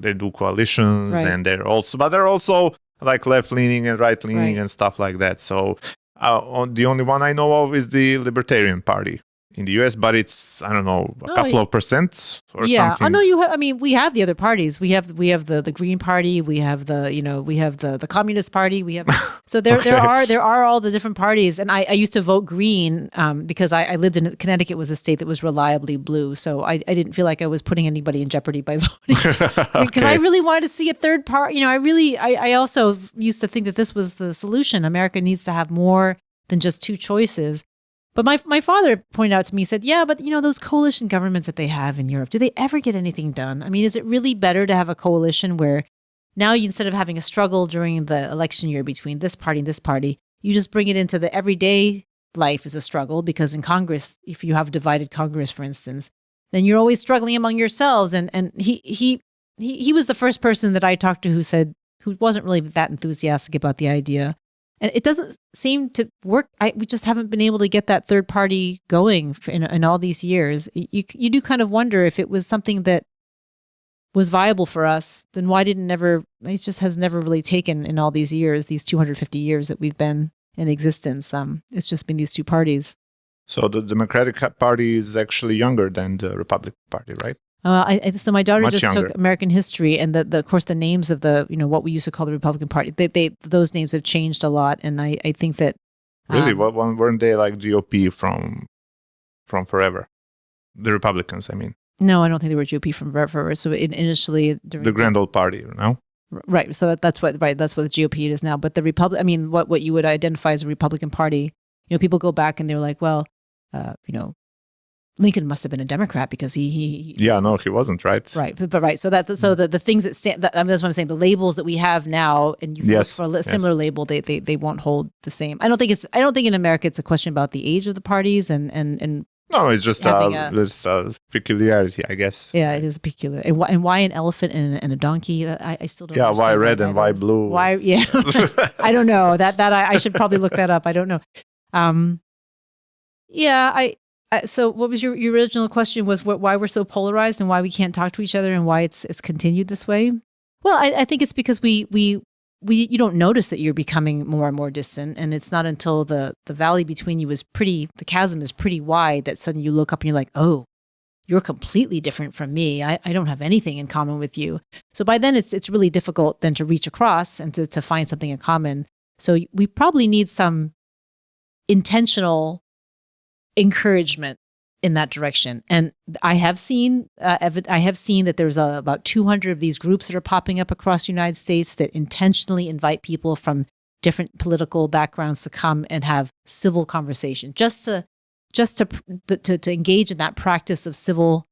they do coalitions, and they're also like left leaning and right leaning and stuff like that. So the only one I know of is the Libertarian Party in the US, but it's, I don't know, a couple of percent or something. I know you have, I mean, we have the other parties. We have the Green Party, we have the Communist Party, we have so there are all the different parties. And I used to vote Green because I lived in Connecticut, was a state that was reliably blue. So I didn't feel like I was putting anybody in jeopardy by voting. Because I really wanted to see a third party. I also used to think that this was the solution. America needs to have more than just two choices. But my father pointed out to me, he said, yeah, but those coalition governments that they have in Europe, do they ever get anything done? I mean, is it really better to have a coalition where now instead of having a struggle during the election year between this party and this party, you just bring it into the everyday life as a struggle? Because in Congress, if you have divided Congress, for instance, then you're always struggling among yourselves. And he was the first person that I talked to who wasn't really that enthusiastic about the idea. And it doesn't seem to work. We just haven't been able to get that third party going in all these years. You do kind of wonder if it was something that was viable for us, then why it just has never really taken in all these years, these 250 years that we've been in existence. It's just been these two parties. So the Democratic Party is actually younger than the Republican Party, right? So my daughter Much just younger. took American history, and of course the names of the what we used to call the Republican Party, those names have changed a lot, and I think that really, weren't they like GOP from forever? The Republicans, I mean. No, I don't think they were GOP from forever. So initially, the Grand Old Party, no? Right. So that's what the GOP is now. But the Republic, I mean, what you would identify as a Republican Party, people go back and they're like, well, Lincoln must have been a Democrat because he yeah, no, he wasn't, right? Right, but right. So the things that stand, that's what I'm saying. The labels that we have now, and you look for a similar label, they won't hold the same. I don't think in America it's a question about the age of the parties and no, it's just there's a peculiarity, I guess. Yeah, it is peculiar. And why an elephant and a donkey? I still don't. Yeah, why red and why blue? Why? Yeah, I don't know. That I should probably look that up. I don't know. So what was your original question was why we're so polarized and why we can't talk to each other and why it's continued this way? Well, I think it's because you don't notice that you're becoming more and more distant, and it's not until the valley between you the chasm is pretty wide that suddenly you look up and you're like, oh, you're completely different from me. I don't have anything in common with you. So by then it's really difficult then to reach across and to find something in common. So we probably need some intentional encouragement in that direction. And I have seen that there's about 200 of these groups that are popping up across the United States that intentionally invite people from different political backgrounds to come and have civil conversation, just to engage in that practice of civil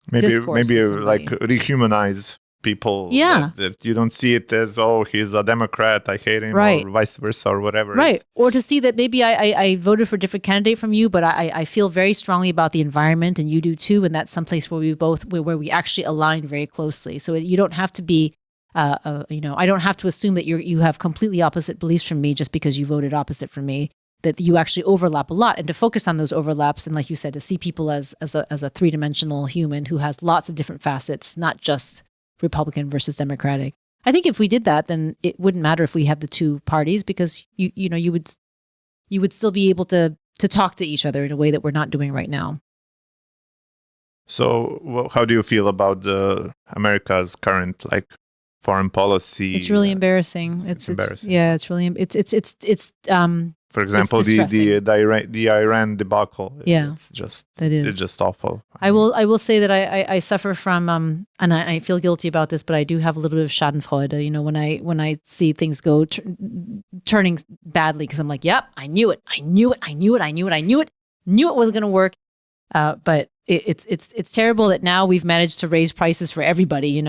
discourse. Maybe like rehumanize people. Yeah. That you don't see it as, oh, he's a Democrat, I hate him, right, or vice versa, or whatever. Right. Or to see that maybe I voted for a different candidate from you, but I feel very strongly about the environment and you do too. And that's someplace where we actually align very closely. So you don't have to be I don't have to assume that you have completely opposite beliefs from me just because you voted opposite from me, that you actually overlap a lot, and to focus on those overlaps. And like you said, to see people as a three-dimensional human who has lots of different facets, not just Republican versus Democratic. I think if we did that, then it wouldn't matter if we have the two parties, because you would still be able to talk to each other in a way that we're not doing right now. So how do you feel about America's current foreign policy? It's really embarrassing. It's embarrassing. It's for example, the Iran debacle. Yeah, it's just awful. I will say that I suffer from and I feel guilty about this, but I do have a little bit of Schadenfreude. When I see things go turning badly, because I'm like, yep, I knew it wasn't going to work. But it's terrible that now we've managed to raise prices for everybody, and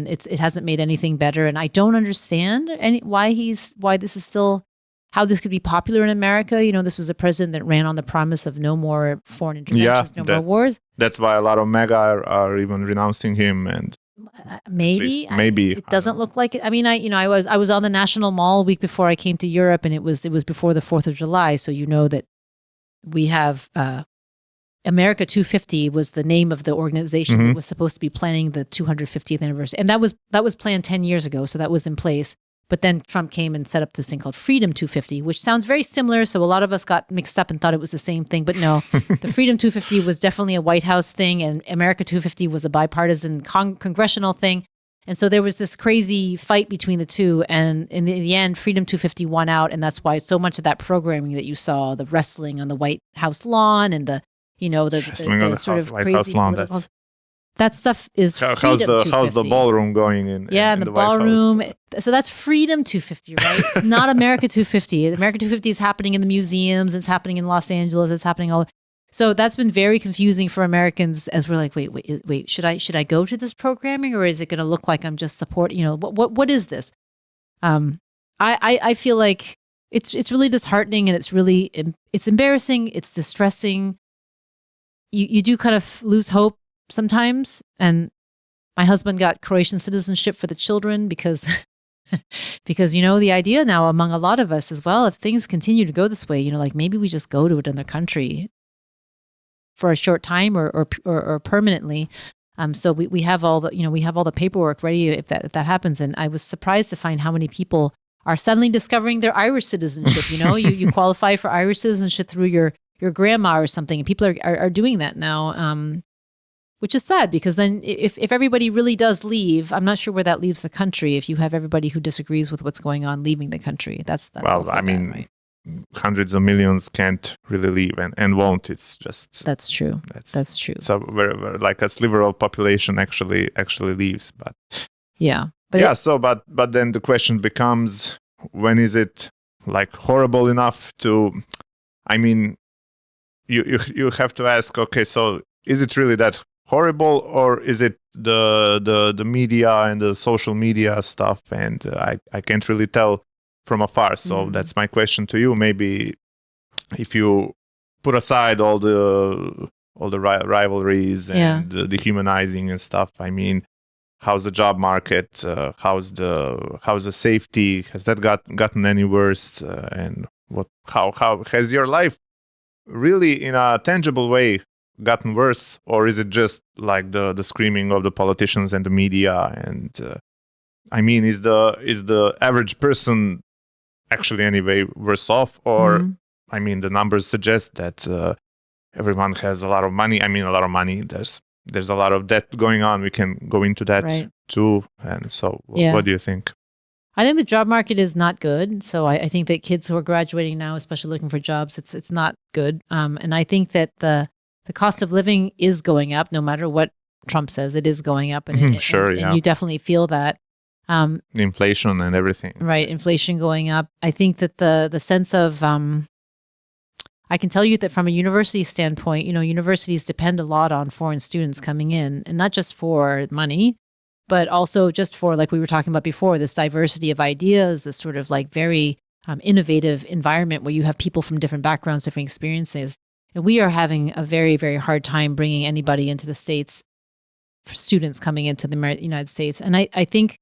it hasn't made anything better. And I don't understand why this is still, how this could be popular in America. This was a president that ran on the promise of no more foreign interventions, no more wars. That's why a lot of MAGA are even renouncing him. And maybe it doesn't look like it. I mean, I was on the National Mall a week before I came to Europe, and it was before the 4th of July. So that we have America 250 was the name of the organization that was supposed to be planning the 250th anniversary, and that was planned 10 years ago. So that was in place. But then Trump came and set up this thing called Freedom 250, which sounds very similar. So a lot of us got mixed up and thought it was the same thing. But no, the Freedom 250 was definitely a White House thing, and America 250 was a bipartisan congressional thing. And so there was this crazy fight between the two. And in the end, Freedom 250 won out. And that's why so much of that programming that you saw, the wrestling on the White House lawn and the sort of White crazy House lawn, that stuff is how's the ballroom going in? Yeah, in the ballroom. So that's Freedom 250, right? It's not America 250. America 250 is happening in the museums. It's happening in Los Angeles. It's happening all. So that's been very confusing for Americans, as we're like, wait, should I go to this programming, or is it going to look like I'm just supporting? What is this? I feel like it's really disheartening, and it's embarrassing. It's distressing. You do kind of lose hope sometimes. And my husband got Croatian citizenship for the children because the idea now among a lot of us as well, if things continue to go this way, maybe we just go to another country for a short time or permanently. So we have all the paperwork ready if that happens. And I was surprised to find how many people are suddenly discovering their Irish citizenship. You qualify for Irish citizenship through your grandma or something, and people are doing that now, which is sad, because then if everybody really does leave, I'm not sure where that leaves the country. If you have everybody who disagrees with what's going on leaving the country, that's also bad, right? Hundreds of millions can't really leave and won't. It's just that's true. That's true. So very, like a sliver of population actually leaves, but yeah, but then the question becomes, when is it horrible enough to? I mean, you have to ask, okay, so is it really that horrible, or is it the media and the social media stuff? And I can't really tell from afar. So that's my question to you. Maybe if you put aside all the rivalries and the dehumanizing and stuff, I mean, how's the job market? How's the safety? Has that gotten any worse? And how has your life really in a tangible way gotten worse, or is it just like the screaming of the politicians and the media? And I mean, is the average person actually anyway worse off? Or I mean, the numbers suggest that everyone has a lot of money. I mean, a lot of money. There's a lot of debt going on. We can go into that too. And so what do you think? I think the job market is not good. So I think that kids who are graduating now, especially looking for jobs, it's not good. And I think that the cost of living is going up, no matter what Trump says. It is going up, and and you definitely feel that. Inflation and everything. Right, inflation going up. I think that the sense of I can tell you that from a university standpoint, universities depend a lot on foreign students coming in, and not just for money, but also just for, like we were talking about before, this diversity of ideas, this sort of very innovative environment where you have people from different backgrounds, different experiences. And we are having a very, very hard time bringing anybody into the States, for students coming into the United States. And I think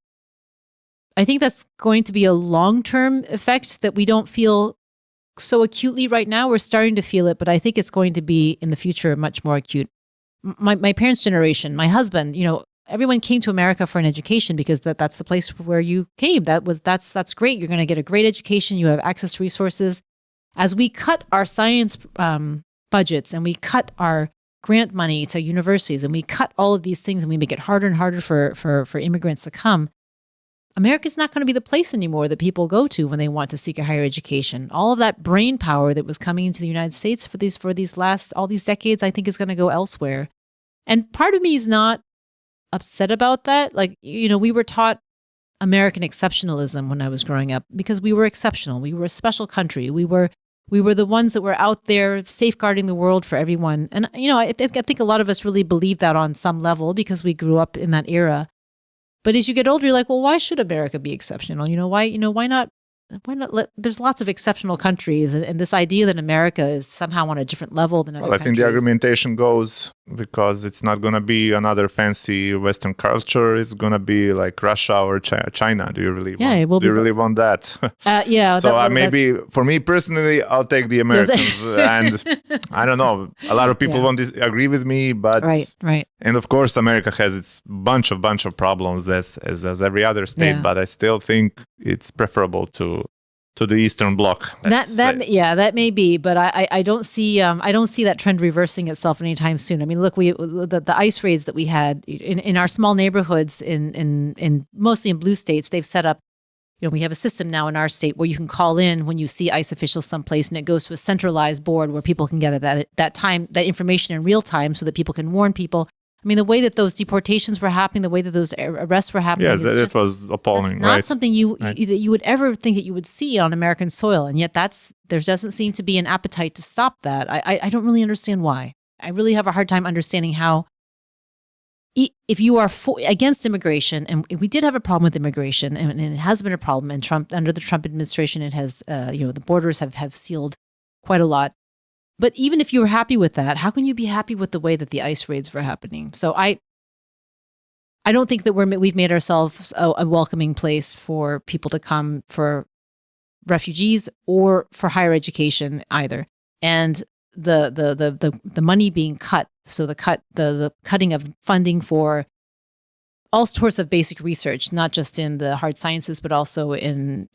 I think that's going to be a long-term effect that we don't feel so acutely right now. We're starting to feel it, but I think it's going to be in the future much more acute. My parents' generation, my husband, everyone came to America for an education because that's the place where you came. That's great. You're going to get a great education. You have access to resources. As we cut our science budgets and we cut our grant money to universities and we cut all of these things and we make it harder and harder for immigrants to come, America's not going to be the place anymore that people go to when they want to seek a higher education. All of that brain power that was coming into the United States for all these decades, I think is going to go elsewhere. And part of me is not upset about that. Like, we were taught American exceptionalism when I was growing up because we were exceptional. We were a special country. We were the ones that were out there safeguarding the world for everyone. And, I think a lot of us really believe that on some level because we grew up in that era. But as you get older, you're like, well, why should America be exceptional? Why not? There's lots of exceptional countries, and this idea that America is somehow on a different level than other countries. I think the argumentation goes because it's not going to be another fancy Western culture. It's going to be like Russia or China. Do you really want that? Yeah. So maybe for me personally, I'll take the Americans. And I don't know. A lot of people won't agree with me, but right. And of course, America has its bunch of problems as every other state. Yeah. But I still think it's preferable to the Eastern Bloc. That may be, but I don't see that trend reversing itself anytime soon. I mean, look, the ICE raids that we had in our small neighborhoods in mostly in blue states, they've set up. We have a system now in our state where you can call in when you see ICE officials someplace, and it goes to a centralized board where people can get that information in real time, so that people can warn people. I mean, the way that those deportations were happening, the way that those arrests were happening. Yes, it was appalling. It's not something that you would ever think that you would see on American soil. And yet there doesn't seem to be an appetite to stop that. I don't really understand why. I really have a hard time understanding how, if you are against immigration, and we did have a problem with immigration, and it has been a problem, and under the Trump administration, it has, the borders have sealed quite a lot. But even if you were happy with that, how can you be happy with the way that the ICE raids were happening? So I don't think that we've made ourselves a welcoming place for people to come, for refugees or for higher education either. And the money being cut, so the cutting of funding for all sorts of basic research, not just in the hard sciences, but also in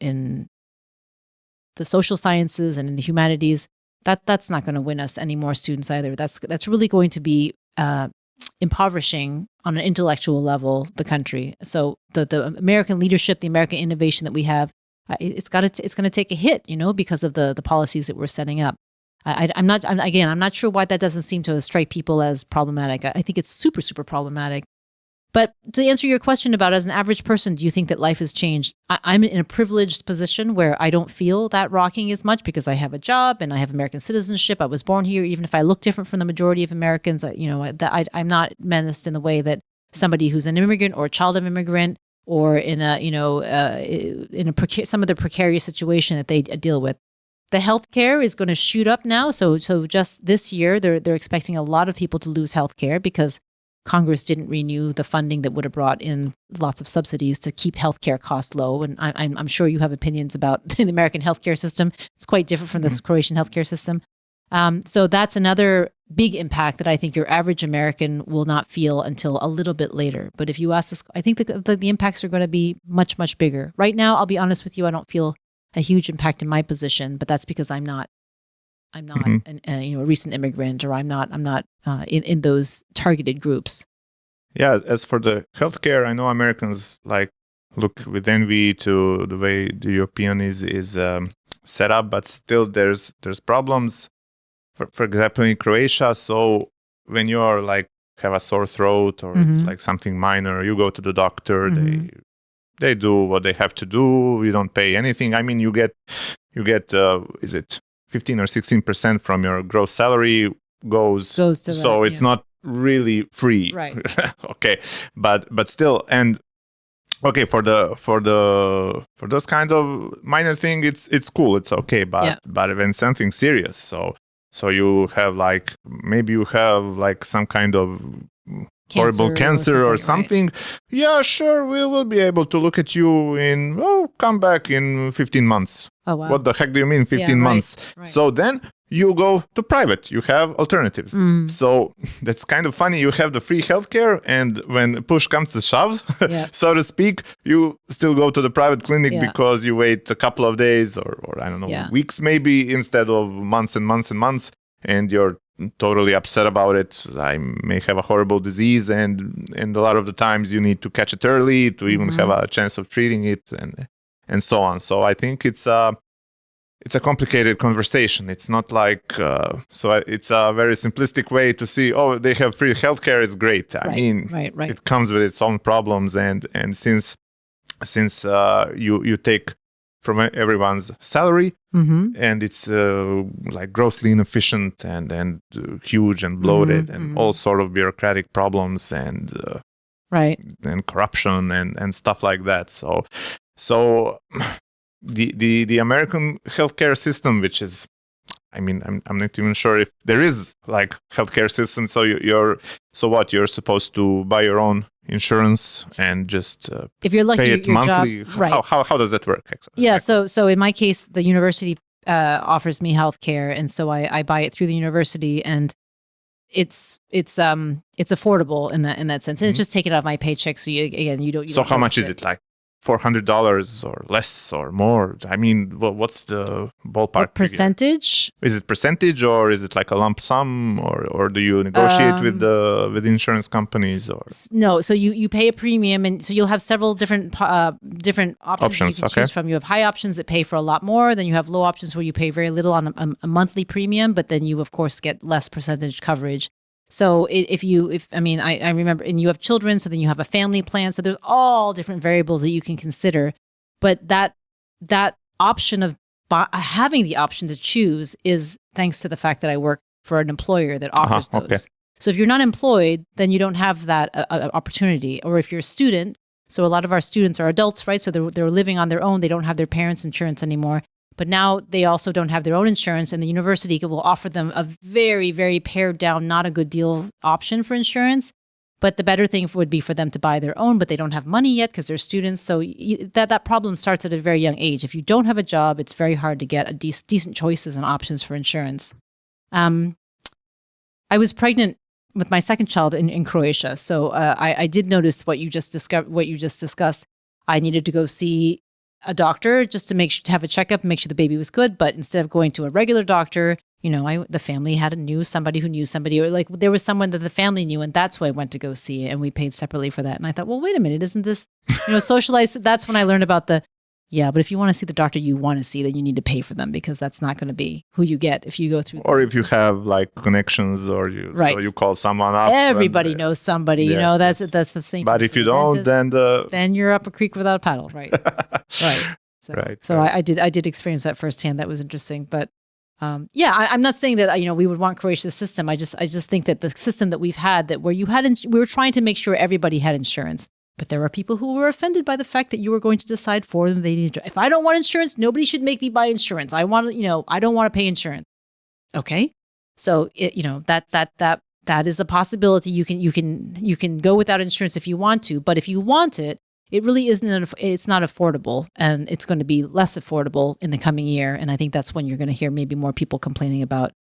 the social sciences and in the humanities. That's not going to win us any more students either. That's really going to be impoverishing on an intellectual level the country. So the American leadership, the American innovation that we have, it's going to take a hit, because of the policies that we're setting up. I'm not sure why that doesn't seem to strike people as problematic. I think it's super, super problematic. But to answer your question about, as an average person, do you think that life has changed? I'm in a privileged position where I don't feel that rocking as much because I have a job and I have American citizenship. I was born here. Even if I look different from the majority of Americans, I'm not menaced in the way that somebody who's an immigrant or a child of immigrant or in some of the precarious situation that they deal with. The healthcare is going to shoot up now. So just this year, they're expecting a lot of people to lose healthcare because Congress didn't renew the funding that would have brought in lots of subsidies to keep healthcare costs low. And I'm sure you have opinions about the American healthcare system. It's quite different from the Croatian healthcare system. So that's another big impact that I think your average American will not feel until a little bit later. But if you ask us, I think the impacts are going to be much, much bigger. Right now, I'll be honest with you, I don't feel a huge impact in my position, but that's because I'm not a recent immigrant, or I'm not in those targeted groups. Yeah, as for the healthcare, I know Americans look with envy to the way the European is set up, but still there's problems. For example, in Croatia, so when you are have a sore throat or it's something minor, you go to the doctor. They do what they have to do. You don't pay anything. I mean, you get is it 15 or 16% from your gross salary goes to so that, it's not really free, right? Okay, but still, and okay, for those kind of minor thing, it's cool, it's okay, but when something serious, so you have maybe you have some kind of horrible cancer or something. Right. Yeah, sure, we will be able to look at you come back in 15 months. Oh, wow. What the heck do you mean 15 months? Right. So then you go to private. You have alternatives. So that's kind of funny. You have the free healthcare, and when push comes to shove, so to speak, you still go to the private clinic because you wait a couple of days or I don't know, weeks maybe, instead of months and months and months, and you're totally upset about it. I may have a horrible disease, and a lot of the times you need to catch it early to even have a chance of treating it, and so on. So I think it's a complicated conversation. It's not like it's a very simplistic way to see, they have free healthcare, it's great. I mean, it comes with its own problems, and since you take from everyone's salary, and it's like grossly inefficient and huge and bloated, and all sort of bureaucratic problems and corruption and stuff like that. So the American healthcare system, which is, I mean, I'm not even sure if there is like healthcare system. So you're supposed to buy your own insurance and just if you're lucky, pay it your monthly. Job, right. How does that work? Exactly? Yeah. So in my case, the university offers me healthcare, and so I buy it through the university, and it's affordable in that sense, and it's just taken out of my paycheck. So you don't. So how much is it, like $400 or less or more? I mean, what's the ballpark? What percentage? Is it percentage, or is it like a lump sum, or do you negotiate with the insurance companies? Or no, so you pay a premium, and so you'll have several different options you can choose from. You have high options that pay for a lot more. Then you have low options where you pay very little on a monthly premium, but then you of course get less percentage coverage. So I remember, and you have children, so then you have a family plan. So there's all different variables that you can consider. But that option of having the option to choose is thanks to the fact that I work for an employer that offers those. Okay. So if you're not employed, then you don't have that opportunity. Or if you're a student, so a lot of our students are adults, right? So they're living on their own. They don't have their parents' insurance anymore. But now they also don't have their own insurance, and the university will offer them a very, very pared down, not a good deal option for insurance. But the better thing would be for them to buy their own, but they don't have money yet because they're students. So that problem starts at a very young age. If you don't have a job, it's very hard to get decent choices and options for insurance. I was pregnant with my second child in Croatia, so I did notice what you just discussed. I needed to go see a doctor just to have a checkup and make sure the baby was good. But instead of going to a regular doctor, the family knew somebody who knew somebody, or like there was someone that the family knew, and that's who I went to go see, and we paid separately for that. And I thought, well, wait a minute, isn't this, socialized? That's when I learned about but if you want to see the doctor you want to see, then you need to pay for them, because that's not going to be who you get if you go through. Or if you have like connections, or so you call someone up. Everybody knows somebody, that's the same. But if you don't, then you're up a creek without a paddle, right? Right. So I did experience that firsthand. That was interesting. But I'm not saying that we would want Croatia's system. I just think that the system that we've had, that where we were trying to make sure everybody had insurance. But there are people who were offended by the fact that you were going to decide for them. They need to. If I don't want insurance, nobody should make me buy insurance. I want I don't want to pay insurance. Okay, so that is a possibility. You can go without insurance if you want to, but if you want it, it really isn't. It's not affordable, and it's going to be less affordable in the coming year. And I think that's when you're going to hear maybe more people complaining about.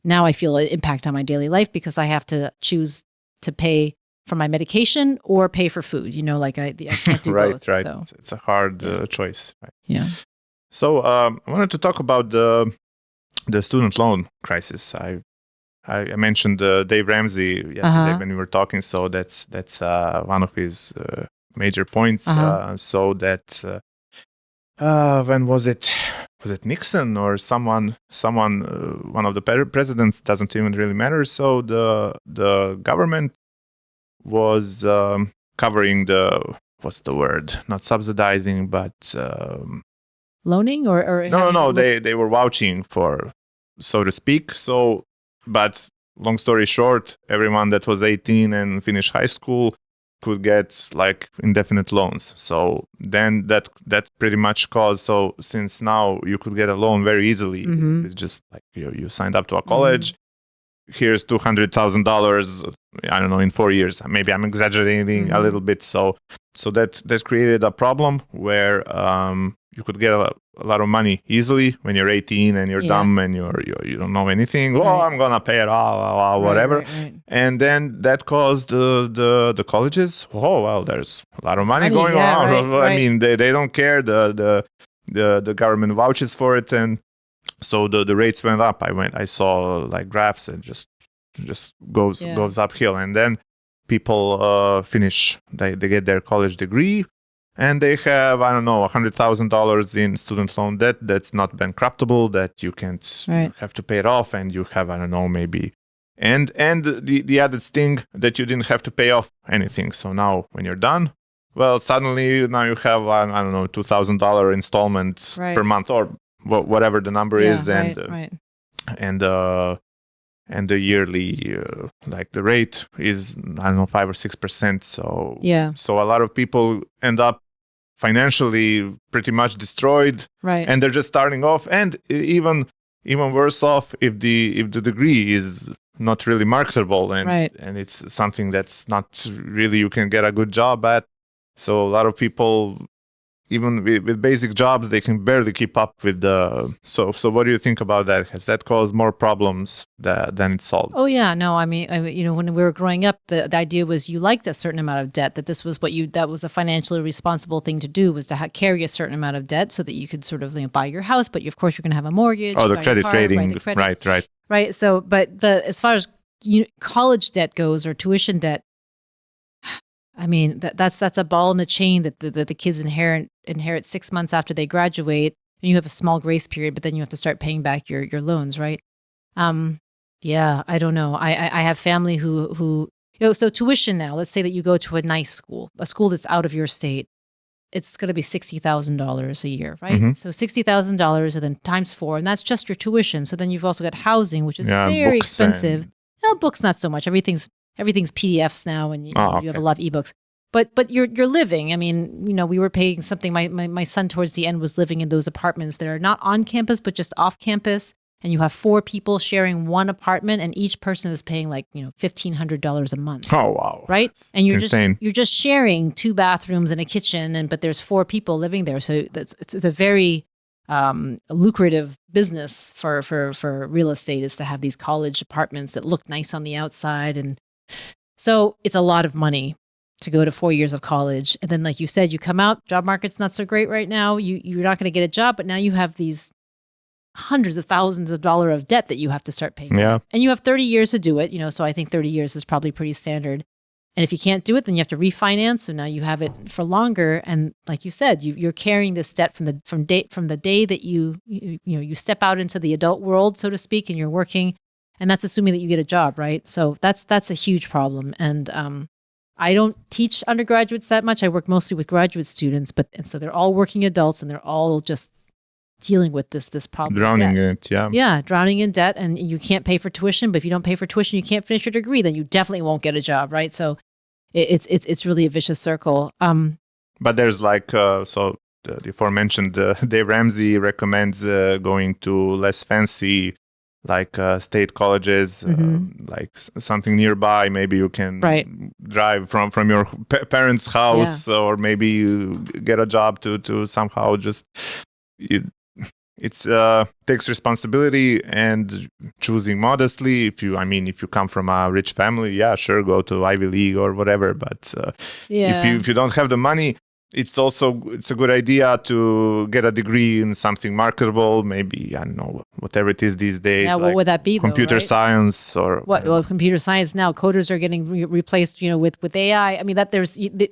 Now I feel an impact on my daily life because I have to choose to pay for my medication or pay for food, I can't do both. Right. So. It's a hard choice. Right? Yeah. So I wanted to talk about the student loan crisis. I mentioned Dave Ramsey yesterday when we were talking. So that's one of his major points. So that when was it? Was it Nixon or someone? One of the presidents, doesn't even really matter. So the government was covering what's the word? Not subsidizing, but loaning or no. They were vouching for, so to speak. So, but long story short, everyone that was 18 and finished high school could get like indefinite loans. So then that pretty much caused. So since now you could get a loan very easily, it's just like you signed up to a college. here's $200,000. I don't know, in 4 years. Maybe I'm exaggerating a little bit. So that created a problem where you could get a lot of money easily when you're 18 and you're dumb and you don't know anything. Oh, I'm gonna pay it all, whatever. Right. And then that caused the colleges. Oh well, there's a lot of money going on. I mean, they don't care. The government vouches for it, and so the rates went up. I saw like graphs and just goes uphill, and then people finish. They get their college degree. And they have, I don't know, $100,000 in student loan debt that's not bankruptable, that you can't have to pay it off, and you have, I don't know, maybe, and the added sting that you didn't have to pay off anything. So now when you're done, well, suddenly now you have, I don't know, $2,000 installments per month, or whatever the number is, and the yearly, like the rate is, I don't know, 5 or 6%. So a lot of people end up financially pretty much destroyed, and they're just starting off, and even worse off if the degree is not really marketable, and it's something that's not really you can get a good job at. So a lot of people, even with basic jobs, they can barely keep up with the. So what do you think about that? Has that caused more problems than it solved? Oh yeah, no. I mean, when we were growing up, the idea was you liked a certain amount of debt. That this was that was a financially responsible thing to do, was to carry a certain amount of debt so that you could sort of buy your house, but of course you're going to have a mortgage. Oh, the credit rating, right. So, but as far as college debt goes, or tuition debt, I mean, that's a ball in a chain that the kids inherit 6 months after they graduate, and you have a small grace period, but then you have to start paying back your loans, right? Yeah, I don't know. I have family who so tuition now, let's say that you go to a nice school, a school that's out of your state, it's going to be $60,000 a year, right? Mm-hmm. So $60,000 and then times 4, and that's just your tuition. So then you've also got housing, which is very expensive. No, books not so much. Everything's PDFs now, and you have a lot of ebooks. But you're living. I mean, we were paying something. My son towards the end was living in those apartments that are not on campus but just off campus, and you have 4 people sharing one apartment, and each person is paying $1,500 a month. Oh wow! Right, and you're just sharing 2 bathrooms and a kitchen, but there's 4 people living there. So it's a very lucrative business for real estate, is to have these college apartments that look nice on the outside, and so it's a lot of money to go to 4 years of college. And then, like you said, you come out, job market's not so great right now. You're not going to get a job, but now you have these hundreds of thousands of dollars of debt that you have to start paying. Yeah. And you have 30 years to do it, so I think 30 years is probably pretty standard. And if you can't do it, then you have to refinance. So now you have it for longer. And like you said, you're carrying this debt from the day that you step out into the adult world, so to speak, and you're working. And that's assuming that you get a job, right? So that's a huge problem. And I don't teach undergraduates that much. I work mostly with graduate students, and so they're all working adults, and they're all just dealing with this problem. Drowning in it, yeah. Yeah, drowning in debt, and you can't pay for tuition. But if you don't pay for tuition, you can't finish your degree. Then you definitely won't get a job, right? So it's really a vicious circle. But there's the aforementioned Dave Ramsey recommends going to less fancy, state colleges, something nearby. Maybe you can drive from your parents' house, or maybe you get a job to somehow just. It's takes responsibility and choosing modestly. If you come from a rich family, yeah, sure, go to Ivy League or whatever. But if you don't have the money, it's a good idea to get a degree in something marketable. Maybe, I don't know, whatever it is these days. Yeah, what would that be? Computer science or what? Well, computer science now, coders are getting replaced, with AI. I mean,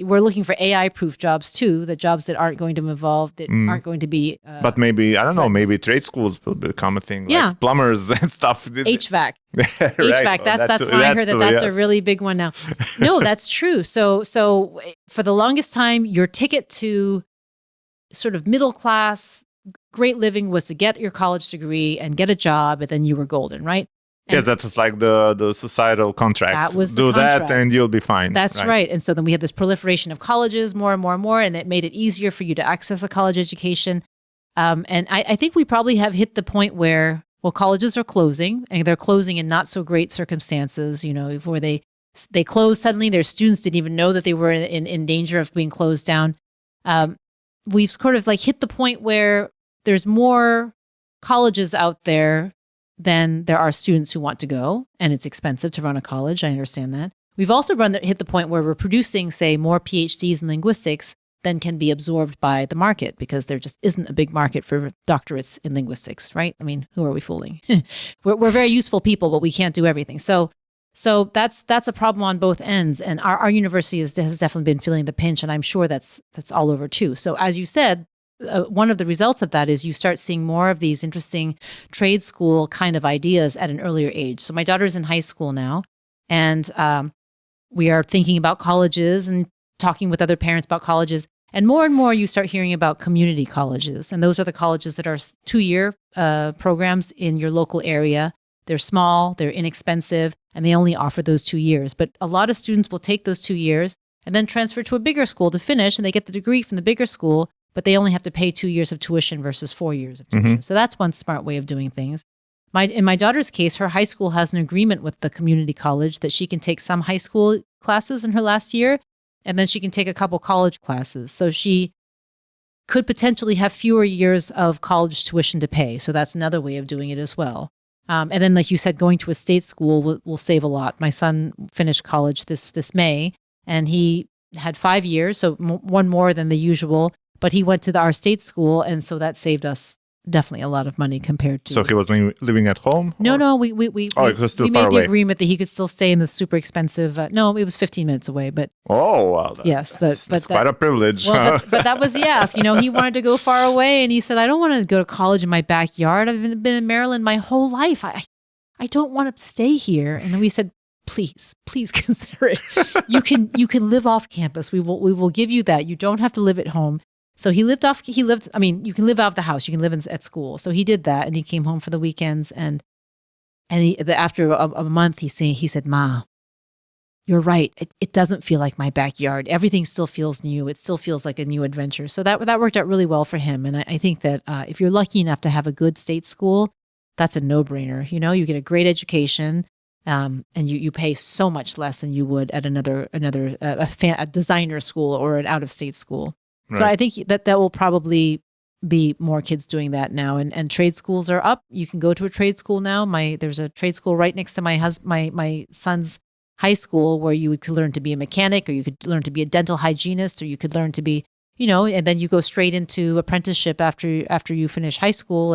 we're looking for AI-proof jobs too. The jobs that aren't going to evolve, that aren't going to be. But maybe, I don't know. Maybe trade schools will become a thing. Like plumbers and stuff. HVAC. HVAC. That's when I heard that's a really big one now. No, that's true. So for the longest time, your ticket to sort of middle class, great living was to get your college degree and get a job, and then you were golden, right? And yes, that was like the societal contract. That was the contract. That and you'll be fine. That's right. And so then we had this proliferation of colleges, more and more and more, and it made it easier for you to access a college education. And I think we probably have hit the point where well, colleges are closing, and they're closing in not so great circumstances, where they closed suddenly. Their students didn't even know that they were in danger of being closed down. We've sort of like hit the point where there's more colleges out there than there are students who want to go, and it's expensive to run a college. I understand that. We've also hit the point where we're producing, say, more PhDs in linguistics than can be absorbed by the market, because there just isn't a big market for doctorates in linguistics, right? I mean, who are we fooling? We're very useful people, but we can't do everything. So that's a problem on both ends. And our university has definitely been feeling the pinch, and I'm sure that's all over too. So as you said, one of the results of that is you start seeing more of these interesting trade school kind of ideas at an earlier age. So my daughter's in high school now, and we are thinking about colleges and talking with other parents about colleges. And more you start hearing about community colleges. And those are the colleges that are 2-year programs in your local area. They're small, they're inexpensive, and they only offer those 2 years. But a lot of students will take those 2 years and then transfer to a bigger school to finish, and they get the degree from the bigger school, but they only have to pay 2 years of tuition versus 4 years of tuition. So that's one smart way of doing things. In my daughter's case, her high school has an agreement with the community college that she can take some high school classes in her last year, and then she can take a couple college classes. So she could potentially have fewer years of college tuition to pay. So that's another way of doing it as well. And then, like you said, going to a state school will save a lot. My son finished college this May, and he had 5 years, so one more than the usual. But he went to our state school, and so that saved us definitely a lot of money compared to. So he was living at home? No, we it was still we far made the away. agreement that he could still stay in the super expensive. No, it was 15 minutes away, but yes, that's quite a privilege. Well, but that was the ask. He wanted to go far away, and he said, "I don't want to go to college in my backyard. I've been in Maryland my whole life. I don't want to stay here." And then we said, Please consider it. You can live off campus. We will give you that. You don't have to live at home. So you can live out of the house. You can live at school. So he did that, and he came home for the weekends. And after a month, he said, "Ma, you're right. It doesn't feel like my backyard. Everything still feels new. It still feels like a new adventure." So that worked out really well for him. And I think that if you're lucky enough to have a good state school, that's a no-brainer. You get a great education, and you pay so much less than you would at a designer school or an out-of-state school. Right. So I think that will probably be more kids doing that now, and trade schools are up. You can go to a trade school now. There's a trade school right next to my son's high school where you could learn to be a mechanic, or you could learn to be a dental hygienist, or you could learn to be, and then you go straight into apprenticeship after you finish high school,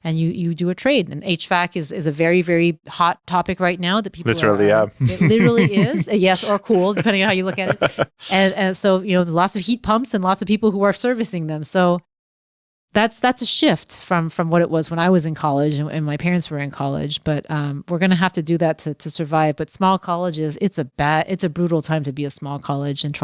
and you do a trade. And HVAC is a very, very hot topic right now that people literally, it literally is. Yes, or cool, depending on how you look at it. And so, lots of heat pumps and lots of people who are servicing them. So that's a shift from what it was when I was in college and my parents were in college. But we're going to have to do that to survive. But small colleges, it's a brutal time to be a small college and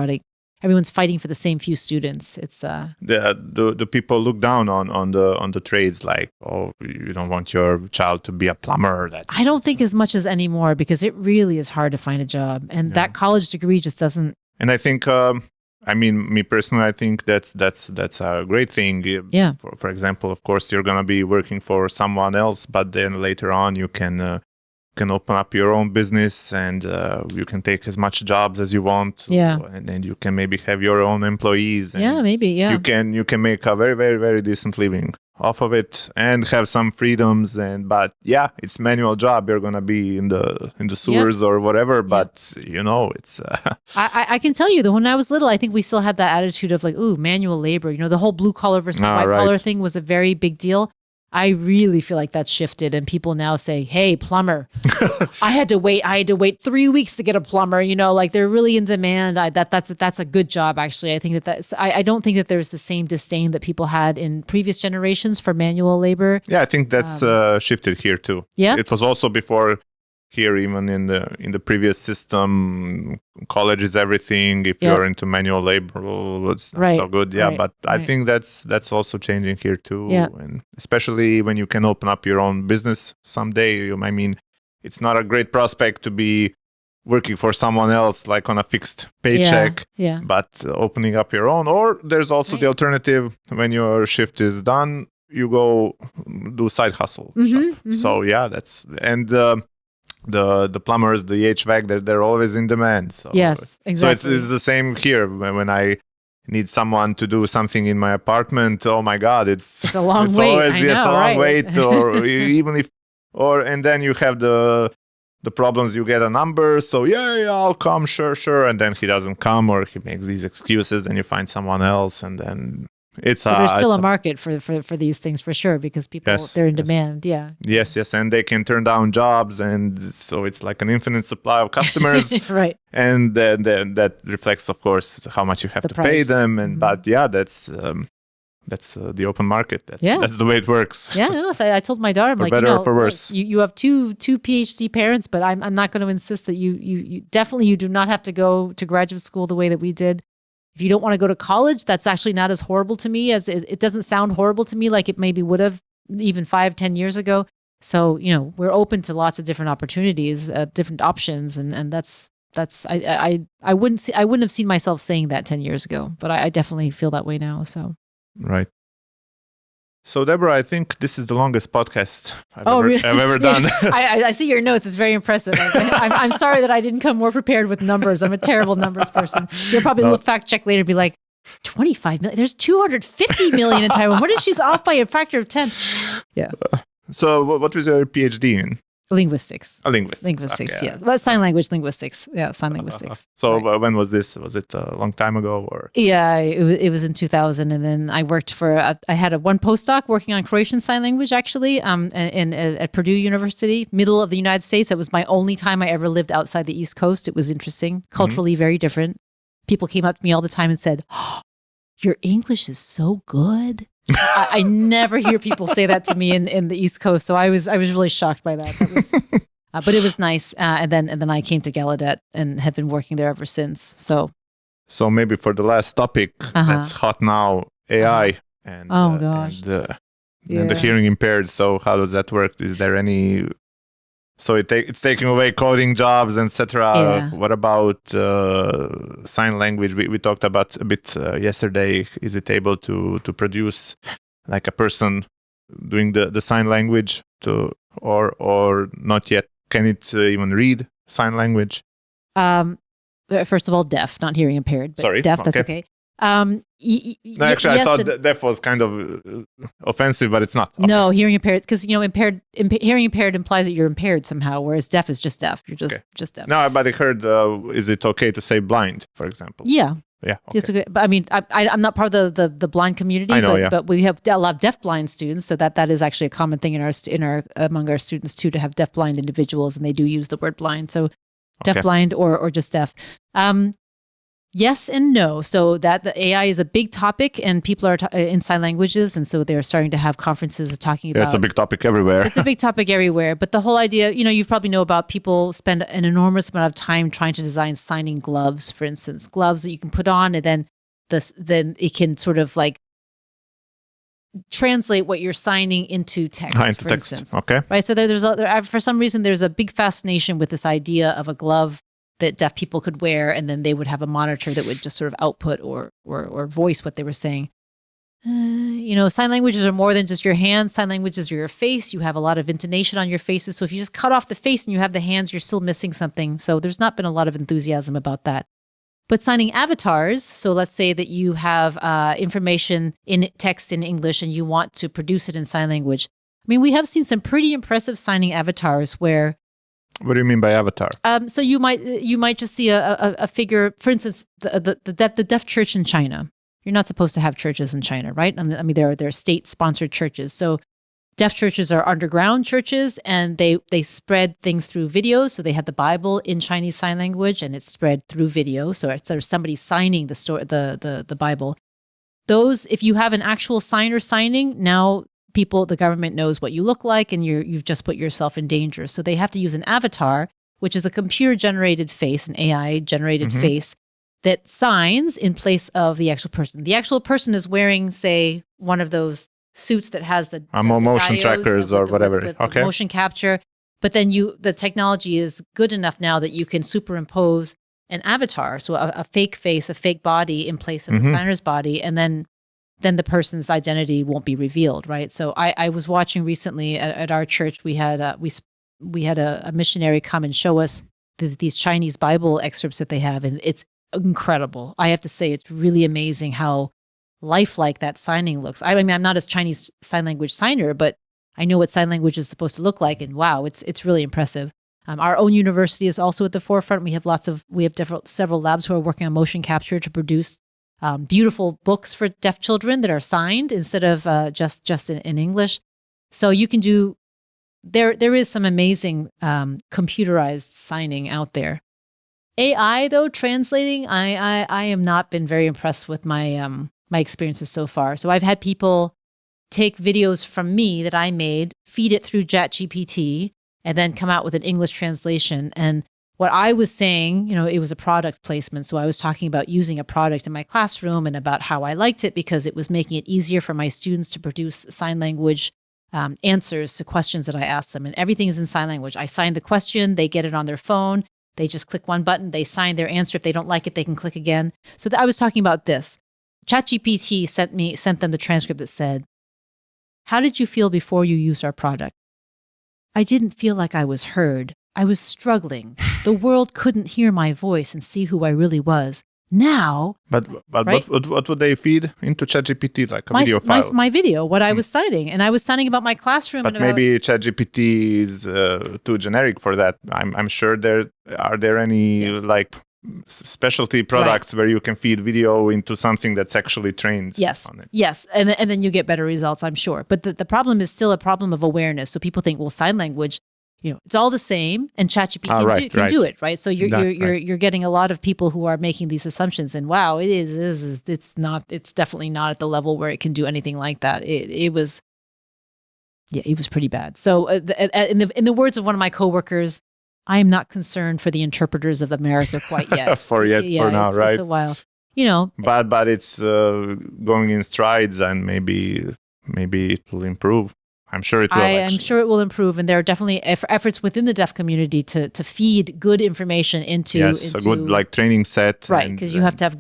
everyone's fighting for the same few students. It's the people look down on the trades, like, oh, you don't want your child to be a plumber. I don't think as much as anymore, because it really is hard to find a job, and that college degree just doesn't. And I think, me personally, I think that's a great thing. Yeah. For example, of course, you're gonna be working for someone else, but then later on you can open up your own business, and you can take as much jobs as you want. Yeah. And then you can maybe have your own employees. And Yeah. You can make a very, very, very decent living off of it and have some freedoms. But it's manual job. You're gonna be in the sewers or whatever. But it's. I can tell you that when I was little, I think we still had that attitude of like, ooh, manual labor. The whole blue collar versus white collar thing was a very big deal. I really feel like that's shifted, and people now say, "Hey, plumber, I had to wait 3 weeks to get a plumber." Like they're really in demand. That's a good job, actually. I think I don't think that there's the same disdain that people had in previous generations for manual labor. Yeah, I think that's shifted here too. Yeah, it was also before here, even in the previous system. College is everything. If you're into manual labor, it's not so good. Yeah, but I think that's also changing here too. Yeah. And especially when you can open up your own business someday. It's not a great prospect to be working for someone else, like on a fixed paycheck. Yeah. But opening up your own, or there's also the alternative: when your shift is done, you go do side hustle stuff. So yeah, that's and the plumbers, the HVAC, they're always in demand. So yes, exactly. So it's the same here when I need someone to do something in my apartment. Oh my God, it's a long wait. Always, it's a long wait, or even if, and then you have the problems. You get a number, so yeah, I'll come, sure, and then he doesn't come, or he makes these excuses. Then you find someone else, and then it's so there's still a market for these things for sure, because people they're in demand. Yeah. Yes, and they can turn down jobs, and so it's like an infinite supply of customers. Right. And then that reflects, of course, how much you have to pay them. And but yeah, that's the open market. That's the way it works. Yeah, no. So I told my daughter, I'm for like, better or for worse. You have two PhD parents, but I'm not going to insist that you definitely you do not have to go to graduate school the way that we did. If you don't want to go to college, that's actually not as horrible to me as it doesn't sound horrible to me like it maybe would have even 5-10 years ago. So, we're open to lots of different opportunities, different options. And that's I wouldn't have seen myself saying that 10 years ago, but I definitely feel that way now. So. Right. So, Deborah, I think this is the longest podcast I've ever done. I see your notes. It's very impressive. I'm sorry that I didn't come more prepared with numbers. I'm a terrible numbers person. You'll probably fact check later and be like, 25 million. There's 250 million in Taiwan. What if she's off by a factor of 10? Yeah. So what was your PhD in? Linguistics. Linguistics, okay. Yeah. Well, sign language linguistics. Yeah, sign linguistics. So when was this? Was it a long time ago? Or yeah, it was in 2000. And then I worked I had one postdoc working on Croatian Sign Language, actually, at Purdue University, middle of the United States. That was my only time I ever lived outside the East Coast. It was interesting, culturally very different. People came up to me all the time and said, oh, your English is so good. I never hear people say that to me in the East Coast, so I was really shocked by that. But it was nice, and then I came to Gallaudet and have been working there ever since. So maybe for the last topic that's hot now, AI and gosh, and the hearing impaired. So how does that work? Is there any? So it's taking away coding jobs, etc. Yeah. What about sign language? We talked about a bit yesterday. Is it able to produce like a person doing the sign language or not yet? Can it even read sign language? First of all, deaf, not hearing impaired. But sorry, deaf. That's okay. Actually, I thought deaf was kind of offensive, but it's not. Okay. No, hearing impaired, because hearing impaired implies that you're impaired somehow, whereas deaf is just deaf. You're just deaf. No, but I heard, is it okay to say blind, for example? Yeah. Yeah. Okay. It's okay. But I mean, I'm not part of the blind community, I know, but we have a lot of deaf-blind students, so that is actually a common thing among our students too, to have deaf-blind individuals, and they do use the word blind. So deaf-blind or just deaf. Yes and no. So that the AI is a big topic, and people are in sign languages, and so they're starting to have conferences talking about. It's a big topic everywhere. It's a big topic everywhere. But the whole idea, you probably know about people spend an enormous amount of time trying to design signing gloves, for instance, gloves that you can put on, and then it can sort of like translate what you're signing into text, for instance. Okay. Right. So for some reason there's a big fascination with this idea of a glove that deaf people could wear, and then they would have a monitor that would just sort of output or voice what they were saying. Sign languages are more than just your hands. Sign languages are your face. You have a lot of intonation on your faces. So if you just cut off the face and you have the hands, you're still missing something. So there's not been a lot of enthusiasm about that. But signing avatars, so let's say that you have information in text in English and you want to produce it in sign language. I mean, we have seen some pretty impressive signing avatars where. What do you mean by avatar? So you might just see a figure, for instance, the deaf church in China. You're not supposed to have churches in China, right? I mean, there are state-sponsored churches. So deaf churches are underground churches, and they spread things through video. So they had the Bible in Chinese Sign Language, and it's spread through video. So there's somebody signing the Bible. Those, if you have an actual signer signing, now the government knows what you look like, and you've just put yourself in danger. So they have to use an avatar, which is a computer-generated face, an AI-generated face, that signs in place of the actual person. The actual person is wearing, say, one of those suits that has the motion trackers or whatever. With motion capture. But then the technology is good enough now that you can superimpose an avatar, so a fake face, a fake body in place of the signer's body, and then then the person's identity won't be revealed, right? So I was watching recently at our church, we had a missionary come and show us these Chinese Bible excerpts that they have, and it's incredible. I have to say, it's really amazing how lifelike that signing looks. I mean, I'm not a Chinese sign language signer, but I know what sign language is supposed to look like, and wow, it's really impressive. Our own university is also at the forefront. We have several labs who are working on motion capture to produce beautiful books for deaf children that are signed instead of just in English. So you can do. There is some amazing computerized signing out there. AI though, translating, I am not been very impressed with my my experiences so far. So I've had people take videos from me that I made, feed it through ChatGPT, and then come out with an English translation. And what I was saying, it was a product placement. So I was talking about using a product in my classroom and about how I liked it because it was making it easier for my students to produce sign language answers to questions that I asked them. And everything is in sign language. I sign the question, they get it on their phone. They just click one button, they sign their answer. If they don't like it, they can click again. So I was talking about this. ChatGPT sent them the transcript that said, "How did you feel before you used our product?" "I didn't feel like I was heard. I was struggling. The world couldn't hear my voice and see who I really was. Now..." But right? what would they feed into ChatGPT, like a video file? My video, what I was signing. And I was signing about my classroom. But maybe ChatGPT is too generic for that. I'm sure are there any like specialty products where you can feed video into something that's actually trained on it. Yes. And then you get better results, I'm sure. But the problem is still a problem of awareness. So people think, well, sign language, it's all the same, and ChatGPT can do it, right? So you're getting a lot of people who are making these assumptions, and wow, it's definitely not at the level where it can do anything like that. It was pretty bad. So in the words of one of my coworkers, I am not concerned for the interpreters of America quite yet. for now, right? It's a while, But it's going in strides, and maybe it will improve. I'm sure it will. I'm sure it will improve, and there are definitely efforts within the deaf community to feed good information into a good training set, right? Because you have to have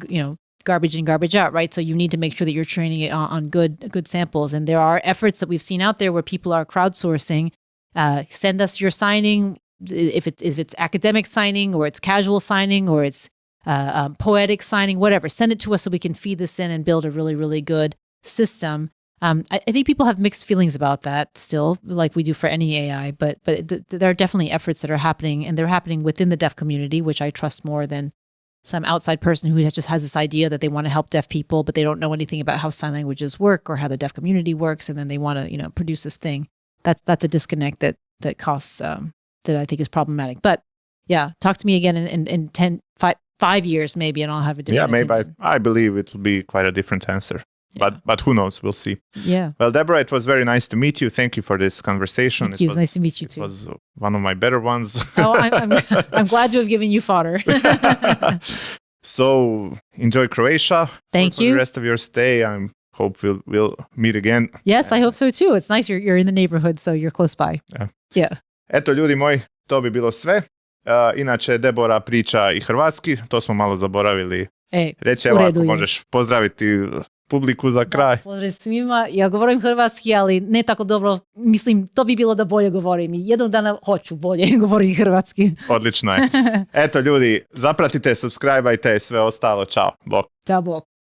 garbage in, garbage out, right? So you need to make sure that you're training it on good samples, and there are efforts that we've seen out there where people are crowdsourcing. Send us your signing, if it's academic signing or it's casual signing or it's poetic signing, whatever. Send it to us so we can feed this in and build a really, really good system. I think people have mixed feelings about that still, like we do for any AI, but there are definitely efforts that are happening, and they're happening within the deaf community, which I trust more than some outside person who just has this idea that they want to help deaf people, but they don't know anything about how sign languages work or how the deaf community works, and then they want to produce this thing. That's a disconnect that costs that I think is problematic. But yeah, talk to me again in 5 years maybe, and I'll have a different opinion. I believe it will be quite a different answer. Yeah. But who knows? We'll see. Yeah. Well, Deborah, it was very nice to meet you. Thank you for this conversation. Thank you. It was nice to meet you too. It was one of my better ones. Oh, I'm glad to have given you fodder. So enjoy Croatia. Thank you. For the rest of your stay. I hope we'll meet again. Yes, I hope so too. It's nice you're in the neighborhood, so you're close by. Yeah. Eto, ljudi moji, to bi bilo sve. Inače, Deborah priča i hrvatski. To smo malo zaboravili. Reći, evo, ako možeš pozdraviti publiku za kraj. Pozdrav svima, ja govorim hrvatski, ali ne tako dobro, mislim, to bi bilo da bolje govorim i jednog dana hoću bolje govoriti hrvatski. Odlično je. Eto ljudi, zapratite, subscribe-ajte, sve ostalo, čao, bok. Ćao, bok.